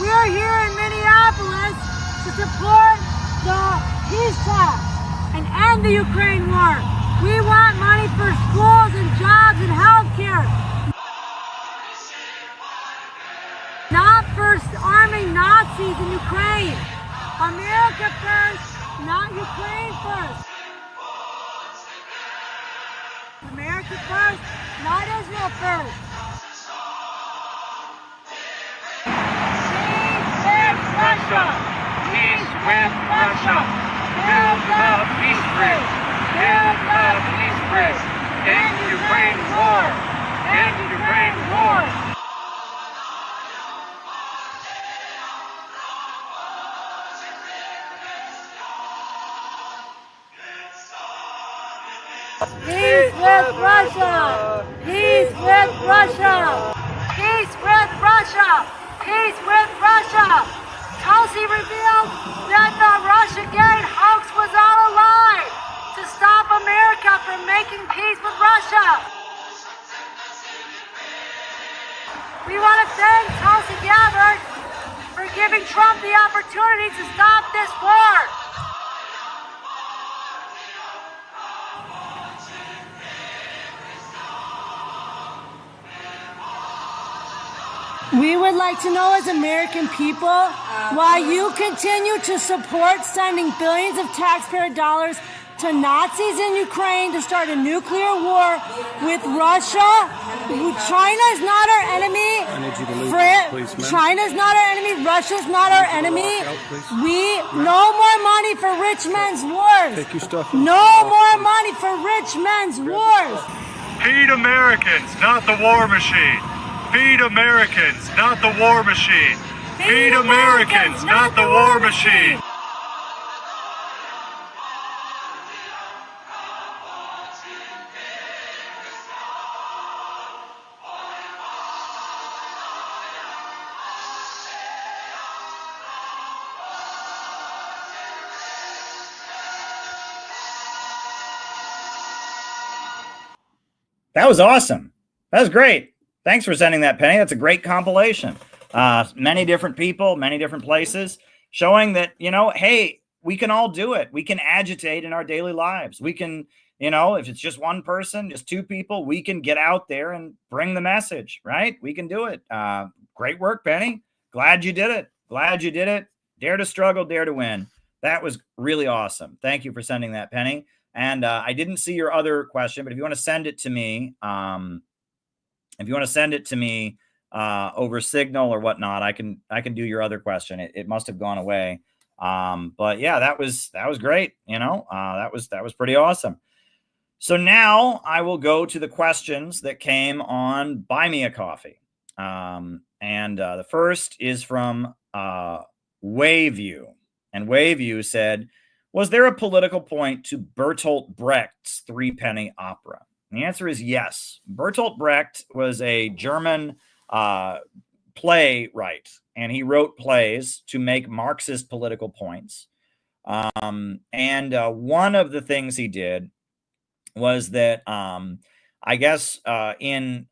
We are here in Minneapolis to support the peace talks and end the Ukraine war. We want money for schools and jobs and health care. Not for arming Nazis in Ukraine. America first, not Ukraine first. America first, not Israel first. Peace with Russia. Peace with Russia. Build the peace bridge. Build the peace bridge. End Ukraine war! End Ukraine war! Peace with Russia! Peace with Russia! Peace with Russia! Peace with Russia! Tulsi revealed that the Russiagate hoax was all a lie to stop America from making peace with Russia. We want to thank Tulsi Gabbard for giving Trump the opportunity to stop this war. We would like to know, as American people, why you continue to support sending billions of taxpayer dollars to Nazis in Ukraine to start a nuclear war with Russia. China is not our enemy. I need you to leave, please, ma'am. China is not our enemy. Russia's not our enemy. No more money for rich men's wars. Take your stuff. No more money for rich men's wars. Feed Americans, not the war machine. Feed Americans, not the war machine. Feed Americans, not the war machine. That was awesome. That was great. Thanks for sending that, Penny. That's a great compilation. Many different people, many different places, showing that, you know, hey, we can all do it. We can agitate in our daily lives. We can, you know, if it's just one person, just two people, we can get out there and bring the message, right? We can do it. Great work, Penny. Glad you did it. Glad you did it. Dare to struggle, dare to win. That was really awesome. Thank you for sending that, Penny. And I didn't see your other question, but if you want to send it to me, over Signal or whatnot, I can do your other question. It must have gone away. But yeah, that was great. You know, that was pretty awesome. So now I will go to the questions that came on Buy Me a Coffee. And the first is from Wayview. And Wayview said, was there a political point to Bertolt Brecht's Threepenny Opera? And the answer is yes. Bertolt Brecht was a German playwright, and he wrote plays to make Marxist political points. And one of the things he did was that I guess in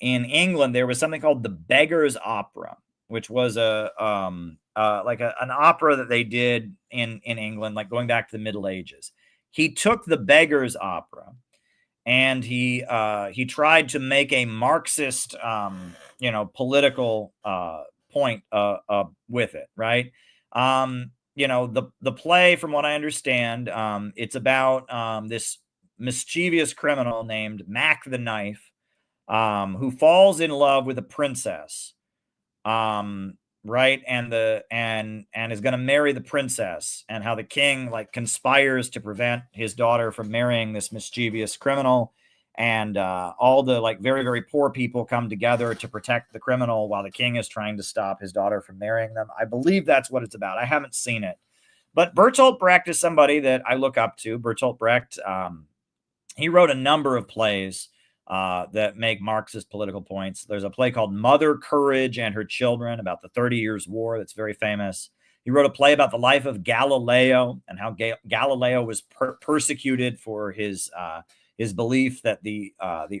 England there was something called the Beggar's Opera, which was an opera that they did in England, like going back to the Middle Ages. He took the Beggar's Opera and he tried to make a Marxist, political point with it, right? The play, from what I understand, it's about this mischievous criminal named Mac the Knife, who falls in love with a princess, right? And is going to marry the princess, and how the king conspires to prevent his daughter from marrying this mischievous criminal. And all the very, very poor people come together to protect the criminal while the king is trying to stop his daughter from marrying them. I believe that's what it's about. I haven't seen it, but Bertolt Brecht is somebody that I look up to. Bertolt Brecht, he wrote a number of plays that make Marxist political points. There's a play called Mother Courage and Her Children about the 30 Years' War that's very famous. He wrote a play about the life of Galileo and how Galileo was persecuted for his belief that the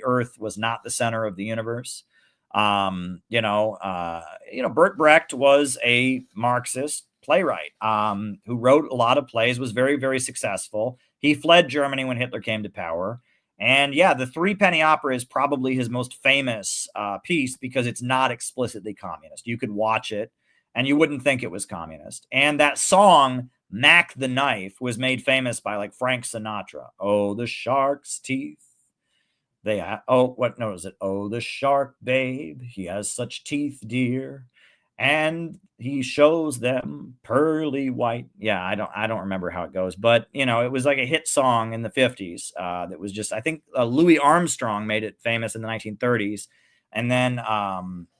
Earth was not the center of the universe. Bert Brecht was a Marxist playwright who wrote a lot of plays, was very, very successful. He fled Germany when Hitler came to power. And yeah, the Threepenny Opera is probably his most famous piece because it's not explicitly communist. You could watch it and you wouldn't think it was communist. And that song, Mac the Knife, was made famous by Frank Sinatra. Oh, the shark's teeth. Oh, the shark, babe, he has such teeth, dear. and he shows them pearly white. Yeah, I don't remember how it goes, but you know, it was like a hit song in the 50s. That was just, I think Louis Armstrong made it famous in the 1930s, and then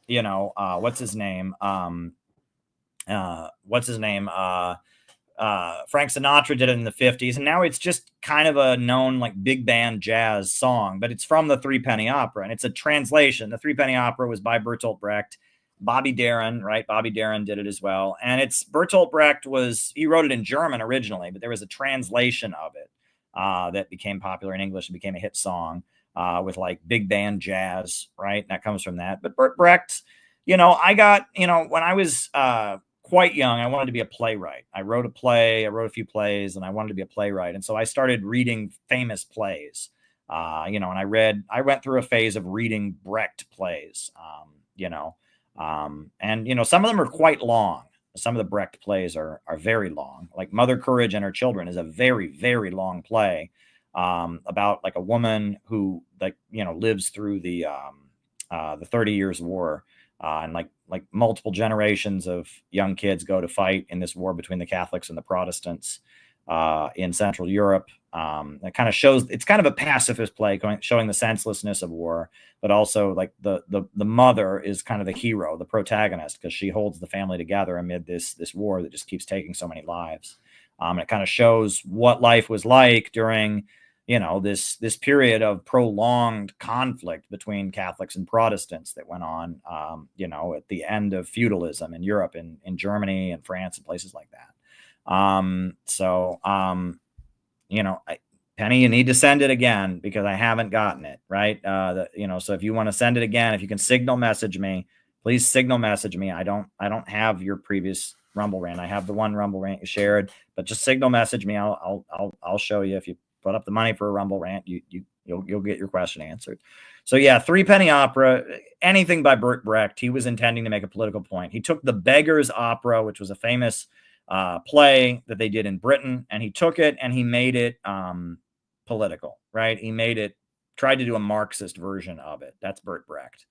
you know, what's his name? Frank Sinatra did it in the 50s, and now it's just kind of a known like big band jazz song, but it's from the Three Penny Opera, and it's a translation. The Three Penny Opera was by Bertolt Brecht. Bobby Darin, right? Bobby Darin did it as well. And it's Bertolt Brecht he wrote it in German originally, but there was a translation of it that became popular in English and became a hit song with like big band jazz, right? And that comes from that. But Bert Brecht, you know, when I was quite young, I wanted to be a playwright. I wrote a few plays, and I wanted to be a playwright. And so I started reading famous plays, you know, and I went through a phase of reading Brecht plays, you know, and, you know, some of them are quite long. Some of the Brecht plays are very long, like Mother Courage and Her Children is a very, very long play about like a woman who, like, you know, lives through the 30 Years War. And like multiple generations of young kids go to fight in this war between the Catholics and the Protestants in Central Europe. It kind of shows, it's kind of a pacifist play showing the senselessness of war, but also like the mother is kind of the hero, the protagonist, because she holds the family together amid this war that just keeps taking so many lives. And it kind of shows what life was like during, you know, this period of prolonged conflict between Catholics and Protestants that went on, you know, at the end of feudalism in Europe, in Germany and France and places like that. You know, Penny, you need to send it again because I haven't gotten it, right? You know, so if you want to send it again, if you can signal message me, please signal message me. I don't have your previous Rumble rant. I have the one Rumble rant you shared, but just signal message me. I'll show you. If you put up the money for a Rumble rant, you'll get your question answered. So yeah, Three Penny Opera, anything by Bert Brecht. He was intending to make a political point. He took the Beggar's Opera, which was a famous play that they did in Britain, and he took it and he made it political, right? Tried to do a Marxist version of it. That's Bert Brecht.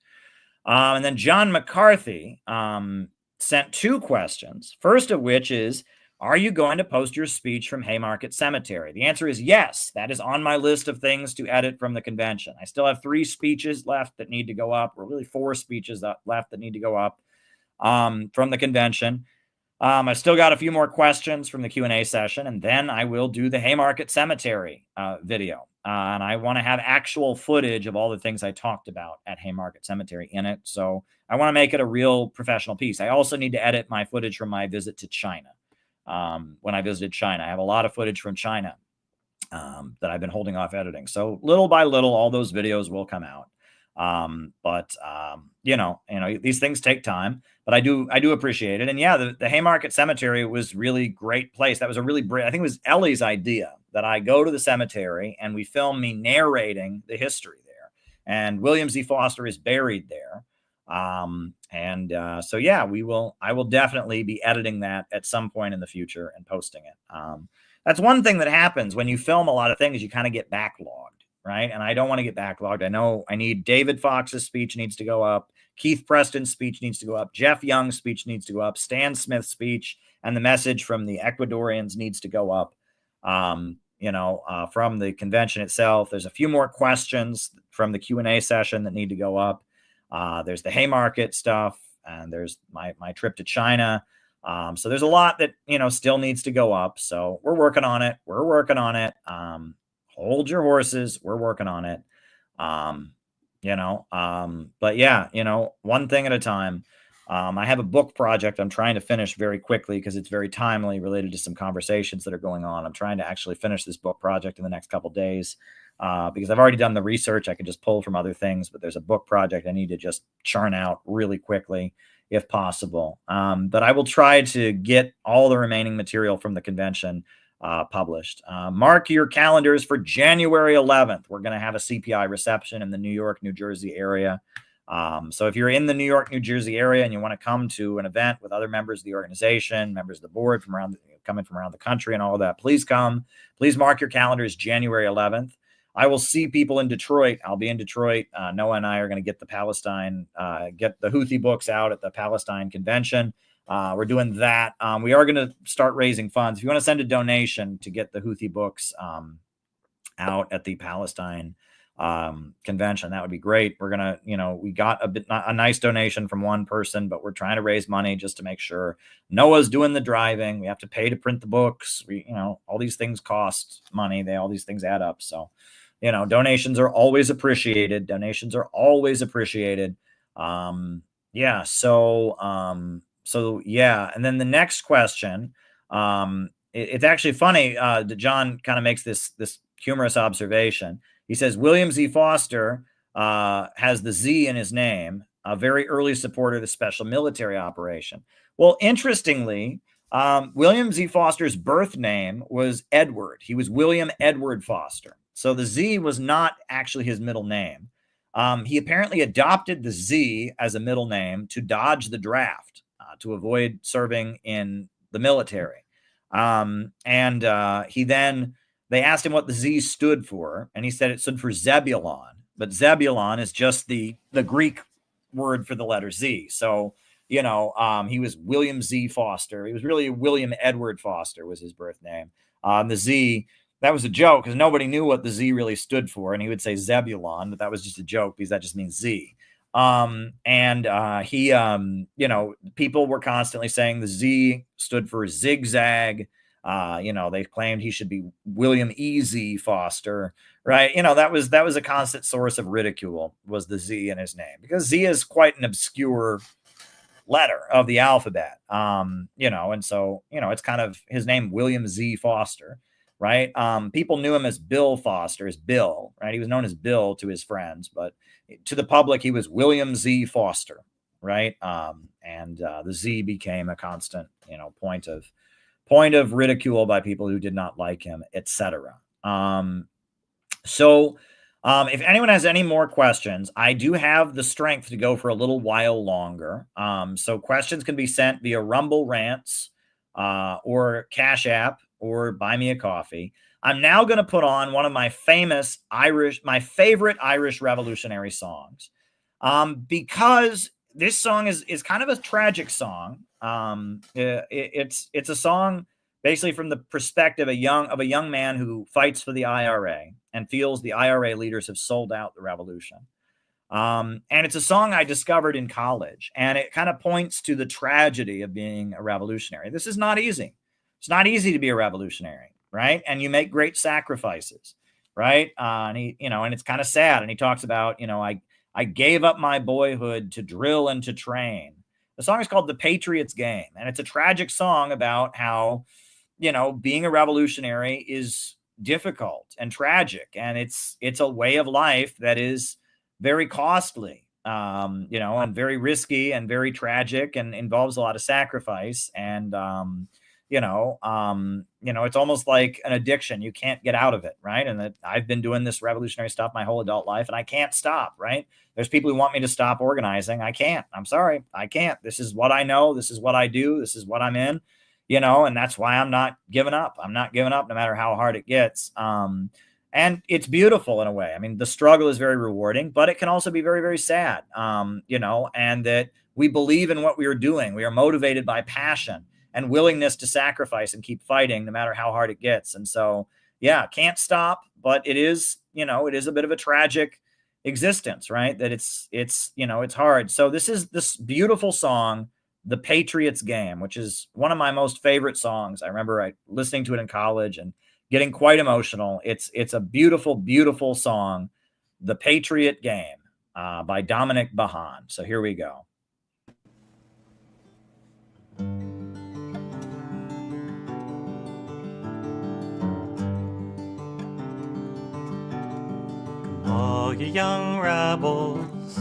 And then John McCarthy sent two questions. First of which is, are you going to post your speech from Haymarket Cemetery? The answer is yes. That is on my list of things to edit from the convention. I still have 3 speeches left that need to go up, or really 4 speeches left that need to go up from the convention. I've still got a few more questions from the Q&A session, and then I will do the Haymarket Cemetery video. And I want to have actual footage of all the things I talked about at Haymarket Cemetery in it. So I want to make it a real professional piece. I also need to edit my footage from my visit to China. When I visited China, I have a lot of footage from China that I've been holding off editing. So little by little, all those videos will come out. You know, these things take time, but I do appreciate it. And yeah, the Haymarket Cemetery was really great place. That was a really I think it was Ellie's idea that I go to the cemetery and we film me narrating the history there. And William Z. Foster is buried there. So yeah, I will definitely be editing that at some point in the future and posting it. That's one thing that happens when you film a lot of things, you kind of get backlogged, right? And I don't want to get backlogged. I know I need David Fox's speech needs to go up. Keith Preston's speech needs to go up. Jeff Young's speech needs to go up. Stan Smith's speech and the message from the Ecuadorians needs to go up. From the convention itself, there's a few more questions from the Q&A session that need to go up. There's the Haymarket stuff, and there's my trip to China. So there's a lot that, still needs to go up. So we're working on it. Hold your horses. We're working on it. But yeah, one thing at a time. I have a book project I'm trying to finish very quickly because it's very timely related to some conversations that are going on. I'm trying to actually finish this book project in the next couple of days. Because I've already done the research. I can just pull from other things, but there's a book project I need to just churn out really quickly if possible. But I will try to get all the remaining material from the convention published. Mark your calendars for January 11th. We're going to have a CPI reception in the New York, New Jersey area. So if you're in the New York, New Jersey area and you want to come to an event with other members of the organization, members of the board coming from around the country and all of that, please come. Please mark your calendars January 11th. I will see people in Detroit. I'll be in Detroit. Noah and I are going to get the Houthi books out at the Palestine convention. We're doing that. We are going to start raising funds. If you want to send a donation to get the Houthi books out at the Palestine convention, that would be great. We're gonna, we got a nice donation from one person, but we're trying to raise money just to make sure Noah's doing the driving. We have to pay to print the books. All these things cost money. All these things add up. So, donations are always appreciated. Yeah. So yeah. And then the next question, it's actually funny that John kind of makes this humorous observation. He says, William Z. Foster has the Z in his name, a very early supporter of the special military operation. Well, interestingly, William Z. Foster's birth name was Edward. He was William Edward Foster. So the Z was not actually his middle name. He apparently adopted the Z as a middle name to dodge the draft, to avoid serving in the military. They asked him what the Z stood for, and he said it stood for Zebulon. But Zebulon is just the Greek word for the letter Z. So, he was William Z. Foster. He was really William Edward Foster was his birth name. The Z, that was a joke because nobody knew what the Z really stood for. And he would say Zebulon, but that was just a joke because that just means Z. People were constantly saying the Z stood for zigzag. They claimed he should be William E.Z. Foster, right? That was a constant source of ridicule, was the Z in his name, because Z is quite an obscure letter of the alphabet. And so, it's kind of his name, William Z. Foster, right? People knew him as Bill Foster, as Bill, right? He was known as Bill to his friends, but to the public, he was William Z. Foster, right? The Z became a constant, point of ridicule by people who did not like him, etc. If anyone has any more questions, I do have the strength to go for a little while longer. So questions can be sent via Rumble Rants or Cash App or Buy Me a Coffee. I'm now going to put on one of my favorite Irish revolutionary songs, because this song is kind of a tragic song. It's a song basically from the perspective of a young man who fights for the IRA and feels the IRA leaders have sold out the revolution. And it's a song I discovered in college, and it kind of points to the tragedy of being a revolutionary. This is not easy. It's not easy to be a revolutionary, right? And you make great sacrifices, right? And it's kind of sad. And he talks about, I gave up my boyhood to drill and to train. The song is called The Patriot's Game, and it's a tragic song about how, being a revolutionary is difficult and tragic, and it's a way of life that is very costly, and very risky and very tragic and involves a lot of sacrifice. And, it's almost like an addiction. You can't get out of it, right? And that I've been doing this revolutionary stuff my whole adult life, and I can't stop, right? There's people who want me to stop organizing. I can't. I'm sorry. I can't. This is what I know. This is what I do. This is what I'm in, and that's why I'm not giving up. I'm not giving up no matter how hard it gets. And it's beautiful in a way. I mean, the struggle is very rewarding, but it can also be very, very sad, and that we believe in what we are doing. We are motivated by passion and willingness to sacrifice and keep fighting no matter how hard it gets. And so, yeah, can't stop, but it is a bit of a tragic existence, right? That it's hard. So this is this beautiful song, The Patriot's Game, which is one of my most favorite songs. I remember listening to it in college and getting quite emotional. It's a beautiful, beautiful song, The Patriot Game, by Dominic Bahan. So here we go. All you young rebels,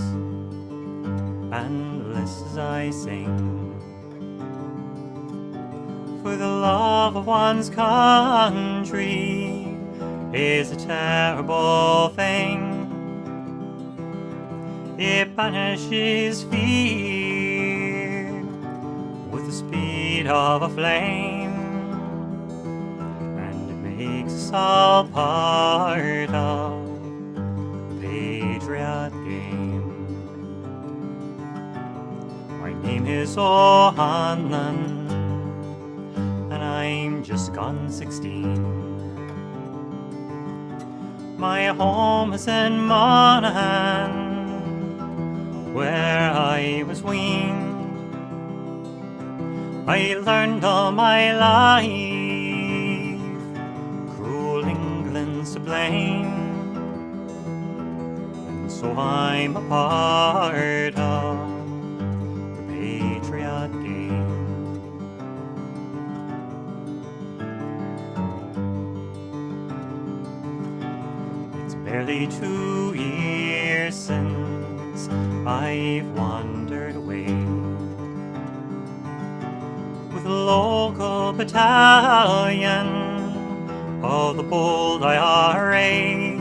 and list as I sing, for the love of one's country is a terrible thing. It banishes fear with the speed of a flame, and it makes us all part of patriot game. My name is O'Hanlon, and I'm just gone 16. My home is in Monaghan, where I was weaned. I learned all my life, cruel England's to blame, and so I'm a part of the patriot game. It's barely 2 years since I've wandered away with a local battalion of the bold IRA.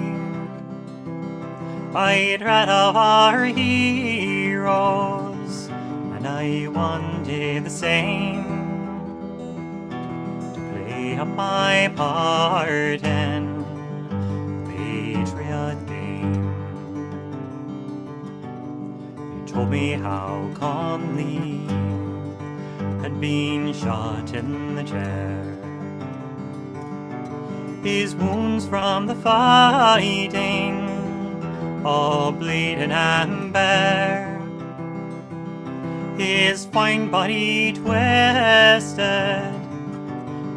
I'd read of our heroes, and I wanted the same, to play up my part in the patriot game. They told me how Conley had been shot in the chair, his wounds from the fighting all bleeding and bare, his fine body twisted,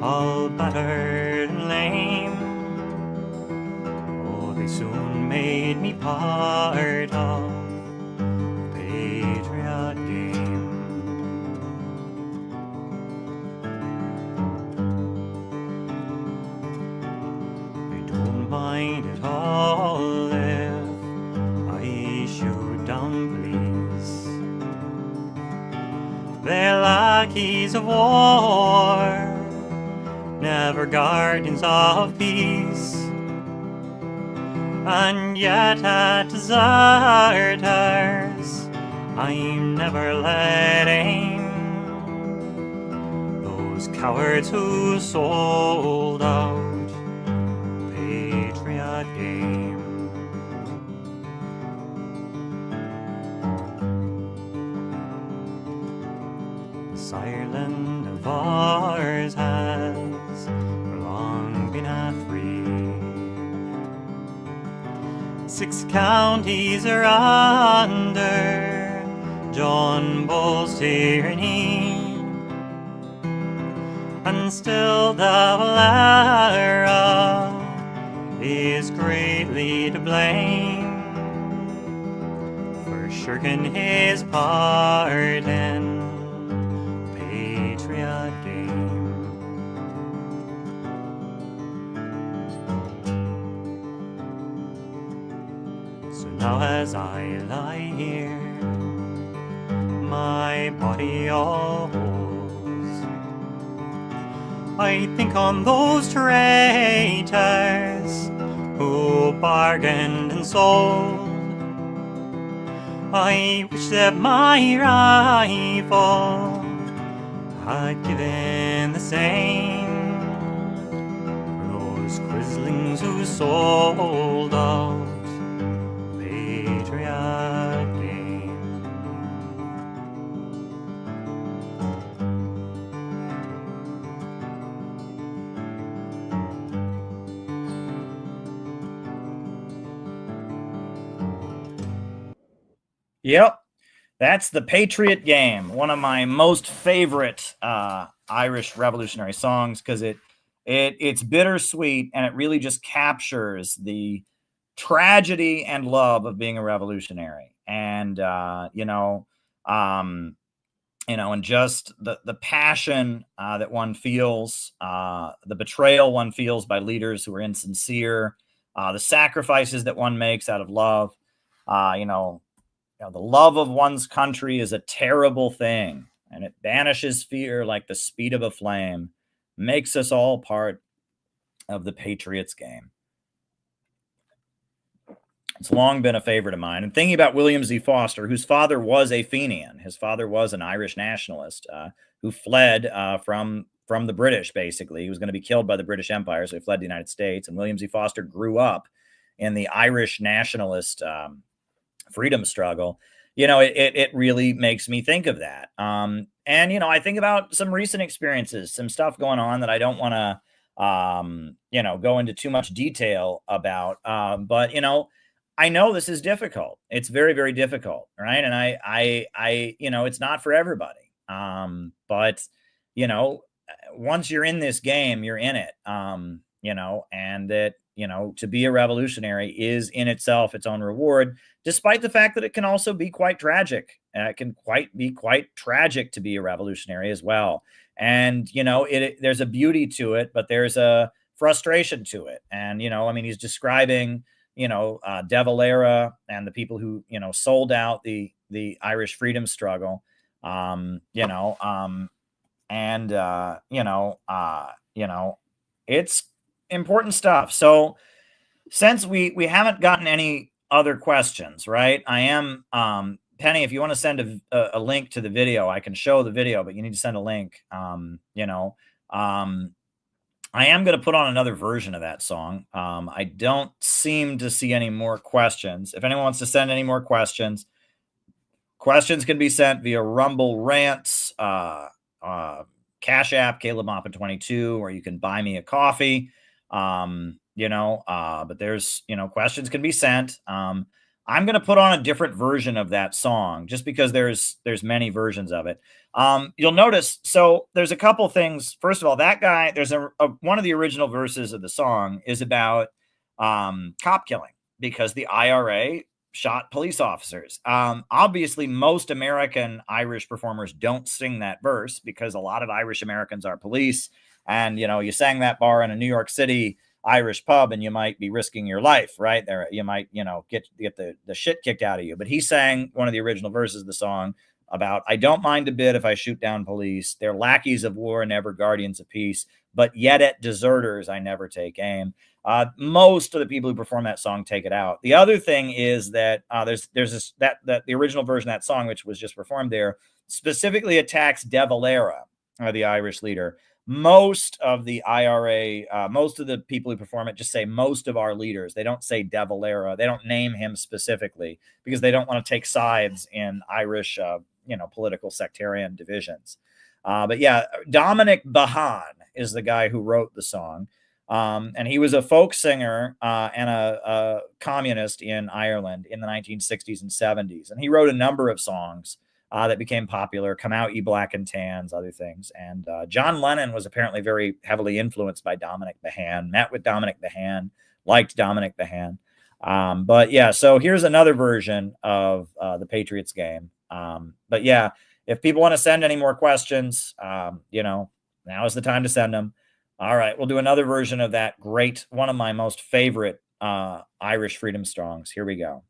all battered and lame. Oh, they soon made me part of the patriot game. Don't mind at all if I shoot down police. They're lackeys of war, never guardians of peace. And yet at deserters I'm never letting, those cowards who sold out game. This Ireland of ours has for long been a free. 6 counties are under John Bull's tyranny, and still the Valera is greatly to blame for shirking his part in the patriot game. So now as I lie here, my body all holds, I think on those traitors who bargained and sold. I wish that my rifle had given the same for those quislings who sold out the patriot game. Yep, that's the Patriot Game, one of my most favorite Irish revolutionary songs, because it's bittersweet and it really just captures the tragedy and love of being a revolutionary, and and just the passion that one feels, the betrayal one feels by leaders who are insincere, the sacrifices that one makes out of love. The love of one's country is a terrible thing, and it banishes fear like the speed of a flame, makes us all part of the Patriots game. It's long been a favorite of mine. And thinking about William Z. Foster, whose father was a Fenian, his father was an Irish nationalist who fled from the British, basically. He was going to be killed by the British Empire, so he fled the United States. And William Z. Foster grew up in the Irish nationalist freedom struggle, it really makes me think of that. And I think about some recent experiences, some stuff going on that I don't want to, go into too much detail about. But I know this is difficult. It's very, very difficult, right? And it's not for everybody. But once you're in this game, you're in it. And that to be a revolutionary is in itself its own reward, despite the fact that it can also be quite tragic. It can be quite tragic to be a revolutionary as well. And there's a beauty to it, but there's a frustration to it. And he's describing De Valera and the people who sold out the Irish freedom struggle. It's important stuff. So since we haven't gotten any other questions, right? I am Penny, if you want to send a link to the video, I can show the video, but you need to send a link. I am going to put on another version of that song. I don't seem to see any more questions. If anyone wants to send any more questions can be sent via Rumble Rants, Cash App, Caleb Moppa 22, or you can buy me a coffee. But there's, questions can be sent. I'm going to put on a different version of that song just because there's many versions of it. You'll notice, so there's a couple things. First of all, that guy, there's one of the original verses of the song is about cop killing because the IRA shot police officers. Obviously, most American Irish performers don't sing that verse because a lot of Irish Americans are police. And, you sang that bar in a New York City Irish pub and you might be risking your life, right? There, you might, get the shit kicked out of you. But he sang one of the original verses of the song about, I don't mind a bit if I shoot down police. They're lackeys of war, never guardians of peace. But yet at deserters, I never take aim. Most of the people who perform that song take it out. The other thing is that there's this, that the original version of that song, which was just performed there, specifically attacks De Valera, the Irish leader. Most of the IRA, most of the people who perform it just say most of our leaders. They don't say De Valera. They don't name him specifically because they don't want to take sides in Irish, political sectarian divisions. But yeah, Dominic Behan is the guy who wrote the song. And he was a folk singer and a communist in Ireland in the 1960s and 70s. And he wrote a number of songs that became popular, Come Out Ye Black and Tans, other things. And John Lennon was apparently very heavily influenced by Dominic Behan, met with Dominic Behan, liked Dominic Behan. But yeah, so here's another version of the Patriots game. But yeah, if people want to send any more questions, now is the time to send them. All right, we'll do another version of that great, one of my most favorite Irish freedom songs. Here we go.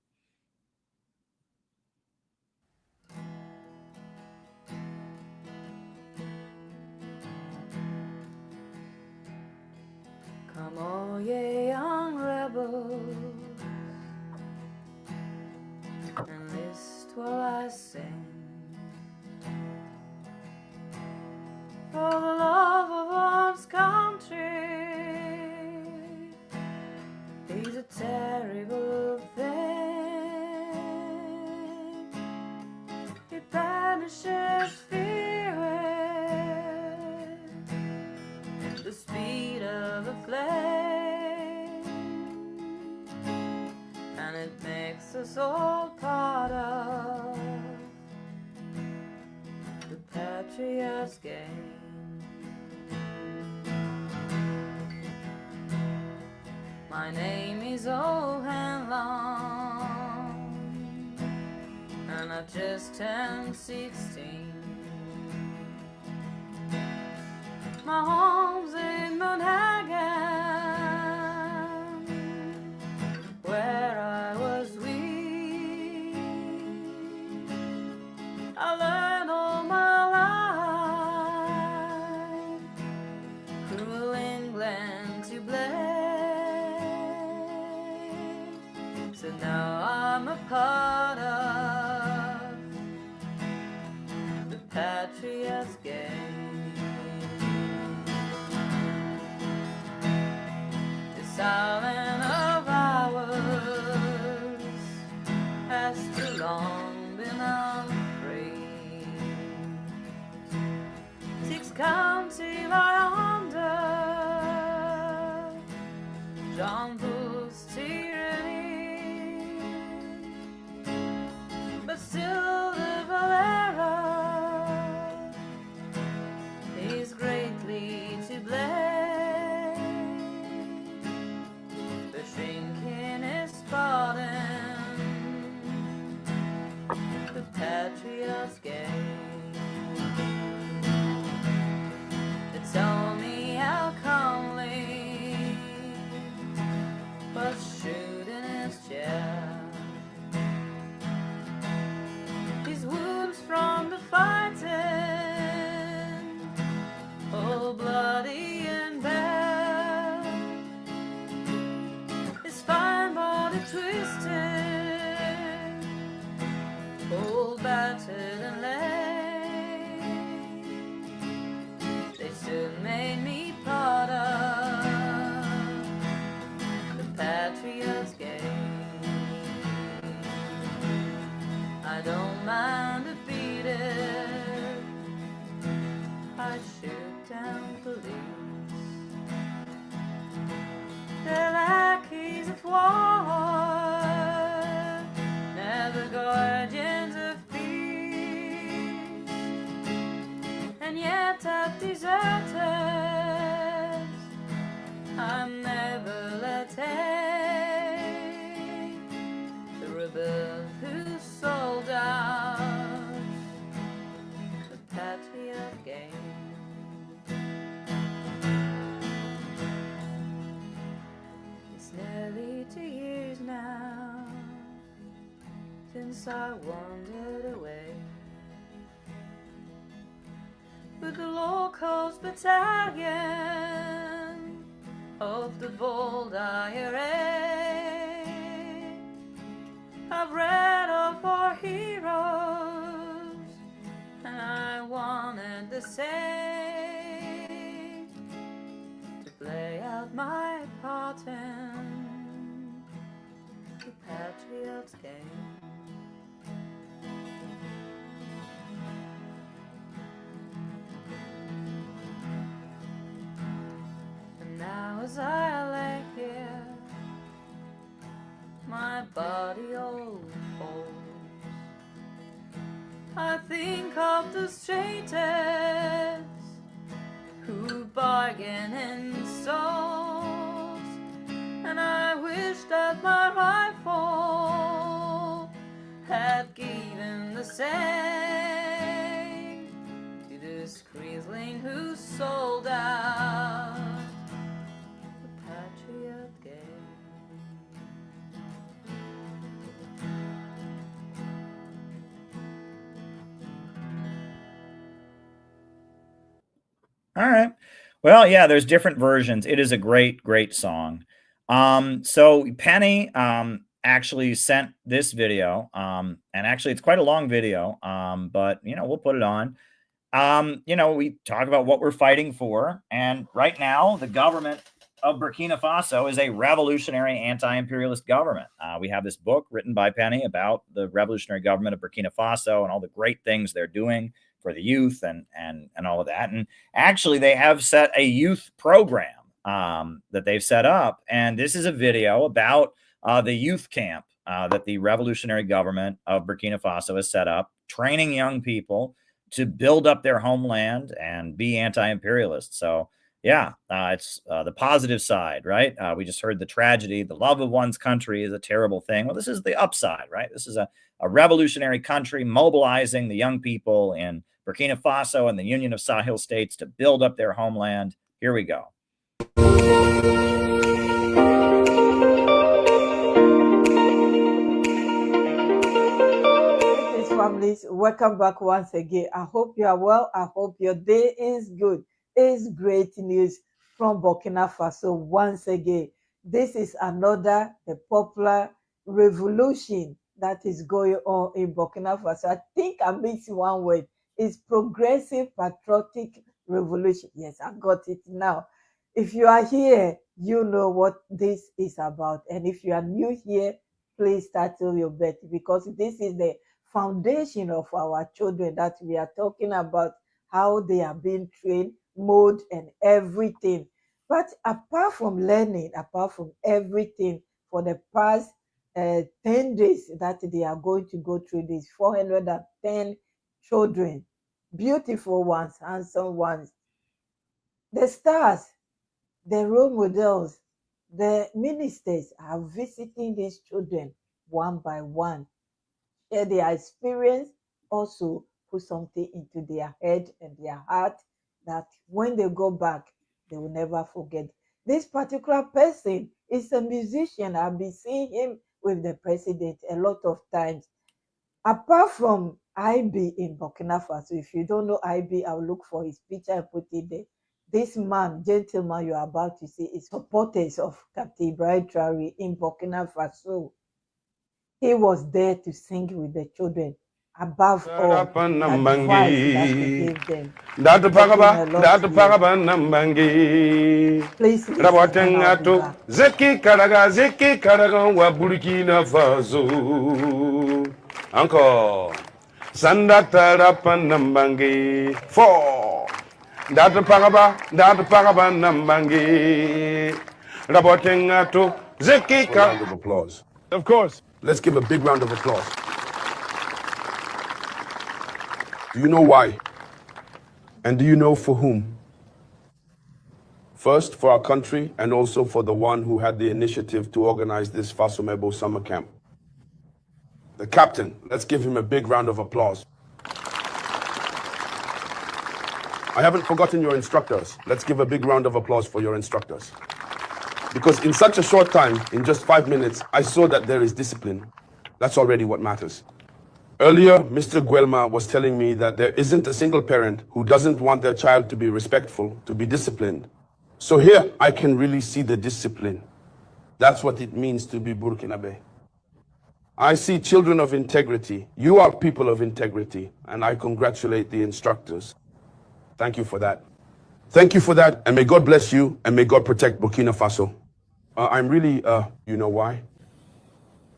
Come all ye young rebels, and list while I sing. For the love of one's country is a terrible thing. It banishes fear with the speed of a flame, and it makes us all part of the patriot's game. My name is Old and Long, and I just turned 16. My home's in Monaghan, where I was weak. I learned all my life, cruel England to blame. So now I'm a part of the patriot's game. This island of ours has war, never guardians of peace, and yet at deserters I'm never let take. The rebel who sold out the patriot game. It's nearly 2 years now since I wandered away with the locals battalion of the bold IRA. I've read of our heroes, and I wanted the same, to play out my part in the Patriots' game. And now as I lay here, my body all falls, I think of the traitors who bargain in souls, and I wish that my rifle had given the same to this Grizzling who sold out the Patriot game. All right. Well, yeah, there's different versions. It is a great, great song. So Penny actually sent this video, and actually it's quite a long video, but we'll put it on. We talk about what we're fighting for, and right now the government of Burkina Faso is a revolutionary anti-imperialist government. We have this book written by Penny about the revolutionary government of Burkina Faso and all the great things they're doing for the youth and all of that. And actually they have set a youth program that they've set up. And this is a video about the youth camp that the revolutionary government of Burkina Faso has set up, training young people to build up their homeland and be anti-imperialist. So yeah, it's the positive side, right? We just heard the tragedy. The love of one's country is a terrible thing. Well, this is the upside, right? This is a revolutionary country mobilizing the young people in Burkina Faso and the Union of Sahel states to build up their homeland. Here we go. Families, welcome back once again. I hope you are well. I hope your day is good. It's great news from Burkina Faso once again. This is the popular revolution that is going on in Burkina Faso. I think I mixed one word. It's progressive patriotic revolution. Yes, I got it now. If you are here, you know what this is about. And if you are new here, please start your bet, because this is the foundation of our children that we are talking about, how they are being trained, mode and everything. But apart from learning, apart from everything, for the past 10 days that they are going to go through these 410 children, beautiful ones, handsome ones, the stars, the role models, the ministers are visiting these children one by one, share their experience, also put something into their head and their heart that when they go back, they will never forget. This particular person is a musician. I've been seeing him with the president a lot of times. Apart from IB in Burkina Faso, if you don't know IB, I'll look for his picture and put it there. This man, gentleman you're about to see, is supporters of Captain Ibrahim Traoré in Burkina Faso. He was there to sing with the children. Above all, advice that he gave them. Please listen. Zeki Karaga wa Burkina Faso. Encore. Sandata Panambangi. 4. Data Paraba Nambangi. Raboting to Zekika. Round of applause. Of course. Let's give a big round of applause. Do you know why? And do you know for whom? First, for our country, and also for the one who had the initiative to organize this Fasomebo summer camp. The captain, let's give him a big round of applause. I haven't forgotten your instructors. Let's give a big round of applause for your instructors. Because in such a short time, in just 5 minutes, I saw that there is discipline. That's already what matters. Earlier, Mr. Guelma was telling me that there isn't a single parent who doesn't want their child to be respectful, to be disciplined. So here, I can really see the discipline. That's what it means to be Burkinabe. I see children of integrity. You are people of integrity, and I congratulate the instructors. Thank you for that. Thank you for that, and may God bless you, and may God protect Burkina Faso. I'm really, you know why?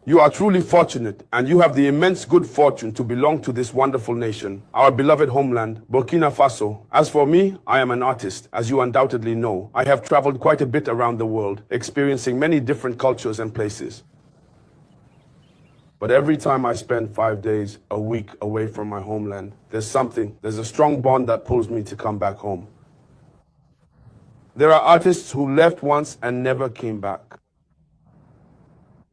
You are truly fortunate, and you have the immense good fortune to belong to this wonderful nation, our beloved homeland, Burkina Faso. As for me, I am an artist, as you undoubtedly know. I have traveled quite a bit around the world, experiencing many different cultures and places. But every time I spend 5 days, a week away from my homeland, there's a strong bond that pulls me to come back home. There are artists who left once and never came back.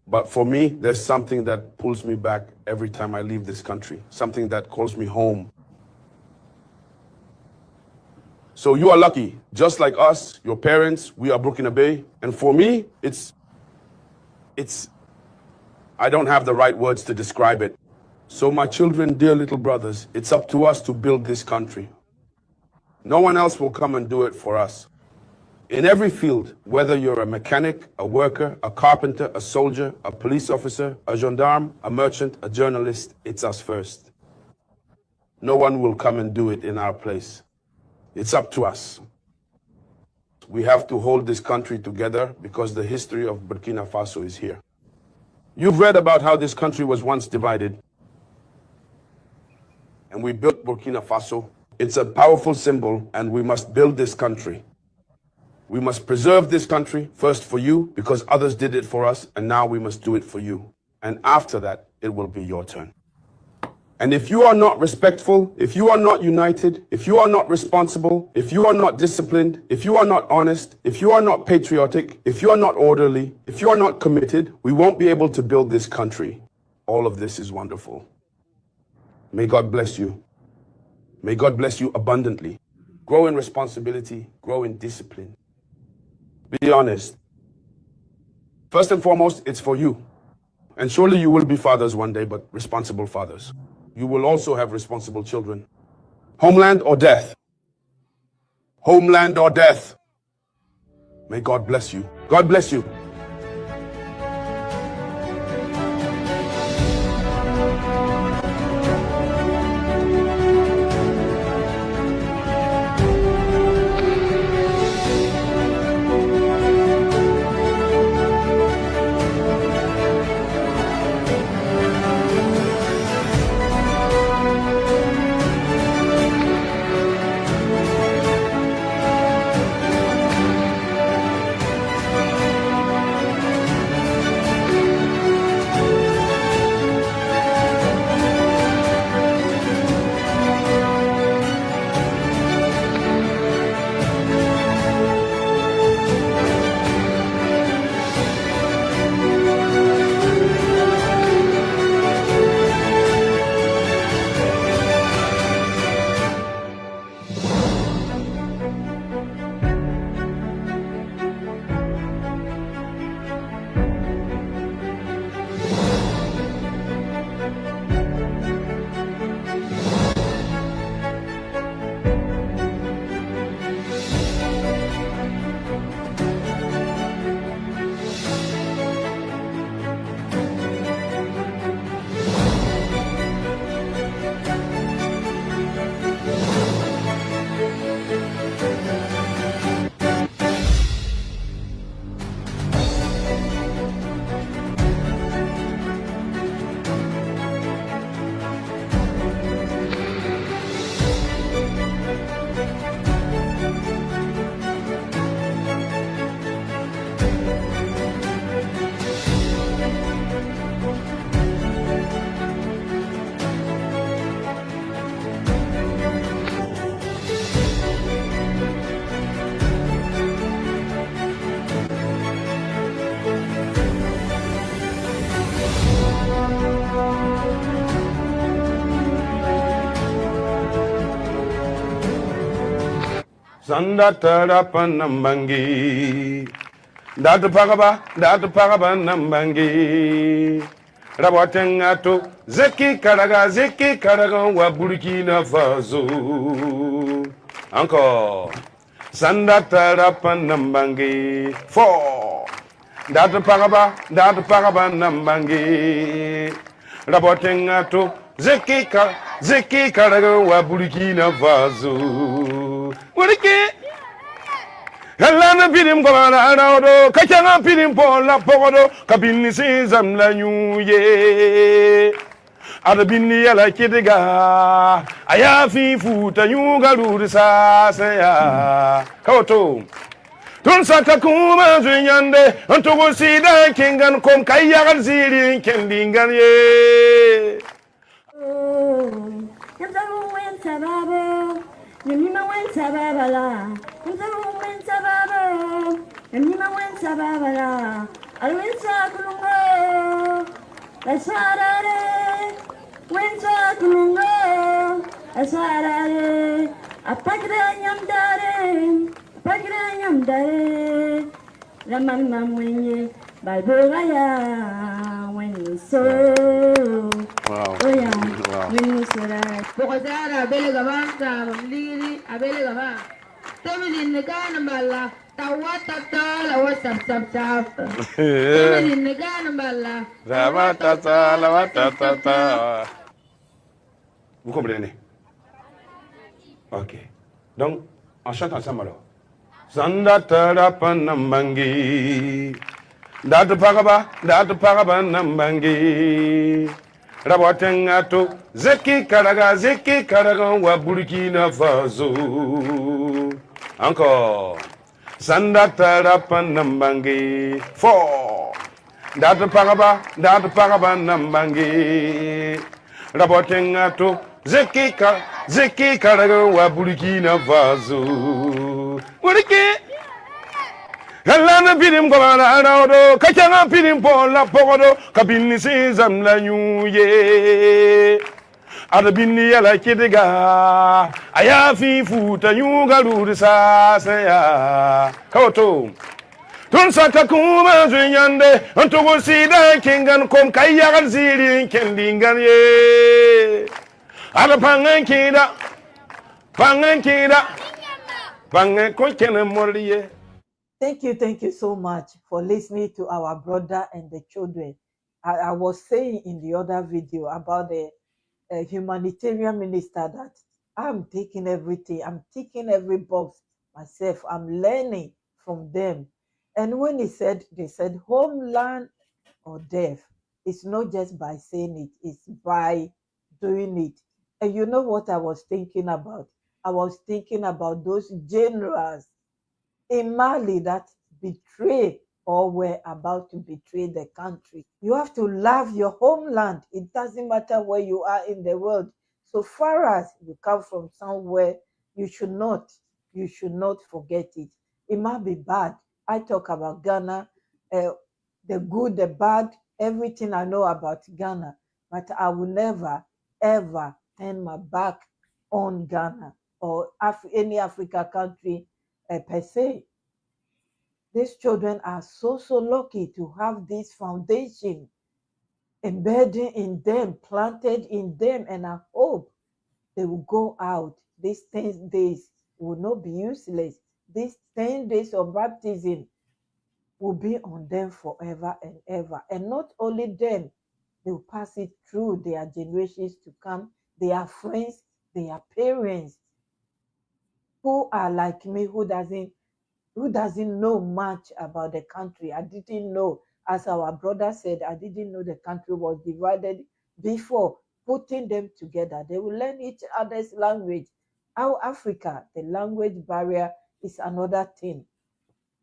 But for me, there's something that pulls me back every time I leave this country, something that calls me home. So you are lucky, just like us, your parents, we are Burkinabe. And for me, I don't have the right words to describe it. So my children, dear little brothers, it's up to us to build this country. No one else will come and do it for us. In every field, whether you're a mechanic, a worker, a carpenter, a soldier, a police officer, a gendarme, a merchant, a journalist, it's us first. No one will come and do it in our place. It's up to us. We have to hold this country together because the history of Burkina Faso is here. You've read about how this country was once divided, and we built Burkina Faso. It's a powerful symbol, and we must build this country. We must preserve this country, first for you, because others did it for us, and now we must do it for you. And after that, it will be your turn. And if you are not respectful, if you are not united, if you are not responsible, if you are not disciplined, if you are not honest, if you are not patriotic, if you are not orderly, if you are not committed, we won't be able to build this country. All of this is wonderful. May God bless you. May God bless you abundantly. Grow in responsibility, grow in discipline. Be honest. First and foremost, it's for you. And surely you will be fathers one day, but responsible fathers. You will also have responsible children. Homeland or death? Homeland or death? May God bless you. God bless you. Sanda Tarapan Nambangi. Datu Pagaba Nambangi. Rabatengato, Zeki Karaga, wa Burkina Faso. Encore. Sanda Tarapan Nambangi. 4. Datu Pagaba Nambangi. Rabatengato, Zeki Karaga, wa Burkina Faso. Burkina. Helana pirim kola arado, kachanga pirim pola pogodo, kabini sinzam la nyuye. Adabini yala kidiga, ayafi futa nyuga lurisa seya. Kawoto. Tun saka kuma zunyande, antogo sida kingan kom kayagal ziri kendingan ye. Yamima went Sababala, Yamima went Sababa, Yamima went Sababala, I went Sakulungo, Asarare, went Sakulungo, Asarare, a Pakran Dare, Ramam Winnie, by Boraya, when you so. Wow. Oh, yeah. Wow. When you so that. Bokotara Belegavanta, Lili, Abelegava. Seven in the Ganamala, Tawatata, what's up. Seven in the Ganamala. Ravatata. Vous comprenez? Ok. Donc, on chante ensemble alors. Sanda Tarapan Nambangi. Datu Pagaba Nambangi. Rabatengato, Zeki Karaga, wa Burkina Faso. Encore. Sanda Tarapan Nambangi. 4. Datu Pagaba Nambangi. Rabatengato, Zeki Karaga, wa Burkina Faso. Burkina. Helana pirim kola arado, kachanga pirim pola pogodo, kabini sinzam la nyuye. Adabini yala kidiga, ayafi futa nyuga lurisa seya. Kawoto. Tun saka kuma zunyande, antogo sida kingan kom kayagal ziri kendingan ye. Adapangan kida, pangan konkene moriye. Thank you so much for listening to our brother and the children. I was saying in the other video about the humanitarian minister that I'm taking everything, I'm ticking every box myself, I'm learning from them. And when they said homeland or death, it's not just by saying it, it's by doing it. And you know what I was thinking about? I was thinking about those generals in Mali that betray or were about to betray the country. You have to love your homeland. It doesn't matter where you are in the world. So far as you come from somewhere, you should not forget it. It might be bad. I talk about Ghana, the good, the bad, everything I know about Ghana, but I will never, ever turn my back on Ghana or any African country per se. These children are so lucky to have this foundation embedded in them, planted in them, and I hope they will go out. These 10 days will not be useless. These 10 days of baptism will be on them forever and ever. And not only them, they will pass it through their generations to come, their friends, their parents, who are like me, who doesn't know much about the country. I didn't know, as our brother said, I didn't know the country was divided before. Putting them together, they will learn each other's language. Our Africa, the language barrier is another thing.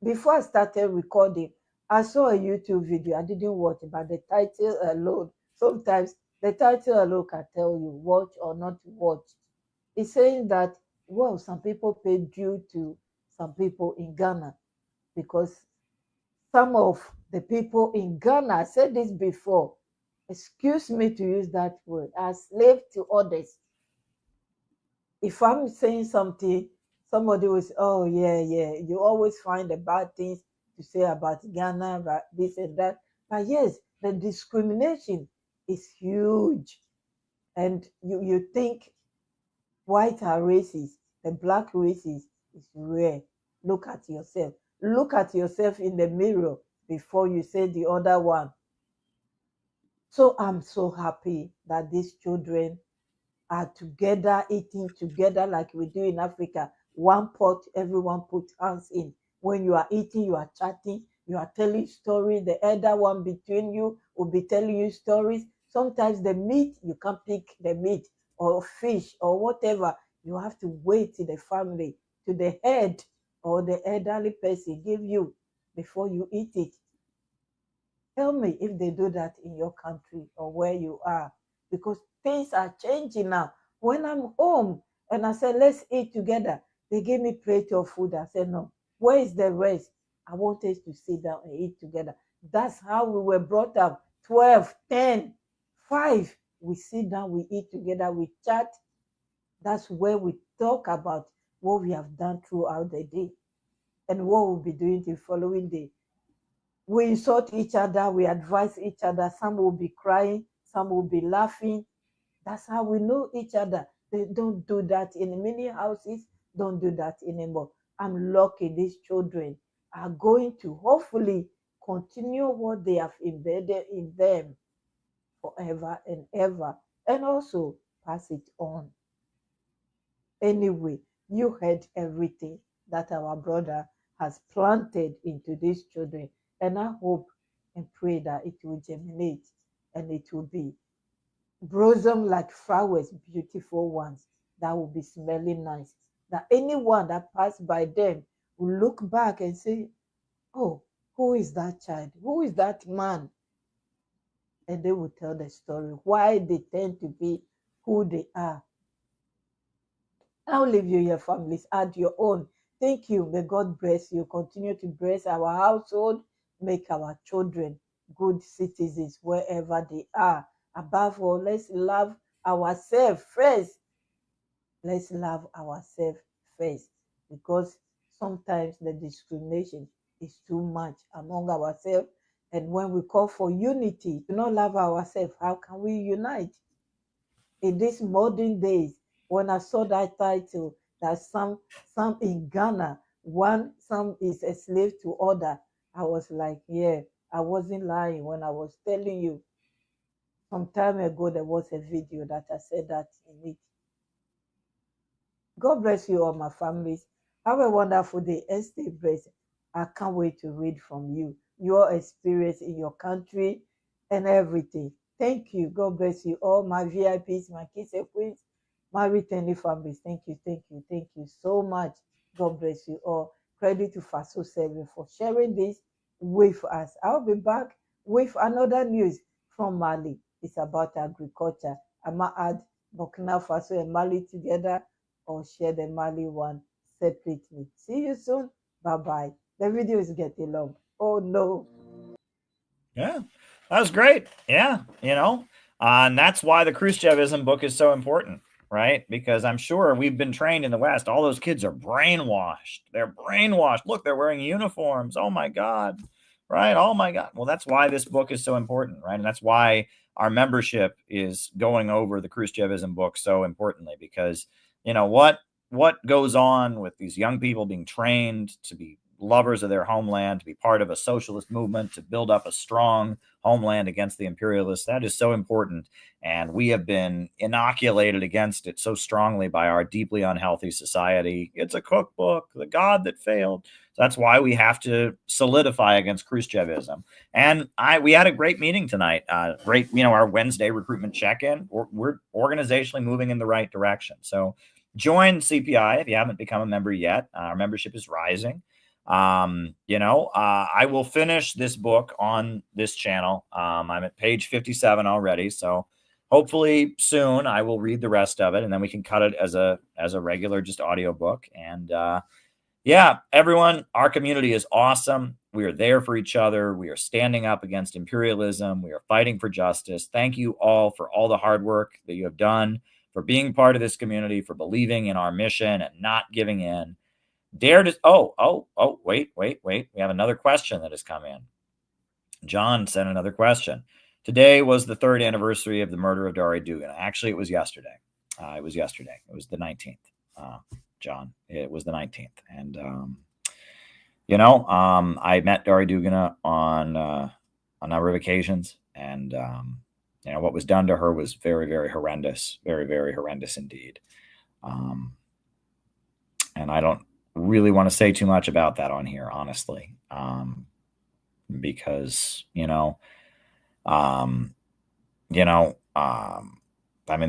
Before I started recording, I saw a YouTube video. I didn't watch it, but the title alone, sometimes the title alone can tell you watch or not watch. It's saying that, well, some people pay due to some people in Ghana, because some of the people in Ghana, I said this before, excuse me to use that word, are slave to others. If I'm saying something, Somebody was, oh yeah, yeah. You always find the bad things to say about Ghana, about this and that. But yes, the discrimination is huge. And you think white are racist, the black racist is rare. Look at yourself. Look at yourself in the mirror before you say the other one. So I'm so happy that these children are together, eating together like we do in Africa. One pot, everyone put hands in. When you are eating, you are chatting, you are telling stories. The elder one between you will be telling you stories. Sometimes the meat, you can't pick the meat or fish or whatever. You have to wait till the family, to the head or the elderly person give you before you eat it. Tell me if they do that in your country or where you are, because things are changing now. When I'm home and I said, let's eat together, they gave me plate of food. I said, no, where is the rest? I want us to sit down and eat together. That's how we were brought up. 12, 10, 5. We sit down, we eat together, we chat. That's where we talk about what we have done throughout the day and what we'll be doing the following day. We insult each other, we advise each other. Some will be crying, some will be laughing. That's how we know each other. They don't do that in many houses, don't do that anymore. I'm lucky these children are going to hopefully continue what they have embedded in them forever and ever, and also pass it on. Anyway, you heard everything that our brother has planted into these children. And I hope and pray that it will germinate and it will be blossom like flowers, beautiful ones that will be smelling nice. That anyone that passed by them will look back and say, oh, who is that child? Who is that man? And they will tell the story, why they tend to be who they are. I'll leave you your families, add your own. Thank you. May God bless you. Continue to bless our household. Make our children good citizens wherever they are. Above all, let's love ourselves first. Let's love ourselves first, because sometimes the discrimination is too much among ourselves. And when we call for unity, to not love ourselves, how can we unite? In these modern days, when I saw that title, that some in Ghana, some is a slave to other, I was like, yeah, I wasn't lying when I was telling you. Some time ago, there was a video that I said that in it. God bless you all, my families. Have a wonderful day and stay blessed. I can't wait to read from you, your experience in your country and everything. Thank you. God bless you all, my VIPs, my kings and queens, my returning families. Thank you, thank you, thank you so much. God bless you all. Credit to Faso 7 for sharing this with us. I'll be back with another news from Mali. It's about agriculture. I might add Burkina Faso and Mali together, or share the Mali one separately. See you soon. Bye-bye. The video is getting long. Oh, no. Yeah, that was great. Yeah, and that's why the Khrushchevism book is so important, right? Because I'm sure we've been trained in the West. All those kids are brainwashed. They're brainwashed. Look, they're wearing uniforms. Oh, my God. Right? Oh, my God. Well, that's why this book is so important, right? And that's why our membership is going over the Khrushchevism book so importantly, because what goes on with these young people being trained to be lovers of their homeland, to be part of a socialist movement, to build up a strong homeland against the imperialists. That is so important. And we have been inoculated against it so strongly by our deeply unhealthy society. It's a cookbook, the God that failed. So that's why we have to solidify against Khrushchevism. And we had a great meeting tonight. Great, our Wednesday recruitment check-in. We're organizationally moving in the right direction. So join CPI if you haven't become a member yet. Our membership is rising. I will finish this book on this channel. I'm at page 57 already. So hopefully soon I will read the rest of it, and then we can cut it as a regular, just audiobook. And, yeah, everyone, our community is awesome. We are there for each other. We are standing up against imperialism. We are fighting for justice. Thank you all for all the hard work that you have done, for being part of this community, for believing in our mission and not giving in. Dare to, wait. We have another question that has come in. John sent another question. Today was the 3rd anniversary of the murder of Dari Dugin. Actually, it was yesterday. It was the 19th, John. It was the 19th. And, I met Dari Dugin on a number of occasions. And, what was done to her was very, very horrendous. Very, very horrendous indeed. And I don't really want to say too much about that on here, honestly. Because,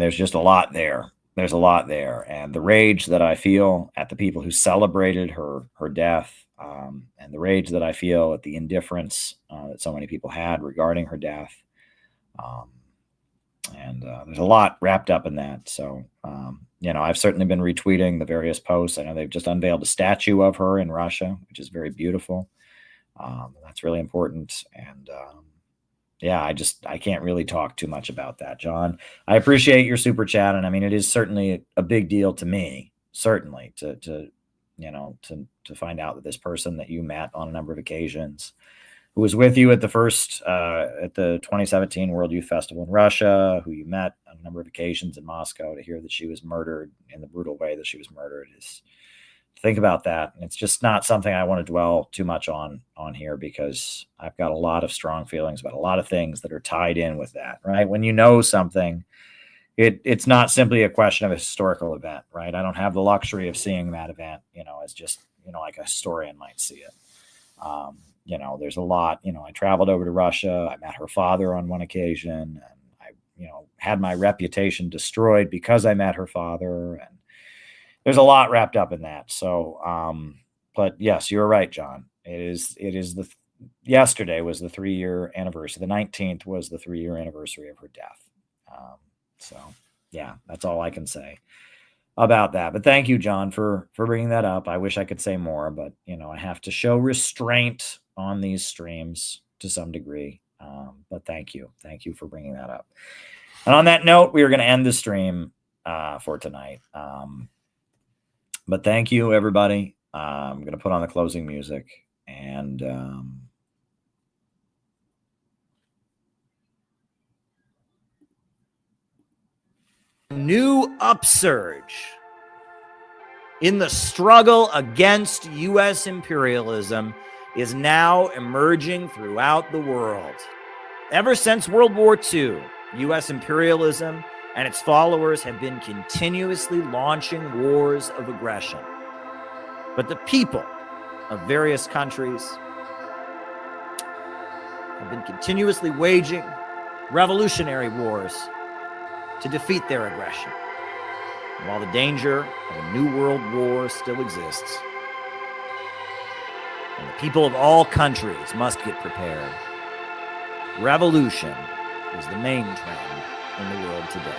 there's just a lot there. There's a lot there. And the rage that I feel at the people who celebrated her death, and the rage that I feel at the indifference that so many people had regarding her death. There's a lot wrapped up in that. So, I've certainly been retweeting the various posts. I know they've just unveiled a statue of her in Russia, which is very beautiful. That's really important. And, I can't really talk too much about that, John. I appreciate your super chat. And it is certainly a big deal to me, certainly to find out that this person that you met on a number of occasions, who was with you at the 2017 World Youth Festival in Russia, who you met on a number of occasions in Moscow, to hear that she was murdered in the brutal way that she was murdered is, think about that. And it's just not something I want to dwell too much on here, because I've got a lot of strong feelings about a lot of things that are tied in with that, right? When you know something, it's not simply a question of a historical event, right? I don't have the luxury of seeing that event, as just, like a historian might see it. There's a lot, I traveled over to Russia. I met her father on one occasion, and I, had my reputation destroyed because I met her father, and there's a lot wrapped up in that. So, but yes, you're right, John. Yesterday was the 3-year anniversary. The 19th was the 3-year anniversary of her death. So yeah, that's all I can say about that. But thank you, John, for bringing that up. I wish I could say more, but I have to show restraint on these streams to some degree. But thank you for bringing that up. And on that note, we are going to end the stream for tonight. But thank you, everybody. I'm going to put on the closing music, and new upsurge in the struggle against U.S. imperialism is now emerging throughout the world. Ever since World War II, U.S. imperialism and its followers have been continuously launching wars of aggression. But the people of various countries have been continuously waging revolutionary wars to defeat their aggression. And while the danger of a new world war still exists, and the people of all countries must get prepared, revolution is the main trend in the world today.